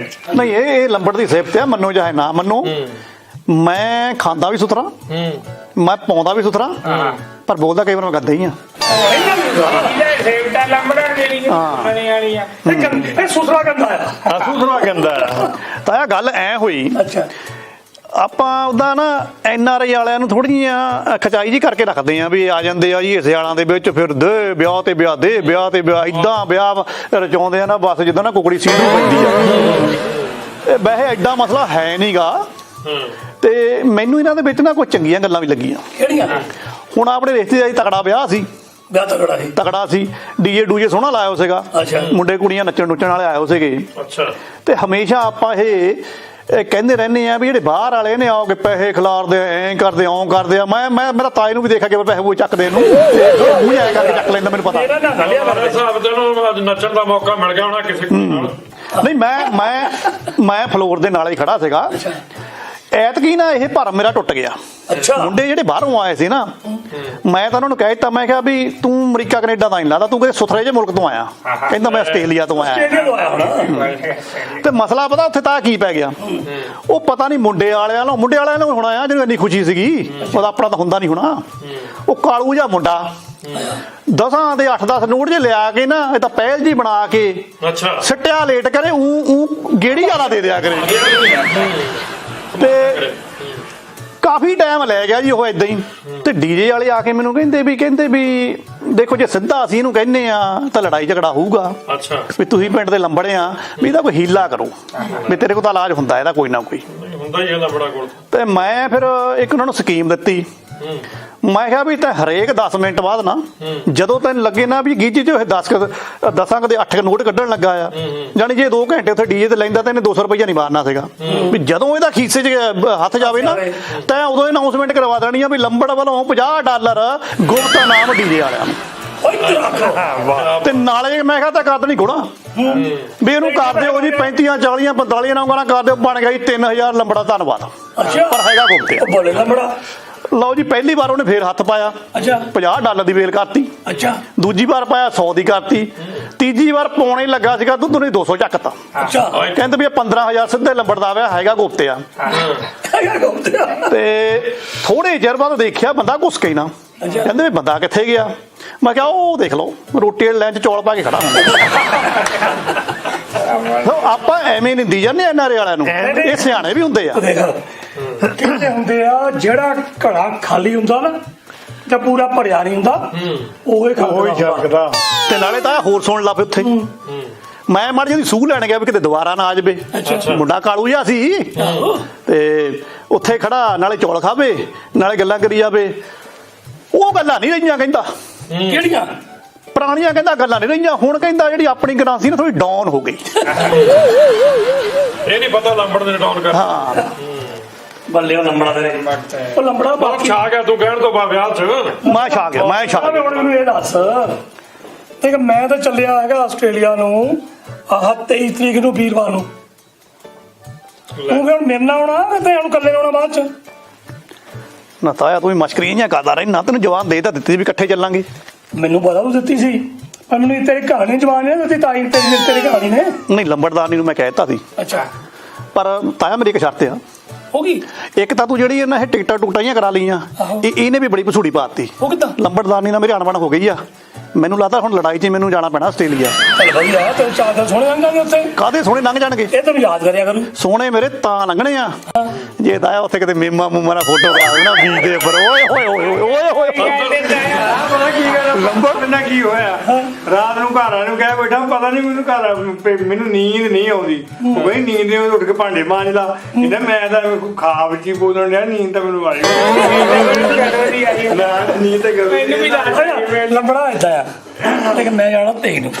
ਨਹੀਂ ਇਹ ਲੰਬੜ ਦੀ ਸਿਫਤ ਆ ਮੰਨੋ ਚਾਹੇ ਨਾ ਮੰਨੋ ਮੈਂ ਖਾਂਦਾ ਵੀ ਸੁਥਰਾ ਮੈਂ ਪਾਉਂਦਾ ਵੀ ਸੁਥਰਾ ਪਰ ਬੋਲਦਾ ਕਈ ਵਾਰ ਮੈਂ ਗੱਦਾ ਹੀ ਆ ਸੇਵਟਾ ਲੰਬੜਾ ਜਿਹੜੀ ਬਣੀ ਵਾਲੀ ਆ ਇਹ ਸੁਥਰਾ ਗੰਦਾ ਆ ਸੁਥਰਾ ਕਹਿੰਦਾ ਤਾਂ ਇਹ ਗੱਲ ਐ ਹੋਈ ਅੱਛਾ ਆਪਾਂ ਉਹਦਾ ਨਾ NRI ਵਾਲਿਆਂ ਨੂੰ ਥੋੜੀ ਜੀਆਂ ਖਚਾਈ ਜੀ ਕਰਕੇ ਰੱਖਦੇ ਆ ਵੀ ਆ ਜਾਂਦੇ ਆ ਜੀ ਹਿੱਸੇ ਵਾਲਾਂ ਦੇ ਵਿੱਚ ਫਿਰ ਦੇ ਵਿਆਹ ਤੇ ਵਿਆਹ ਦੇ ਵਿਆਹ ਤੇ ਵਿਆਹ ਇਦਾਂ ਵਿਆਹ ਰਚਾਉਂਦੇ ਆ ਨਾ ਬਸ ਜਿੱਦਾਂ ਨਾ ਕੁਕੜੀ ਸੀਧੂ ਪੈਂਦੀ ਆ ਇਹ ਵੈਸੇ ਐਡਾ ਮਸਲਾ ਹੈ ਨਹੀਂਗਾ ਤੇ ਮੈਨੂੰ ਇਹਨਾਂ ਦੇ ਵਿੱਚ ਨਾ ਕੁਝ ਚੰਗੀਆਂ ਗੱਲਾਂ ਵੀ ਲੱਗੀਆਂ ਕਿਹੜੀਆਂ ਹੁਣ ਆਪਣੇ ਰਿਸ਼ਤੇਦਾਰੀ ਤਕੜਾ ਵਿਆਹ ਸੀ ਵਿਆਹ ਤਗੜਾ ਸੀ ਤਕੜਾ ਸੀ ਡੀਜੇ ਡੂਜੇ ਸੋਹਣਾ ਲਾਇਆ ਹੋ ਸੀਗਾ ਅੱਛਾ। ਮੁੰਡੇ ਕੁੜੀਆਂ ਨੱਚਣ ਨੁੱਚਣ ਵਾਲੇ ਆਏ ਹੋ ਸੀਗੇ ਅੱਛਾ ਤੇ ਹਮੇਸ਼ਾ ਆਪਾਂ ਇਹ ਕਹਿੰਦੇ ਰਹਿੰਦੇ ਆ ਵੀ ਜਿਹੜੇ ਬਾਹਰ ਵਾਲੇ ਨੇ ਆਓਗੇ ਪੈਸੇ ਖਿਲਾਰਦੇ ਐਂ ਕਰਦੇ ਓਂ ਕਰਦੇ ਆ ਮੈਂ ਮੇਰਾ ਤਾਏ ਨੂੰ ਵੀ ਦੇਖਿਆ ਕਿ ਪੈਸੇ ਉਹ ਚੱਕਦੇ ਇਹਨੂੰ ਤੇ ਮੂੰਹ ਜਾਇਆ ਕਰਕੇ ਚੱਕ ਲੈਂਦਾ ਮੈਨੂੰ ਪਤਾ ਤੇਰਾ ਨਾ ਲਿਆ ਮੇਰੇ ਹਿਸਾਬ ਤੇ ਉਹਨੂੰ ਅੱਜ ਨੱਚਣ ਦਾ ਮੌਕਾ ਮਿਲ ਗਿਆ ਹੋਣਾ ਕਿਸੇ ਕੁੜੀ ਨਾਲ ਨਹੀਂ ਮੈਂ ਫਲੋਰ ਦੇ ਨਾਲ ਹੀ ਖੜਾ ਸੀਗਾ ਐਤਕੀ ਨਾ ਇਹ ਭਰਮ ਮੇਰਾ ਟੁੱਟ ਗਿਆ ਅੱਛਾ ਮੁੰਡੇ ਜਿਹੜੇ ਬਾਹਰੋਂ ਆਏ ਸੀ ਨਾ ਮੈਂ ਤਾਂ ਉਹਨਾਂ ਨੂੰ ਕਹਿ ਦਿੱਤਾ ਮੈਂ ਕਿਹਾ ਵੀ ਤੂੰ ਅਮਰੀਕਾ ਕੈਨੇਡਾ ਦਾ ਨਹੀਂ ਲੱਗਦਾ ਤੂੰ ਕਿਸੇ ਸੁਥਰੇ ਜਿਹੇ ਮੁਲਕ ਤੋਂ ਆਇਆ ਕਹਿੰਦਾ ਮੈਂ ਆਸਟ੍ਰੇਲੀਆ ਤੋਂ ਆਇਆ ਆਸਟ੍ਰੇਲੀਆ ਤੋਂ ਆਇਆ ਹੋਣਾ ਤੇ ਮਸਲਾ ਪਤਾ ਉੱਥੇ ਤਾਂ ਕੀ ਪੈ ਗਿਆ ਉਹ ਪਤਾ ਨਹੀਂ ਮੁੰਡੇ ਵਾਲਿਆਂ ਨੂੰ ਹੋਣਾ ਆ ਜਿਹਨੂੰ ਇੰਨੀ ਖੁਸ਼ੀ ਸੀਗੀ ਉਹਦਾ ਆਪਣਾ ਤਾਂ ਹੁੰਦਾ ਨਹੀਂ ਹੋਣਾ ਉਹ ਕਾਲੂ ਜਿਹਾ ਮੁੰਡਾ 10 ਦੇ 8-10 ਨੋਟ ਜੇ ਲਿਆ ਕੇ ਨਾ ਇਹ ਤਾਂ ਪਹਿਲ ਜੀ ਬਣਾ ਕੇ ਅੱਛਾ ਸਿੱਟਿਆ ਲੇਟ ਕਰੇ ਉਹ ਗੇੜੀ ਵਾਲਾ ਦੇ ਦਿਆ ਕਰੇ ਤੇ ਕਾਫੀ ਟਾਈਮ ਲੈ ਗਿਆ ਜੀ ਉਹ ਇਦਾਂ ਹੀ ਤੇ ਡੀਜੇ ਵਾਲੇ ਆ ਕੇ ਮੈਨੂੰ ਕਹਿੰਦੇ ਵੀ ਦੇਖੋ ਜੇ ਸਿੱਧਾ ਅਸੀਂ ਇਹਨੂੰ ਕਹਿੰਦੇ ਆ ਤਾਂ ਲੜਾਈ ਝਗੜਾ ਹੋਊਗਾ ਅੱਛਾ ਵੀ ਤੁਸੀਂ ਪਿੰਡ ਦੇ ਲੰਬੜੇ ਆ ਵੀ ਇਹਦਾ ਕੋਈ ਹੀਲਾ ਕਰੋ ਵੀ ਤੇਰੇ ਕੋਲ ਤਾਂ ਇਲਾਜ ਹੁੰਦਾ ਇਹਦਾ ਕੋਈ ਨਾ ਕੋਈ ਹੁੰਦਾ ਹੀ ਇਹਦਾ ਬੜਾ ਕੋਲ ਤੇ ਮੈਂ ਫਿਰ ਇੱਕ ਉਹਨਾਂ ਨੂੰ ਸਕੀਮ ਦਿੱਤੀ ਮੈਂ ਕਿਹਾ ਵੀ ਤਾਂ ਹਰੇਕ 10 ਮਿੰਟ ਬਾਅਦ ਨਾ ਜਦੋਂ ਤੈਨੂੰ ਲੱਗੇ ਨਾ ਵੀ ਗੀਜੀ ਚ 10 ਕਦੇ 8 ਨੋਟ ਕੱਢਣ ਲੱਗਾ ਆ ਜਾਨੀ ਜੇ 2 ਘੰਟੇ ਉੱਥੇ ਡੀਜੇ ਤੇ ਲੈਂਦਾ ਤਾਂ ਇਹਨੇ 200 ਰੁਪਈਆ ਨਹੀਂ ਮਾਰਨਾ ਸੀਗਾ ਵੀ ਜਦੋਂ ਇਹਦਾ ਖੀਸੇ 'ਚ ਹੱਥ ਜਾਵੇ ਨਾ ਤਾਂ ਉਦੋਂ ਅਨਾਉਂਸਮੈਂਟ ਕਰਵਾ ਦੇਣੀ ਆ ਵੀ ਲੰਬੜ ਵੱਲੋਂ $50 ਗੁਪਤ ਨਾਮ ਡੀਜੇ ਵਾਲਿਆਂ ਨੂੰ ਤੇ ਨਾਲੇ ਮੈਂ ਕਿਹਾ ਤਾਂ ਕਰ ਦੇਣੀ ਗੁਣਾ ਵੀ ਇਹਨੂੰ ਕਰ ਦਿਓ ਜੀ 35 40 45 ਨਾ ਗਾਣਾ ਕਰ ਦਿਓ ਬਣ ਗਿਆ ਜੀ 3000 ਲੰਬੜਾ ਧੰਨਵਾਦ ਅੱਛਾ ਪਰ ਹੈਗਾ ਗੁਪਤੇ ਉਹ ਬੋਲੇ ਲੰਬੜਾ ਲਓ ਜੀ ਪਹਿਲੀ ਵਾਰ ਉਹਨੇ ਫੇਰ ਹੱਥ ਪਾਇਆ ਅੱਛਾ $50 ਦੀ ਵੇਲ ਕਰਤੀ ਅੱਛਾ ਦੂਜੀ ਵਾਰ ਪਾਇਆ 100 ਦੀ ਕਰਤੀ ਤੀਜੀ ਵਾਰ ਪਾਉਣੇ ਲੱਗਾ ਸੀਗਾ ਦੁੱਧ ਨੇ 200 ਚੱਕਤਾ ਅੱਛਾ ਕਹਿੰਦੇ ਵੀ ਇਹ 15000 ਸਿੱਧੇ ਲੰਬੜ ਦਾ ਵਿਆਹ ਹੈਗਾ ਗੁਪਤੇ ਆ ਤੇ ਥੋੜੇ ਚਿਰ ਬਾਅਦ ਦੇਖਿਆ ਬੰਦਾ ਘੁਸ ਕੇ ਨਾ ਕਹਿੰਦੇ ਵੀ ਬੰਦਾ ਕਿੱਥੇ ਗਿਆ ਮੈਂ ਕਿਹਾ ਉਹ ਦੇਖ ਲਓ ਰੋਟੀ ਵਾਲੇ ਲਾਈਨ 'ਚ ਚੌਲ ਪਾ ਕੇ ਖੜਾ ਆਪਾਂ ਐਵੇਂ ਨਹੀਂ ਦੀ ਜਾਂਦੇ NRI ਵਾਲਿਆਂ ਨੂੰ ਇਹ ਸਿਆਣੇ ਵੀ ਹੁੰਦੇ ਆ ਕਿਹਦੇ ਹੁੰਦੇ ਆ ਜਿਹੜਾ ਘੜਾ ਖਾਲੀ ਹੁੰਦਾ ਨਾ ਜਾਂ ਪੂਰਾ ਭਰਿਆ ਨਹੀਂ ਹੁੰਦਾ ਉਹ ਹੀ ਛੱਕਦਾ ਤੇ ਨਾਲੇ ਤਾਂ ਹੋਰ ਸੁਣ ਲਾ ਫੇ ਉੱਥੇ ਮੈਂ ਮਾੜੀ ਜਿਹੀ ਸੂਹ ਲੈਣ ਗਿਆ ਵੀ ਕਿਤੇ ਦੁਬਾਰਾ ਨਾ ਆ ਜਾਵੇ ਮੁੰਡਾ ਕਾਲੂ ਜਿਹਾ ਸੀ ਤੇ ਉੱਥੇ ਖੜਾ ਨਾਲੇ ਚੌਲ ਖਾਵੇ ਨਾਲੇ ਗੱਲਾਂ ਕਰੀ ਜਾਵੇ ਉਹ ਗੱਲਾਂ ਨਹੀਂ ਰਹੀਆਂ ਕਹਿੰਦਾ ਕਿਹੜੀਆਂ ਪੁਰਾਣੀਆਂ ਕਹਿੰਦਾ ਗੱਲਾਂ ਨਹੀਂ ਰਹੀਆਂ ਹੁਣ ਕਹਿੰਦਾ ਜਿਹੜੀ ਆਪਣੀ ਗਰਾਂ ਸੀ ਨਾ ਥੋੜੀ ਡਾਊਨ ਹੋ ਗਈ ਇਹ ਨਹੀਂ ਪਤਾ ਲੰਬੜ ਦੇ ਡਾਊਨ ਕਰ ਹਾਂ ਬੱਲੇ ਉਹ ਲੰਬੜਾ ਦੇ ਉਹ ਲੰਬੜਾ ਬਾਕੀ ਛਾ ਗਿਆ ਤੂੰ ਕਹਿਣ ਤੋਂ ਬਾਅਦ ਵਿਆਹ 'ਚ ਮੈਂ ਛਾ ਗਿਆ ਹੁਣ ਮੈਨੂੰ ਇਹ ਦੱਸ ਦੇਖ ਮੈਂ ਤਾਂ ਚੱਲਿਆ ਹੈਗਾ ਆਸਟ੍ਰੇਲੀਆ ਨੂੰ ਆਹ 23 ਤਰੀਕ ਨੂੰ ਵੀਰਵਾਰ ਨੂੰ ਤੂੰ ਕਿ ਹੁਣ ਮੇਰੇ ਨਾਲ ਆਉਣਾ ਤੇ ਹੁਣ ਇਕੱਲੇ ਆਉਣਾ ਬਾਅਦ ਚ ਨਾ ਤਾਇਆ ਤੂੰ ਮਸ਼ਕਰੀਆਂ ਜਿਹੀਆਂ ਕਰਦਾ ਰਹਿਣਾ ਤੈਨੂੰ ਜਵਾਨ ਦੇ ਤਾਂ ਦਿੱਤੀ ਵੀ ਇਕੱਠੇ ਚੱਲਾਂਗੇ ਮੈਨੂੰ ਪਤਾ ਤੂੰ ਦਿੱਤੀ ਸੀ ਪਰ ਮੈਨੂੰ ਤੇਰੀ ਕਹਾਣੀ ਜਵਾਨ ਨੇ ਦਿੱਤੀ ਤਾਈ ਤੇਰੀ ਕਹਾਣੀ ਨੇ ਨਹੀਂ ਲੰਬੜਦਾਰਨੀ ਨੂੰ ਮੈਂ ਕਹਿ ਦਿੱਤਾ ਸੀ ਅੱਛਾ ਪਰ ਤਾਇਆ ਮੇਰੀ ਇੱਕ ਸ਼ਰਤ ਆ ਹੋ ਗਈ ਇੱਕ ਤਾਂ ਤੂੰ ਜਿਹੜੀ ਇਹਨਾਂ ਇਹ ਟਿਕਟਾਂ ਟੁਕਟਾਂ ਜਿਹੀਆਂ ਕਰਾ ਲਈਆਂ ਇਹਨੇ ਵੀ ਬੜੀ ਭਸੂੜੀ ਪਾਤੀ ਉਹ ਕਿੱਦਾਂ ਲੰਬੜਦਾਰਨੀ ਨਾਲ ਮੇਰੀ ਅਣਬਣ ਹੋ ਗਈ ਆ ਮੈਨੂੰ ਲੱਗਦਾ ਹੁਣ ਲੜਾਈ 'ਚ ਮੈਨੂੰ ਜਾਣਾ ਪੈਣਾ ਆਸਟ੍ਰੇਲੀਆ ਚੱਲ ਵਧੀਆ ਤੈਨੂੰ ਚਾਰ ਦਿਨ ਸੋਹਣੇ ਲੰਘਾਂਗੇ ਉੱਥੇ। ਕਾਦੇ ਸੋਹਣੇ ਲੰਘ ਜਾਣਗੇ, ਇਹ ਤੈਨੂੰ ਯਾਦ ਕਰਿਆ ਕਰੂ। ਸੋਹਣੇ ਮੇਰੇ ਤਾਂ ਲੰਘਣੇ ਆ ਜੇ ਤਾਂ ਉੱਥੇ ਕਿਤੇ ਮੇਮਾ ਮੂਮਾ ਨਾਲ ਫੋਟੋ ਕਰਾ ਦੇਣਾ ਬੀਚ ਦੇ ਉੱਪਰ। ਓਏ ਹੋਏ ਹੋਏ ਓਏ ਹੋਏ ਪਤਾ ਕੀ ਗੱਲ ਲੰਬੜ ਮੈਨਾਂ ਕੀ ਹੋਇਆ, ਰਾਤ ਨੂੰ ਘਰ ਵਾਲੇ ਨੂੰ ਕਹਿ ਬੈਠਾ ਪਤਾ ਨਹੀਂ ਮੈਨੂੰ ਮੈਨੂੰ ਨੀਂਦ ਨਹੀਂ ਆਉਂਦੀ। ਉਹ ਕਹਿੰਦੀ ਨੀਂਦ ਨਹੀਂ ਉੱਠ ਕੇ ਭਾਂਡੇ ਮਾਂਜ ਲਾ। ਕਹਿੰਦਾ ਮੈਂ ਤਾਂ ਖਾਬ ਚ ਹੀ ਬੋਲਣ ਡਿਆ, ਨੀਂਦ ਤਾਂ ਮੈਨੂੰ ਆਈ ਨੀਂਦ ਤਾਂ ਲੰਬੜਾ ਏਦਾਂ ਆ। ਲੇਕਿਨ ਮੈਂ ਜਾਣਾ ਤੇਗ ਨੂੰ,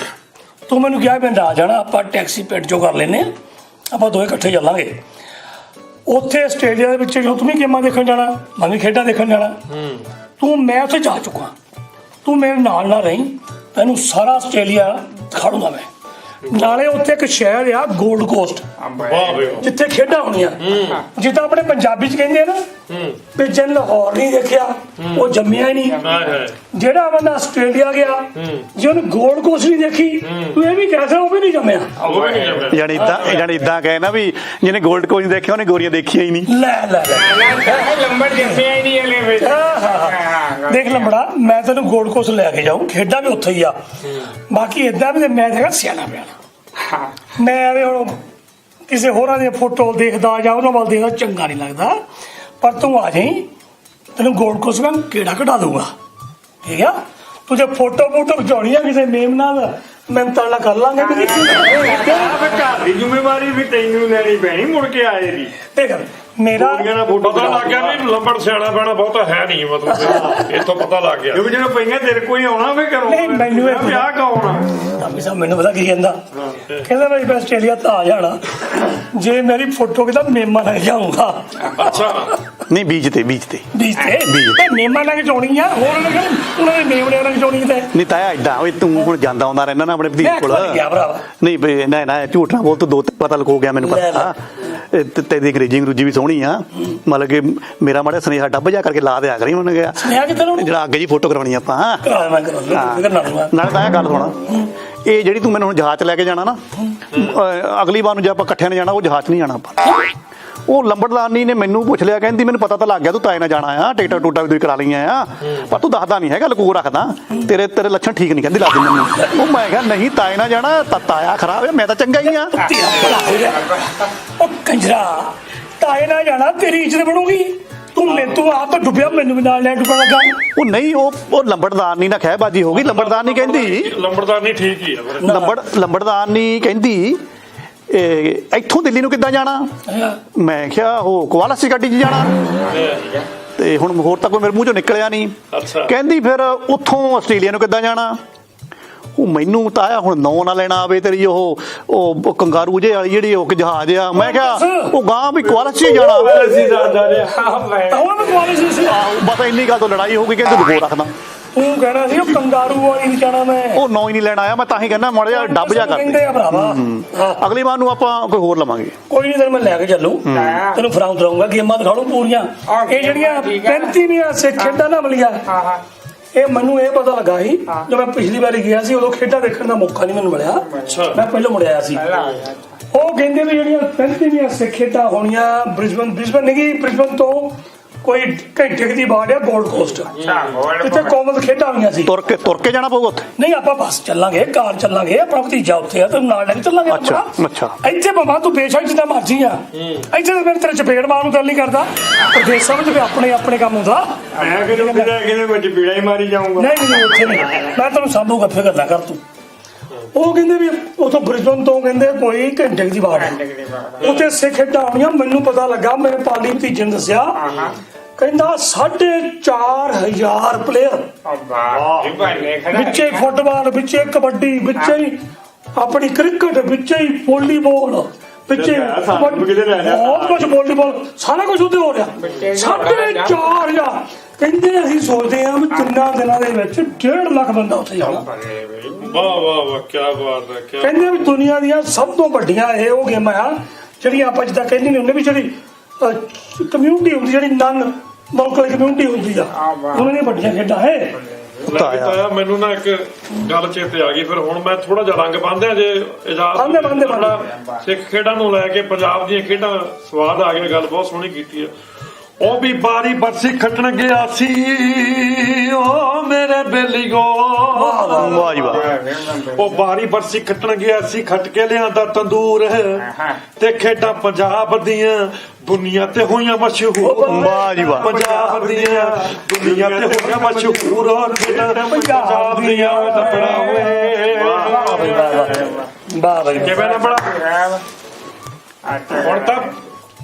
ਤੂੰ ਮੈਨੂੰ ਕਿਹਾ ਮੈਂ ਨਾ ਜਾਣਾ, ਆਪਾਂ ਟੈਕਸੀ ਪਿੰਡ ਚੋਂ ਕਰ ਲੈਨੇ ਆ, ਆਪਾਂ ਦੋਵੇਂ ਇਕੱਠੇ ਚੱਲਾਂਗੇ ਉੱਥੇ ਆਸਟ੍ਰੇਲੀਆ ਦੇ ਵਿੱਚ। ਜਦੋਂ ਤੂੰ ਵੀ ਗੇਮਾਂ ਦੇਖਣ ਜਾਣਾ, ਮੈਂ ਵੀ ਖੇਡਾਂ ਦੇਖਣ ਜਾਣਾ। ਤੂੰ ਮੈਂ ਉੱਥੇ ਜਾ ਚੁੱਕਾ, ਤੂੰ ਮੇਰੇ ਨਾਲ ਨਾ ਰਹੀਂ, ਤੈਨੂੰ ਸਾਰਾ ਆਸਟ੍ਰੇਲੀਆ ਦਿਖਾੜੂੰਗਾ ਮੈਂ। ਨਾਲੇ ਉੱਥੇ ਇੱਕ ਸ਼ਹਿਰ ਆ ਗੋਲਡ ਕੋਸਟ, ਜਿੱਥੇ ਖੇਡਾਂ ਹੋਣੀਆਂ। ਜਿੱਦਾਂ ਆਪਣੇ ਪੰਜਾਬੀ ਚ ਕਹਿੰਦੇ ਆ ਨਾ ਵੀ ਜਿਨ ਲਾਹੌਰ ਨਹੀਂ ਦੇਖਿਆ ਉਹ ਜੰਮਿਆ ਹੀ ਨਹੀਂ। ਜਿਹੜਾ ਬੰਦਾ ਆਸਟ੍ਰੇਲੀਆ ਗਿਆ ਜੇ ਉਹਨੇ ਗੋਲਡ ਕੋਸਟ ਨਹੀਂ ਦੇਖੀ, ਤੂੰ ਇਹ ਵੀ ਕਹਿ ਸਕਦਾ ਉਹ ਵੀ ਨਹੀਂ ਜੰਮਿਆ। ਜਾਣੀ ਇਦਾਂ ਕਹੇ ਨਾ ਵੀ ਜਿਹਨੇ ਗੋਲਡ ਕੋਸਟ ਨਹੀਂ ਦੇਖਿਆ ਉਹਨੇ ਗੋਰੀਆਂ ਦੇਖੀਆਂ ਹੀ ਨਹੀਂ। ਲੈ ਲੈ ਲੰਬੜ ਜੰਮਿਆ ਹੀ ਨਹੀਂ ਹਲੇ ਵਿੱਚ। ਦੇਖ ਲੰਬੜਾ, ਮੈਂ ਤੈਨੂੰ ਗੋਲਡ ਕੋਸਟ ਲੈ ਕੇ ਜਾਊਂ, ਖੇਡਾਂ ਵੀ ਉੱਥੇ ਹੀ ਆ। ਬਾਕੀ ਏਦਾਂ ਵੀ ਮੈਂ ਹੈਗਾ ਸਿਆਣਾ ਪਿਆਣਾ, ਮੈਂ ਐਵੇਂ ਹੁਣ ਕਿਸੇ ਹੋਰਾਂ ਦੀਆਂ ਫੋਟੋ ਦੇਖਦਾ ਜਾਂ ਉਹਨਾਂ ਵੱਲ ਦੇਖਦਾ ਚੰਗਾ ਨਹੀਂ ਲੱਗਦਾ। ਪਰ ਤੂੰ ਆ ਜਾਈਂ, ਤੈਨੂੰ ਗੋਲਡ ਕੋਸਟ ਮੈਂ ਕਿਹੜਾ ਕਢਾ ਦੂੰਗਾ, ਠੀਕ ਆ। ਤੂੰ ਜੇ ਫੋਟੋ ਖਿਚਾਉਣੀ ਆ ਕਿਸੇ ਮੇਮ ਨਾਲ, ਮੈਂ ਤੜਲਾ ਕਰ ਲਾਂਗੇ। ਘਰ ਦੀ ਜ਼ਿੰਮੇਵਾਰੀ ਵੀ ਤੈਨੂੰ ਲੈਣੀ ਪੈਣੀ ਮੁੜ ਕੇ ਆਏ ਦੀ। ਦੇਖ ਮੇਰਾ ਪਤਾ ਲੱਗ ਗਿਆ ਵੀ ਲੰਬੜ ਸਿਆਣਾ ਪੈਣਾ ਬਹੁਤਾ ਹੈ ਨਹੀਂ, ਮਤਲਬ ਇੱਥੋਂ ਪਤਾ ਲੱਗ ਗਿਆ ਕਿਉਂਕਿ ਜਦੋਂ ਪਈਆਂ ਤੇਰੇ ਕੋਈ ਆਉਣਾ ਵੀ ਕਰੋ। ਨਹੀਂ, ਮੈਨੂੰ ਇਹ ਵਿਆਹ ਕੌਣਾ ਰਾਮੀ ਸਾਹਿਬ ਮੈਨੂੰ ਪਤਾ ਕੀ ਕਹਿੰਦਾ ਮੈਂ ਆਸਟ੍ਰੇਲੀਆ ਤਾਂ ਆ ਜਾਣਾ ਜੇ ਮੇਰੀ ਫੋਟੋ ਕਿਤਾ ਮੇਮਾ ਲੱਗ ਜਾਊਗਾ। ਅੱਛਾ ਨਹੀਂ ਬੀਚ ਤੇ ਬੀਚ ਤੇ ਮੇਮਾ ਲੱਗ ਜਾਣੀ ਆ, ਹੋਰ ਉਹਨਾਂ ਦੇ ਮੇਮਣੇ ਲੱਗ ਜਾਣੀ ਤੇ ਨਹੀਂ ਤਾਇਆ ਏਦਾਂ ਓਏ ਤੂੰ ਹੁਣ ਜਾਂਦਾ ਆਉਂਦਾ ਰਹਿੰਦਾ ਨਾ ਆਪਣੇ ਭਤੀਜ ਕੋਲ। ਨਹੀਂ ਬਈ ਨਾ ਝੂਠ ਨਾ ਬੋਲ, ਤੂੰ ਦੋ ਪਤਾ ਲਗੋ ਗਿਆ ਮੈਨੂੰ ਪਤਾ। ਤੇਰੀ ਅੰਗਰੇਜ਼ੀ ਅੰਗਰੂਜੀ ਵੀ ਸੋਹਣੀ ਆ, ਮਤਲਬ ਕਿ ਮੇਰਾ ਮਾੜਾ ਸੁਨੇਹਾ ਡੱਬ ਜਾ ਕਰਕੇ ਲਾ ਦਿਆ ਕਰੀ ਉਹਨੇ ਗਿਆ ਜਿਹੜਾ ਅੱਗੇ ਜੀ ਫੋਟੋ ਕਰਾਉਣੀ ਆਪਾਂ। ਨਾਲੇ ਤਾਂ ਇਹ ਗੱਲ ਸੁਣਾ, ਇਹ ਜਿਹੜੀ ਤੂੰ ਮੈਨੂੰ ਹੁਣ ਜਹਾਜ਼ 'ਚ ਲੈ ਕੇ ਜਾਣਾ ਨਾ, ਅਗਲੀ ਵਾਰ ਨੂੰ ਜੇ ਆਪਾਂ ਇਕੱਠਿਆਂ ਨੇ ਜਾਣਾ ਉਹ ਜਹਾਜ਼ 'ਚ ਨਹੀਂ ਜਾਣਾ ਆਪਾਂ। ਉਹ ਲੰਬੜਦਾਰਨੀ ਨੇ ਮੈਨੂੰ ਪੁੱਛ ਲਿਆ, ਕਹਿੰਦੀ ਮੈਨੂੰ ਪਤਾ ਤਾਂ ਲੱਗ ਗਿਆ ਤੂੰ ਤਾਏ ਨਾਲ ਜਾਣਾ ਆ, ਟਿਕਟਾਂ ਟੂਟਾਂ ਵੀ ਤੁਸੀਂ ਕਰਾ ਲਈਆਂ ਆ, ਪਰ ਤੂੰ ਦੱਸਦਾ ਨਹੀਂ ਹੈਗਾ, ਲਕੂ ਰੱਖਦਾ, ਤੇਰੇ ਲੱਛਣ ਠੀਕ ਨਹੀਂ ਕਹਿੰਦੀ ਲੱਗਦੇ ਮੈਨੂੰ। ਉਹ ਮੈਂ ਕਿਹਾ ਨਹੀਂ ਤਾਏ ਨਾਲ ਜਾਣਾ, ਤਾਇਆ ਖਰਾਬ ਹੈ, ਮੈਂ ਤਾਂ ਚੰਗਾ ਹੀ ਆ। ਉਹ ਕੰਜਰਾ ਤਾਏ ਨਾਲ ਜਾਣਾ, ਤੇਰੀ ਇੱਜ਼ਤ ਬਣੂਗੀ। ਤੂੰ ਆਪ ਤਾਂ ਡੁੱਬਿਆ, ਮੈਨੂੰ ਵੀ ਨਾਲ ਲੈ ਡੁੱਬਣ ਲੱਗਾ। ਉਹ ਨਹੀਂ ਉਹ ਲੰਬੜਦਾਰਨੀ ਨਾਲ ਖਹਿਬਾਜੀ ਹੋ ਗਈ। ਲੰਬੜਦਾਰਨੀ ਕਹਿੰਦੀ ਲੰਬੜਦਾਰਨੀ ਠੀਕ ਹੀ ਆ। ਲੰਬੜਦਾਰਨੀ ਕਹਿੰਦੀ ਇੱਥੋਂ ਦਿੱਲੀ ਨੂੰ ਕਿੱਦਾਂ ਜਾਣਾ? ਮੈਂ ਕਿਹਾ ਉਹ ਕੁਆਲਾਸੀ ਗੱਡੀ 'ਚ ਜਾਣਾ, ਤੇ ਹੁਣ ਹੋਰ ਤਾਂ ਕੋਈ ਮੇਰੇ ਮੂੰਹ ਚੋਂ ਨਿਕਲਿਆ ਨਹੀਂ। ਕਹਿੰਦੀ ਫਿਰ ਉੱਥੋਂ ਆਸਟ੍ਰੇਲੀਆ ਨੂੰ ਕਿੱਦਾਂ ਜਾਣਾ? ਉਹ ਮੈਨੂੰ ਤਾਂ ਆਇਆ ਹੁਣ ਨੌ ਨਾ ਲੈਣਾ ਆਵੇ ਤੇਰੀ ਉਹ ਕੰਗਾਰੂ ਜੇ ਵਾਲੀ ਜਿਹੜੀ ਉਹ ਜਹਾਜ਼ ਆ। ਮੈਂ ਕਿਹਾ ਉਹ ਗਾਂ ਵੀ ਕੁਆਲਾਸੀ ਜਾਣਾ, ਬਸ ਇੰਨੀ ਗੱਲ ਤੋਂ ਲੜਾਈ ਹੋ ਗਈ। ਕਹਿੰਦੇ ਦੁਖੋ ਰੱਖਦਾ, ਤੂੰ ਕਹਿਣਾ ਸੀ ਉਹ ਕੰਗਾਰੂ ਵਾਲੀ ਨਹੀਂ ਜਾਣਾ, ਮੈਂ ਉਹ ਨੌ ਹੀ ਨਹੀਂ ਲੈਣ ਆਇਆ। ਮੈਂ ਤਾਂ ਹੀ ਕਹਿੰਦਾ ਮਾੜਾ ਜਿਹਾ ਡੱਬ ਜਾ ਕਰ ਅਗਲੀ ਵਾਰ ਨੂੰ ਆਪਾਂ ਕੋਈ ਹੋਰ ਲਵਾਂਗੇ। ਕੋਈ ਨਹੀਂ, ਤੈਨੂੰ ਮੈਂ ਲੈ ਕੇ ਚੱਲੂ, ਤੈਨੂੰ ਫਰਾਉਂ ਦਊਂਗਾ, ਗੇਮਾਂ ਦਿਖਾੜੂ ਪੂਰੀਆਂ। ਇਹ ਜਿਹੜੀਆਂ 35ਵੀਆਂ ਸਿੱਖ ਖੇਡਾਂ ਨਾ ਮਿਲੀਆਂ, ਇਹ ਮੈਨੂੰ ਇਹ ਪਤਾ ਲੱਗਾ ਸੀ ਜਦੋਂ ਮੈਂ ਪਿਛਲੀ ਵਾਰੀ ਗਿਆ ਸੀ, ਉਦੋਂ ਖੇਡਾਂ ਦੇਖਣ ਦਾ ਮੌਕਾ ਨਹੀਂ ਮੈਨੂੰ ਮਿਲਿਆ, ਮੈਂ ਪਹਿਲਾਂ ਮੁੜਿਆ ਸੀ। ਉਹ ਕਹਿੰਦੇ ਵੀ ਜਿਹੜੀਆਂ 35ਵੀਆਂ ਸਿੱਖ ਖੇਡਾਂ ਹੋਣੀਆਂ ਬ੍ਰਿਸਬਨ ਨਹੀਂ, ਬ੍ਰਿਸਬਨ ਤੋਂ ਕੋਈ ਘੰਟੇ ਦੀ ਬਾੜ ਆ ਗੋਲਡ ਕੋਸਟ, ਇੱਥੇ ਕਾਮਨ ਖੇਡਾਂ ਹੋਈਆਂ ਸੀ। ਤੁਰ ਕੇ ਜਾਣਾ ਪਊਗਾ ਉੱਥੇ? ਨਹੀਂ, ਆਪਾਂ ਬੱਸ ਚੱਲਾਂਗੇ, ਕਾਰ ਚੱਲਾਂਗੇ, ਆਪਣਾ ਭਤੀਜਾ ਉੱਥੇ ਆ, ਤੈਨੂੰ ਨਾਲ ਲੈ ਕੇ ਚੱਲਾਂਗੇ। ਅੱਛਾ ਇੱਥੇ ਭਾਵੇਂ ਤੂੰ ਬੇਸ਼ੱਕ ਜਿੱਦਾਂ ਮਰਜੀ ਆ, ਇੱਥੇ ਤਾਂ ਮੇਰੇ ਤੇਰੇ ਚਪੇੜ ਮਾਰਨ ਨੂੰ ਦਿਲ ਨਹੀਂ ਕਰਦਾ, ਪ੍ਰਦੇਸ਼ਾਂ ਵਿੱਚ ਵੀ ਆਪਣੇ ਕੰਮ ਹੁੰਦਾ। ਮੈਂ ਕਿਹਦੇ ਵਿੱਚ ਪੀੜਾ ਹੀ ਮਾਰੀ ਜਾਊਂਗਾ। ਨਹੀਂ ਉੱਥੇ ਨਹੀਂ, ਮੈਂ ਤੈਨੂੰ ਸਾਂਭੂਗਾ, ਫਿਕਰ ਨਾ ਕਰ ਤੂੰ। ਉਹ ਕਹਿੰਦੇ ਵੀ ਉਥੋਂ ਬ੍ਰਿਸਬਨ ਤੋਂ ਕਹਿੰਦੇ ਕੋਈ ਘੰਟੇ ਦੀ ਬਾੜ ਉੱਥੇ ਸਿੱਖ ਖੇਡਾਂ ਹੋਣੀਆਂ। ਮੈਨੂੰ ਪਤਾ ਲੱਗਾ, ਮੇਰੇ ਪਾਲੀ ਭਤੀਜੇ ਨੇ ਦੱਸਿਆ, ਕਹਿੰਦਾ 4,500 ਪਲੇਅਰ, ਵਿੱਚੇ ਫੁੱਟਬਾਲ, ਵਿੱਚੇ ਕਬੱਡੀ, ਵਿੱਚੇ ਆਪਣੀ ਕ੍ਰਿਕਟ, ਵਿੱਚੇ ਵਾਲੀਬਾਲ, ਵਿੱਚੇ ਬਹੁਤ ਕੁਝ, ਵਾਲੀਬਾਲ ਸਾਰਾ ਕੁਝ ਉੱਥੇ ਹੋ ਰਿਹਾ। 4,500 ਕਹਿੰਦੇ ਅਸੀਂ ਸੋਚਦੇ ਹਾਂ ਵੀ 3 ਦਿਨਾਂ ਦੇ ਵਿੱਚ 1.5 ਲੱਖ ਬੰਦਾ ਉੱਥੇ ਜਾਣਾ। ਵਾਹ ਵਾਹ ਵਾਹ, ਕੀ ਬਾਤ ਹੈ। ਕਹਿੰਦੇ ਵੀ ਦੁਨੀਆ ਦੀਆਂ ਸਭ ਤੋਂ ਵੱਡੀਆਂ ਇਹ ਉਹ ਗੇਮਾਂ ਆ ਜਿਹੜੀਆਂ ਆਪਾਂ ਜਿੱਦਾਂ ਕਹਿੰਦੇ ਨੇ, ਉਹਨੇ ਵੀ ਜਿਹੜੀ ਕਮਿਊਨਿਟੀ ਹੁੰਦੀ, ਜਿਹੜੀ ਨਨ ਮੁਲਕ ਵਾਲੀ ਕਮਿਊਨਿਟੀ ਹੁੰਦੀ ਆ, ਉਹਨਾਂ ਦੀਆਂ ਵੱਡੀਆਂ ਖੇਡਾਂ ਹੈ। ਤਾਇਆ ਮੈਨੂੰ ਨਾ ਇੱਕ ਗੱਲ ਚੇਤੇ ਆ ਗਈ, ਫਿਰ ਹੁਣ ਮੈਂ ਥੋੜਾ ਜਿਹਾ ਰੰਗ ਬੰਨ੍ਹਿਆ ਜੇ ਇਜਾਜ਼ਤ। ਸਿੱਖ ਖੇਡਾਂ ਨੂੰ ਲੈ ਕੇ ਪੰਜਾਬ ਦੀਆਂ ਖੇਡਾਂ ਸਵਾਦ ਆ ਗਿਆ, ਗੱਲ ਬਹੁਤ ਸੋਹਣੀ ਕੀਤੀ ਆ। ਉਹ ਵੀ ਬਾਰੀ ਬਰਸੀ ਖੱਟਣ ਗਿਆ ਸੀ ਉਹ ਮੇਰੇ ਬੇਲੀਓ ਵਾਹ ਜੀ ਵਾਹ। ਉਹ ਬਾਰੀ ਬਰਸੀ ਖੱਟਣ ਗਿਆ ਸੀ ਖੱਟ ਕੇ ਲਿਆਂਦਾ ਤੰਦੂਰ ਤੇ ਖੇਡਾਂ ਪੰਜਾਬ ਦੀਆਂ ਦੁਨੀਆ ਤੇ ਹੋਈਆਂ ਮਸ਼ਹੂਰ ਵਾਹ ਜੀ ਵਾਹ। ਪੰਜਾਬ ਦੀਆਂ ਦੁਨੀਆ ਤੇ ਹੋਈਆਂ ਮਸ਼ਹੂਰ ਖੇਡਾਂ ਪੰਜਾਬ ਦੀਆਂ ਲੱਭਣਾ ਹੋਏ ਵਾਹ ਬਈ ਕਿਵੇਂ ਲੱਭਣਾ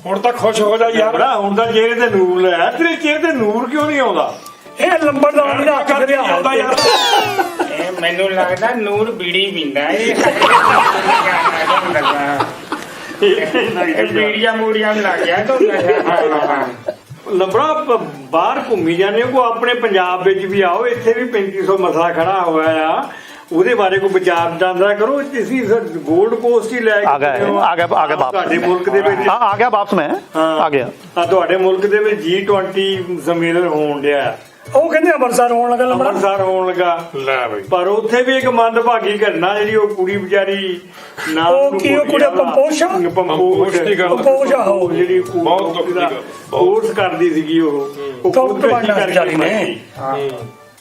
ਹੁਣ ਤਾਂ ਖੁਸ਼ ਹੋ ਜਾ ਯਾਰ ਬੜਾ ਹੁਣ ਦਾ ਚਿਹਰੇ ਤੇ ਨੂਰ ਲਿਆ ਤੇਰੇ ਚਿਹਰੇ ਤੇ ਨੂਰ ਕਿਉਂ ਨਹੀਂ ਆਉਂਦਾ ਇਹ ਲੰਬੜਦਾਰ ਦਾ ਅੱਖ ਕਰਿਆ ਆਉਂਦਾ ਯਾਰ ਇਹ ਮੈਨੂੰ ਲੱਗਦਾ ਨੂਰ ਬੀੜੀ ਪੀਂਦਾ ਇਹ ਬੀੜੀਆਂ ਮੂੜੀਆਂ ਲੱਗ ਗਿਆ ਤਾਂ ਲੰਬੜਾ ਬਾਹਰ ਘੁੰਮੀ ਜਾਂਦੇ ਕੋ ਆਪਣੇ ਪੰਜਾਬ ਵਿੱਚ ਵੀ ਆਓ ਇੱਥੇ ਵੀ 3500 ਮਸਲਾ ਖੜਾ ਹੋਇਆ ਆ ਉਹਦੇ ਬਾਰੇ ਕੋਈ ਵਿਚਾਰ ਜਾਂਦਾ ਕਰੋ ਤੁਸੀਂ ਗੋਲਡ ਕੋਸਟ ਹੀ ਲੈ ਆ ਗਿਆ ਵਾਪਸ। ਤੁਹਾਡੇ ਮੁਲਕ ਦੇ ਵਿੱਚ ਹਾਂ ਆ ਗਿਆ ਵਾਪਸ ਮੈਂ ਆ ਗਿਆ। ਤੁਹਾਡੇ ਮੁਲਕ ਦੇ ਵਿੱਚ G20 ਸੰਮੇਲਨ ਹੋਣ ਡਿਆ ਉਹ ਕਹਿੰਦੇ ਅੰਮ੍ਰਿਤਸਰ ਹੋਣ ਲੱਗਾ ਲੰਬੜਾ ਅੰਮ੍ਰਿਤਸਰ ਹੋਣ ਲੱਗਾ ਲੈ ਬਈ ਪਰ ਉੱਥੇ ਵੀ ਇੱਕ ਮੰਦਭਾਗੀ ਘਟਨਾ ਜਿਹੜੀ ਉਹ ਕੁੜੀ ਵਿਚਾਰੀ ਉਹ ਕੀ ਉਹ ਕੁੜੀ ਪੰਪੋਸ਼ ਦੀ ਗੱਲ ਪੰਪੋਸ਼ ਆਹੋ ਜਿਹੜੀ ਬਹੁਤ ਦੁੱਖ ਦੀ ਗੱਲ। ਕੋਰਸ ਕਰਦੀ ਸੀਗੀ ਉਹ ਦੁੱਖ ਬਣਨਾ ਵਿਚਾਰੀ ਨੇ।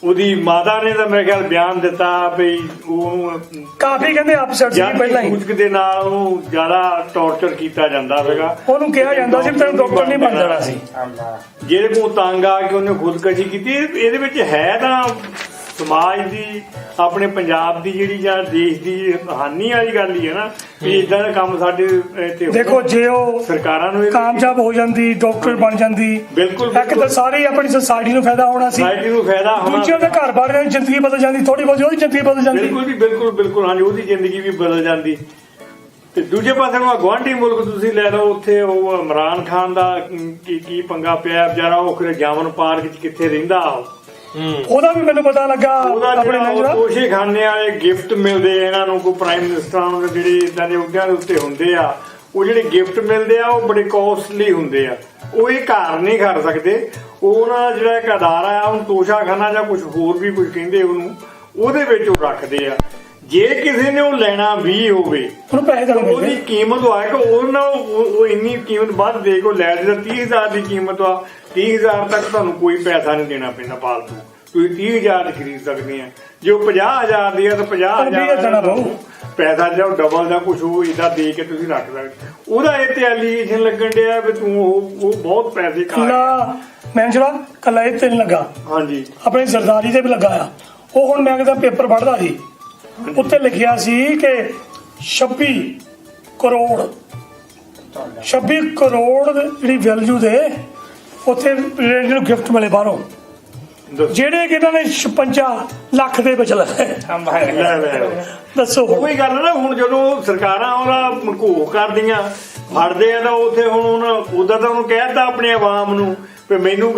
ਉਹਦੀ ਮਾਤਾ ਨੇ ਤਾਂ ਮੇਰੇ ਖਿਆਲ ਬਿਆਨ ਦਿੱਤਾ ਵੀ ਉਹ ਕਾਫੀ ਕਹਿੰਦੇ ਅਪਸੈਟ ਸੀ ਪਹਿਲਾਂ ਹੀ ਸੂਚਕ ਦੇ ਨਾਲ ਉਹਨੂੰ ਜ਼ਿਆਦਾ ਟੌਰਚਰ ਕੀਤਾ ਜਾਂਦਾ ਸੀਗਾ ਉਹਨੂੰ ਕਿਹਾ ਜਾਂਦਾ ਸੀ ਵੀ ਤੈਨੂੰ ਡਾਕਟਰ ਨਹੀਂ ਬਣ ਜਾਣਾ ਸੀ ਜਿਹਦੇ ਕੋਲ ਤੰਗ ਆ ਕੇ ਉਹਨੇ ਖੁਦਕਸ਼ੀ ਕੀਤੀ ਇਹਦੇ ਵਿੱਚ ਹੈ ਤਾਂ ਸਮਾਜ ਦੀ ਆਪਣੇ ਪੰਜਾਬ ਦੀ ਜਿਹੜੀ ਜਾਂ ਦੇਸ਼ ਦੀ ਹਾਨੀ ਵਾਲੀ ਗੱਲ ਹੀ ਹੈ ਨਾ ਵੀ ਇਦਾਂ ਦਾ ਕੰਮ ਸਾਡੇ ਤੇ ਦੇਖੋ ਜੇ ਉਹ ਸਰਕਾਰਾਂ ਨੂੰ ਕਾਮਯਾਬ ਹੋ ਜਾਂਦੀ ਡਾਕਟਰ ਬਣ ਜਾਂਦੀ ਬਿਲਕੁਲ ਇੱਕ ਤਾਂ ਸਾਰੀ ਆਪਣੀ ਸੋਸਾਇਟੀ ਨੂੰ ਫਾਇਦਾ ਹੋਣਾ ਸੀ ਸੋਸਾਇਟੀ ਨੂੰ ਫਾਇਦਾ ਹੋਣਾ ਦੂਜਿਆਂ ਦੇ ਘਰ ਬਾਰ ਦੀ ਜ਼ਿੰਦਗੀ ਬਦਲ ਜਾਂਦੀ ਥੋੜੀ ਬਹੁਤੀ ਉਹਦੀ ਜ਼ਿੰਦਗੀ ਬਦਲ ਜਾਂਦੀ ਬਿਲਕੁਲ ਜੀ ਬਿਲਕੁਲ ਹਾਂਜੀ ਉਹਦੀ ਜ਼ਿੰਦਗੀ ਵੀ ਬਦਲ ਜਾਂਦੀ ਤੇ ਦੂਜੇ ਪਾਸੇ ਨੂੰ ਗਵਾਂਢੀ ਮੁਲਕ ਤੁਸੀਂ ਲੈ ਲਓ ਉੱਥੇ ਉਹ ਇਮਰਾਨ ਖਾਨ ਦਾ ਕੀ ਪੰਗਾ ਪਿਆ ਵਿਚਾਰਾ ਉਹ ਕਿਤੇ ਜਾਮਨ ਪਾਰਕ ਚ ਕਿੱਥੇ ਰਹਿੰਦਾ ਉਹਦਾ ਵੀ ਮੈਨੂੰ ਪਤਾ ਲੱਗਾ ਉਹਦਾ ਆਪਣੇ ਜਿਹੜਾ ਕੋਸ਼ੇ ਖਾਨੇ ਵਾਲੇ ਗਿਫਟ ਮਿਲਦੇ ਇਹਨਾਂ ਨੂੰ ਕੋਈ ਪ੍ਰਾਈਮ ਮਿਨਿਸਟਰਾਂ ਨੂੰ ਜਿਹੜੇ ਇਦਾਂ ਦੇ ਅਹੁਦਿਆਂ ਦੇ ਉੱਤੇ ਹੁੰਦੇ ਆ ਉਹ ਜਿਹੜੇ ਗਿਫਟ ਮਿਲਦੇ ਆ ਉਹ ਬੜੇ ਕੋਸਟਲੀ ਹੁੰਦੇ ਆ ਉਹ ਇਹ ਘਰ ਨਹੀਂ ਕਰ ਸਕਦੇ ਉਹਨਾਂ ਜਿਹੜਾ ਇੱਕ ਅਦਾਰਾ ਆ ਉਹਨੂੰ ਤੋਸ਼ਾਖਾਨਾ ਜਾਂ ਕੁਝ ਹੋਰ ਵੀ ਕੁਝ ਕਹਿੰਦੇ ਉਹਨੂੰ ਉਹਦੇ ਵਿੱਚ ਉਹ ਰੱਖਦੇ ਆ ਜੇ ਕਿਸੇ ਨੇ ਉਹ ਲੈਣਾ ਵੀ ਹੋਵੇ ਉਹਨੂੰ ਪੈਸੇ ਤਾਂ ਉਹਦੀ ਮਿਲਦੇ ਕੀਮਤ ਆ ਕਿ ਉਹਨਾਂ ਉਹ ਇੰਨੀ ਕੀਮਤ ਵੱਧ ਦੇ ਕੋ ਲੈ ਜੇ 30,000 ਦੀ ਕੀਮਤ ਆ 30,000 ਤੱਕ ਤੁਹਾਨੂੰ ਕੋਈ ਪੈਸਾ ਨਹੀਂ ਦੇਣਾ ਪੈਂਦਾ ਫਾਲਤੂ ਤੁਸੀਂ 30,000 ਚ ਖਰੀਦ ਸਕਦੇ ਆ ਜੇ ਉਹ 50,000 ਦੀ ਆ ਤਾਂ 50,000 ਪੈਸਾ ਜਿਹੜਾ ਡਬਲ ਦਾ ਕੁਝ ਉਹ ਇਦਾਂ ਦੇ ਕੇ ਤੁਸੀਂ ਰੱਖ ਸਕਦੇ ਉਹਦਾ ਇਹ ਤੇ ਐਲੀਗੇਸ਼ਨ ਲੱਗਣ ਡਿਆ ਵੀ ਤੂੰ ਉਹ ਬਹੁਤ ਪੈਸੇ ਖਾ ਕੱਲਾ ਮੈਂ ਜਿਹੜਾ ਕੱਲਾ ਇਹ ਤੇ ਨਹੀਂ ਲੱਗਾ ਹਾਂਜੀ ਆਪਣੇ ਸਰਦਾਰੀ ਤੇ ਵੀ ਲੱਗਾ ਆ ਉਹ ਹੁਣ ਮੈਂ ਕਿਹਾ ਪੇਪਰ ਪੜ੍ਹਦਾ ਸੀ ਉੱਤੇ ਲਿਖਿਆ ਸੀ ਕਿ 26 ਕਰੋੜ ਜਿਹੜੀ ਵੈਲਿਊ ਦੇ ਉੱਥੇ ਨੂੰ ਗਿਫਟ ਮਿਲੇ ਬਾਹਰੋਂ ਜਿਹੜੇ ਕਿ ਇਹਨਾਂ ਨੇ 56 ਲੱਖ ਦੇ ਵਿੱਚ ਲਏ ਦੱਸੋ ਕੋਈ ਗੱਲ ਨਾ ਹੁਣ ਜਦੋਂ ਸਰਕਾਰਾਂ ਉਹਦਾ ਘੋਖ ਕਰਦੀਆਂ ਫੜਦੇ ਆ ਤਾਂ ਉੱਥੇ ਹੁਣ ਉਹਦਾ ਤਾਂ ਉਹਨੂੰ ਕਹਿਤਾ ਆਪਣੇ ਆਵਾਮ ਨੂੰ ਵੀ ਮੈਨੂੰ